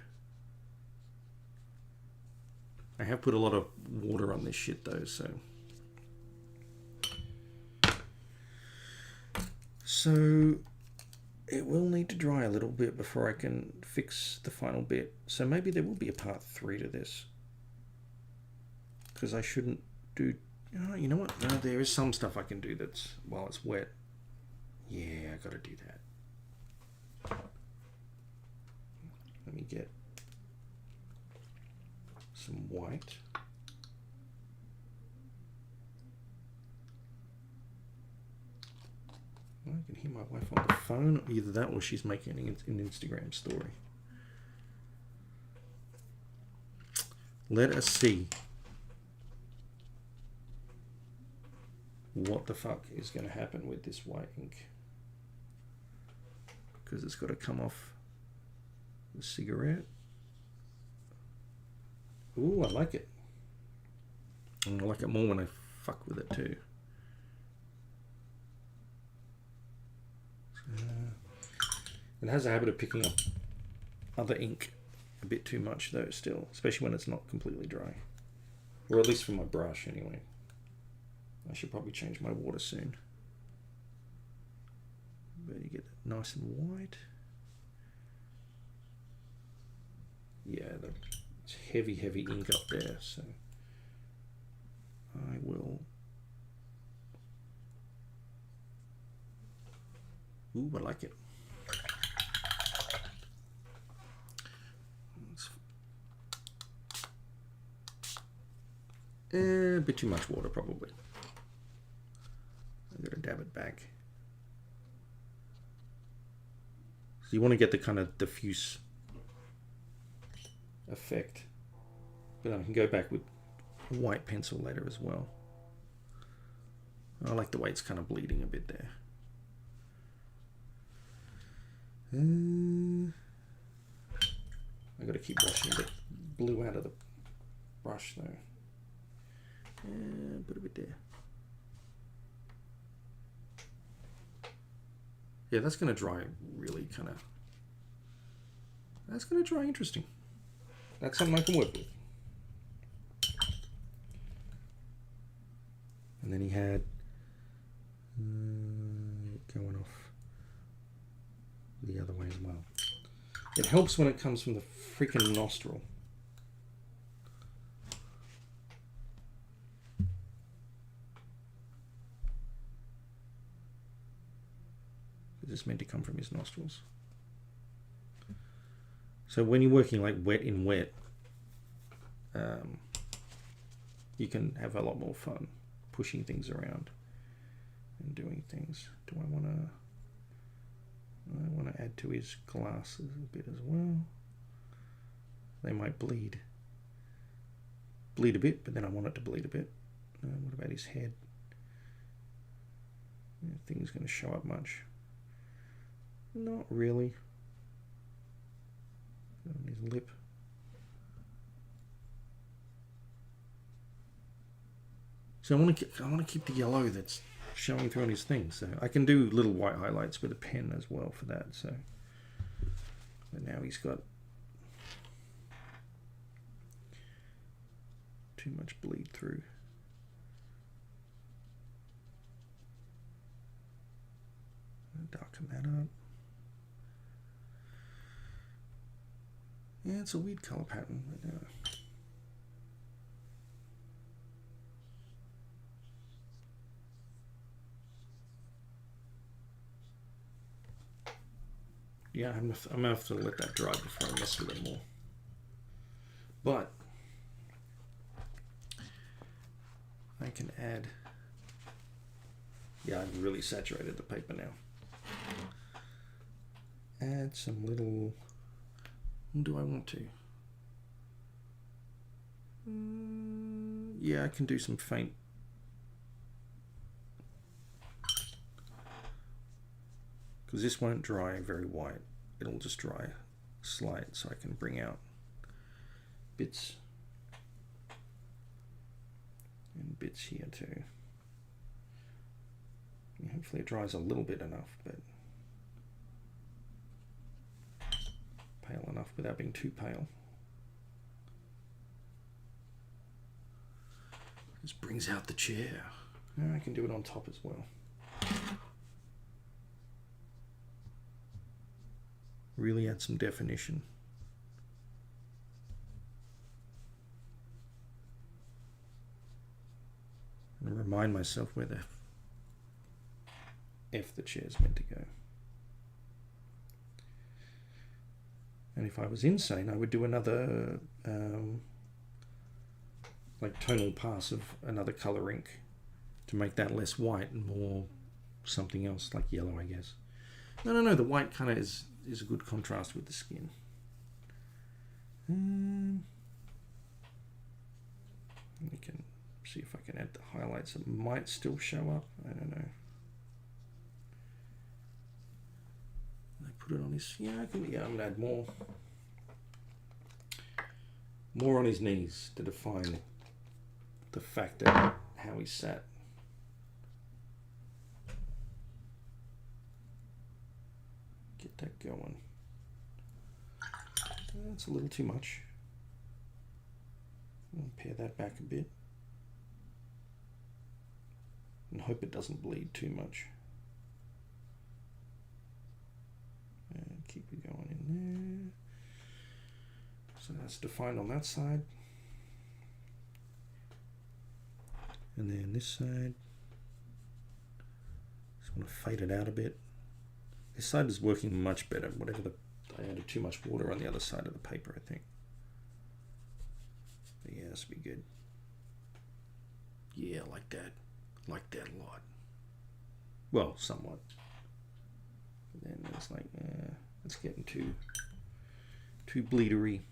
I have put a lot of water on this shit though, so it will need to dry a little bit before I can fix the final bit. So maybe there will be a part 3 to this. Because I shouldn't do... Oh, you know what? No, there is some stuff I can do that's while it's wet. Yeah, I gotta do that. Let me get some white. I can hear my wife on the phone. Either that or she's making an Instagram story. Let us see what the fuck is going to happen with this white ink. Because it's got to come off the cigarette. Ooh, I like it. And I like it more when I fuck with it too. It has a habit of picking up other ink a bit too much though still, especially when it's not completely dry. Or at least for my brush anyway. I should probably change my water soon. But you get it nice and white. Yeah, it's heavy ink up there, so I will. Ooh, I like it. A bit too much water, probably. I'm gonna dab it back. So you want to get the kind of diffuse effect, but I can go back with a white pencil later as well. I like the way it's kind of bleeding a bit there. I gotta keep washing the blue out of the brush though. Put a bit there. Yeah, that's gonna dry really kind of. That's gonna dry interesting. That's something I can work with. And then he had going off the other way as well. It helps when it comes from the freaking nostril. Is this meant to come from his nostrils? So when you're working like wet in wet, you can have a lot more fun pushing things around and doing things. Do I want to add to his glasses a bit as well. They might bleed a bit, but then I want it to bleed a bit. What about his head? I think he's going to show up much. Not really. On his lip. So I want to keep the yellow that's showing through on his thing. So I can do little white highlights with a pen as well for that. So, but now he's got too much bleed through. Darken that up. Yeah, it's a weird color pattern. But, yeah, I'm gonna have to let that dry before I mess with it more. But I can add. Yeah, I've really saturated the paper now. Add some little. Do I want to? Yeah, I can do some faint. Because this won't dry very white. It'll just dry slight, so I can bring out bits and bits here too. And hopefully it dries a little bit enough, but pale enough without being too pale. This brings out the chair. I can do it on top as well. Really add some definition. And remind myself where the F the chair's meant to go. And if I was insane, I would do another like tonal pass of another color ink to make that less white and more something else, like yellow, I guess. No, the white kind of is a good contrast with the skin. We can see if I can add the highlights that might still show up. I don't know. I put it on his, I'm gonna add more on his knees to define the fact that how he sat. Get that going. That's a little too much. I'll pare that back a bit and hope it doesn't bleed too much. And keep it going in there. So that's defined on that side. And then this side, just want to fade it out a bit. This side is working much better. I added too much water on the other side of the paper, I think. But yeah, this will be good. Yeah, like that. Like that a lot. Well, somewhat. But then it's like, it's getting too bleedery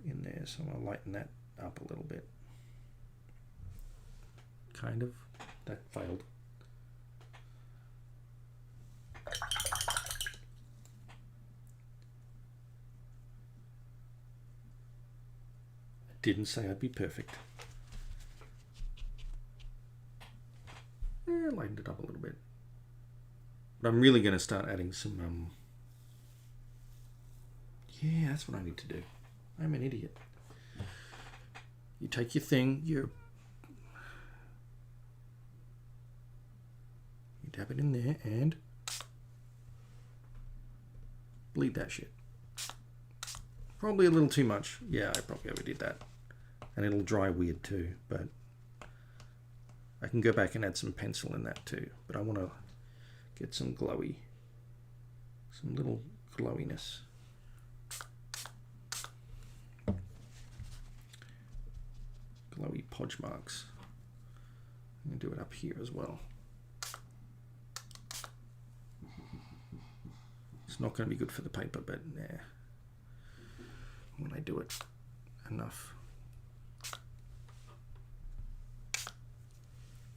in there, so I'm gonna lighten that up a little bit. Kind of. That failed. Didn't say I'd be perfect. Lightened it up a little bit. But I'm really going to start adding some... Yeah, that's what I need to do. I'm an idiot. You take your thing, you dab it in there and bleed that shit. Probably a little too much. Yeah, I probably overdid that. And it'll dry weird too, but I can go back and add some pencil in that too. But I want to get some glowy, some little glowiness. Glowy podge marks. I'm going to do it up here as well. It's not going to be good for the paper, but nah. When I do it enough,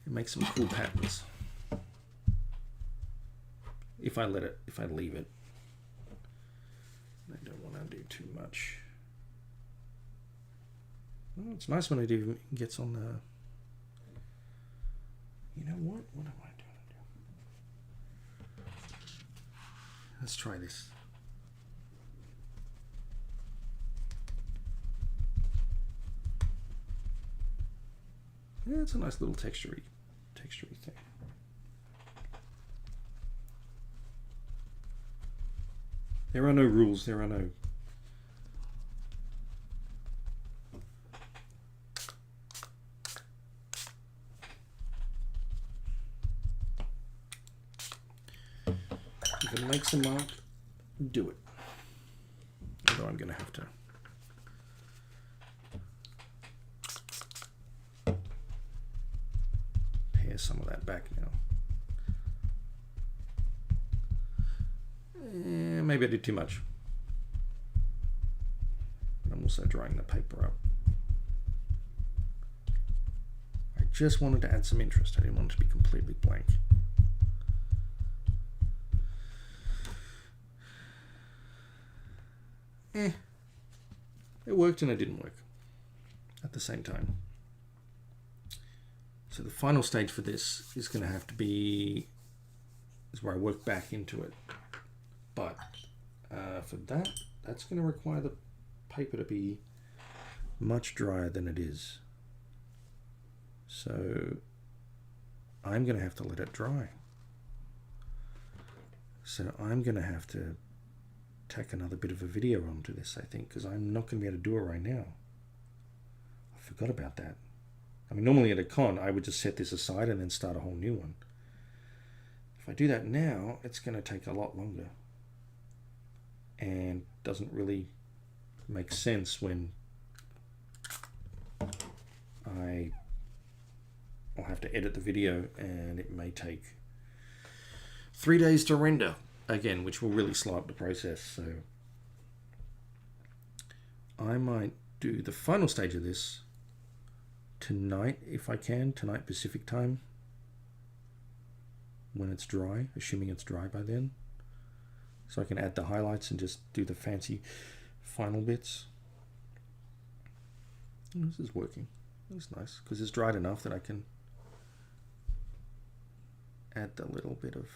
it makes some cool patterns. If I leave it. I don't want to do too much. Oh, it's nice when it gets on the... You know what? What am I doing? Let's try this. Yeah, it's a nice little texture-y thing. There are no rules, there are no... If it makes a mark, do it. Although I'm going to have to... some of that back now. Maybe I did too much. But I'm also drying the paper up. I just wanted to add some interest. I didn't want it to be completely blank. It worked and it didn't work at the same time. So the final stage for this is going to have to be, is where I work back into it. But for that, that's going to require the paper to be much drier than it is. So I'm going to have to let it dry. So I'm going to have to tack another bit of a video onto this, I think, because I'm not going to be able to do it right now. I forgot about that. I mean, normally at a con, I would just set this aside and then start a whole new one. If I do that now, it's going to take a lot longer and doesn't really makes sense when I'll have to edit the video and it may take 3 days to render again, which will really slow up the process. So I might do the final stage of this tonight if I can, tonight Pacific time, when it's dry, assuming it's dry by then, so I can add the highlights and just do the fancy final bits. This is working. That's nice because it's dried enough that I can add a little bit of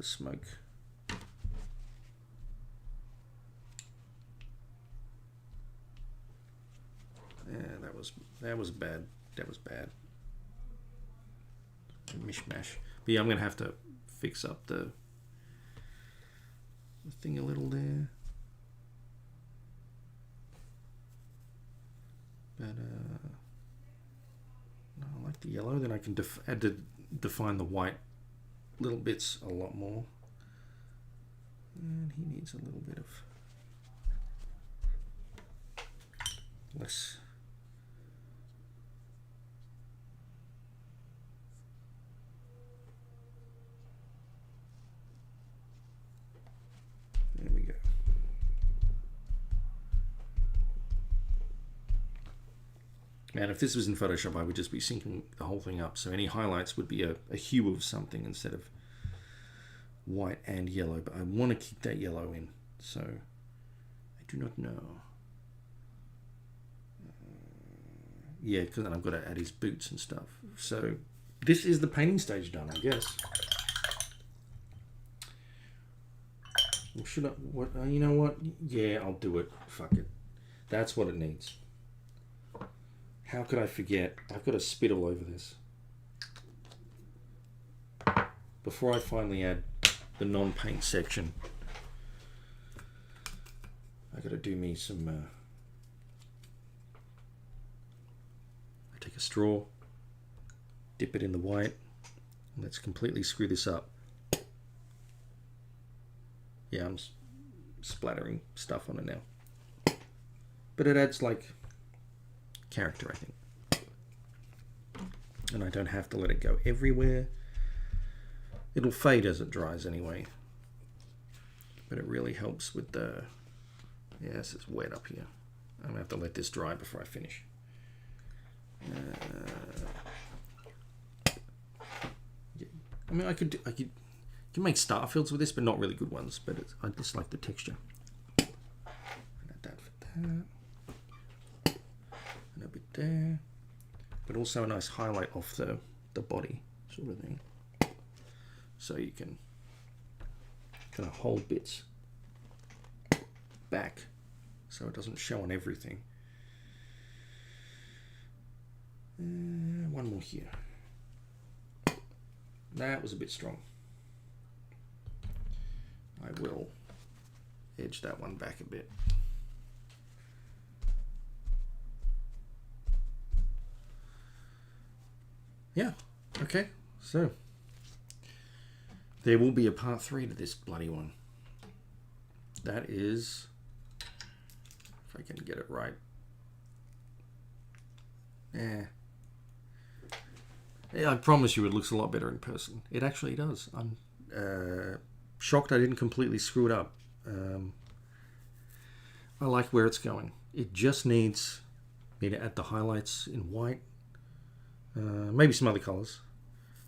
smoke. Yeah, that was bad. That was bad. Mishmash. But yeah, I'm gonna have to fix up the thing a little there. But no, I like the yellow. Then I can add to define the white little bits a lot more. And he needs a little bit of less. There we go. And if this was in Photoshop, I would just be syncing the whole thing up. So any highlights would be a hue of something instead of white and yellow. But I want to keep that yellow in. So I do not know. Yeah, because then I've got to add his boots and stuff. So this is the painting stage done, I guess. Well, should I? What? You know what? Yeah, I'll do it. Fuck it. That's what it needs. How could I forget? I've got to spit all over this. Before I finally add the non-paint section, I got to do me some. I take a straw, dip it in the white. Let's completely screw this up. Yeah, I'm splattering stuff on it now. But it adds like character, I think. And I don't have to let it go everywhere. It'll fade as it dries anyway. But it really helps with the... Yes, it's wet up here. I'm going to have to let this dry before I finish. Yeah. I mean, I could make star fields with this, but not really good ones. But I just like the texture. Add that for that. And a bit there. But also a nice highlight off the body sort of thing. So you can kind of hold bits back so it doesn't show on everything. One more here. That was a bit strong. I will edge that one back a bit. Yeah, okay, so there will be a part 3 to this bloody one. That is, if I can get it right. Yeah, I promise you it looks a lot better in person. It actually does. I'm shocked I didn't completely screw it up. I like where it's going. It just needs me to add the highlights in white. Maybe some other colors.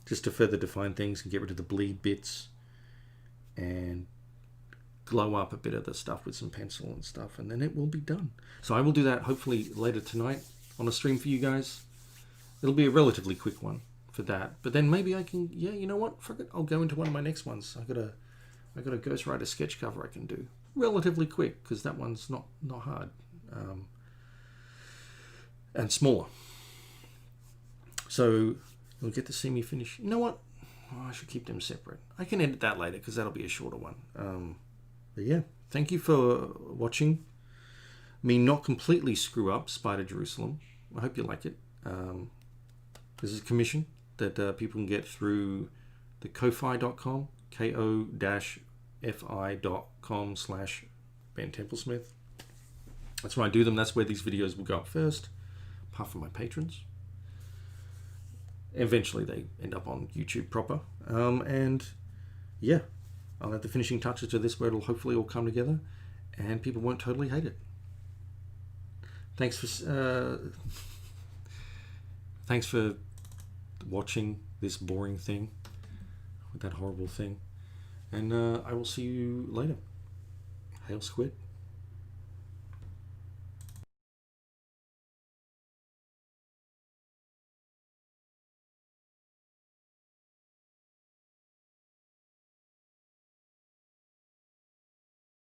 Just to further define things and get rid of the bleed bits. And glow up a bit of the stuff with some pencil and stuff. And then it will be done. So I will do that hopefully later tonight on a stream for you guys. It'll be a relatively quick one for that. But then maybe I can, yeah, you know what? Fuck it. I'll go into one of my next ones. I got a Ghostwriter sketch cover I can do relatively quick because that one's not hard and smaller. So you'll get to see me finish. You know what? Oh, I should keep them separate. I can edit that later because that'll be a shorter one. But yeah, thank you for watching me not completely screw up Spider Jerusalem. I hope you like it. This is a commission that people can get through the ko-fi.com, ko-fi.com/Ben Templesmith. That's where I do them. That's where these videos will go up first, apart from my patrons. Eventually they end up on YouTube proper. And yeah, I'll have the finishing touches to this where it'll hopefully all come together and people won't totally hate it. Thanks for watching this boring thing with that horrible thing. And I will see you later. Hail Squid.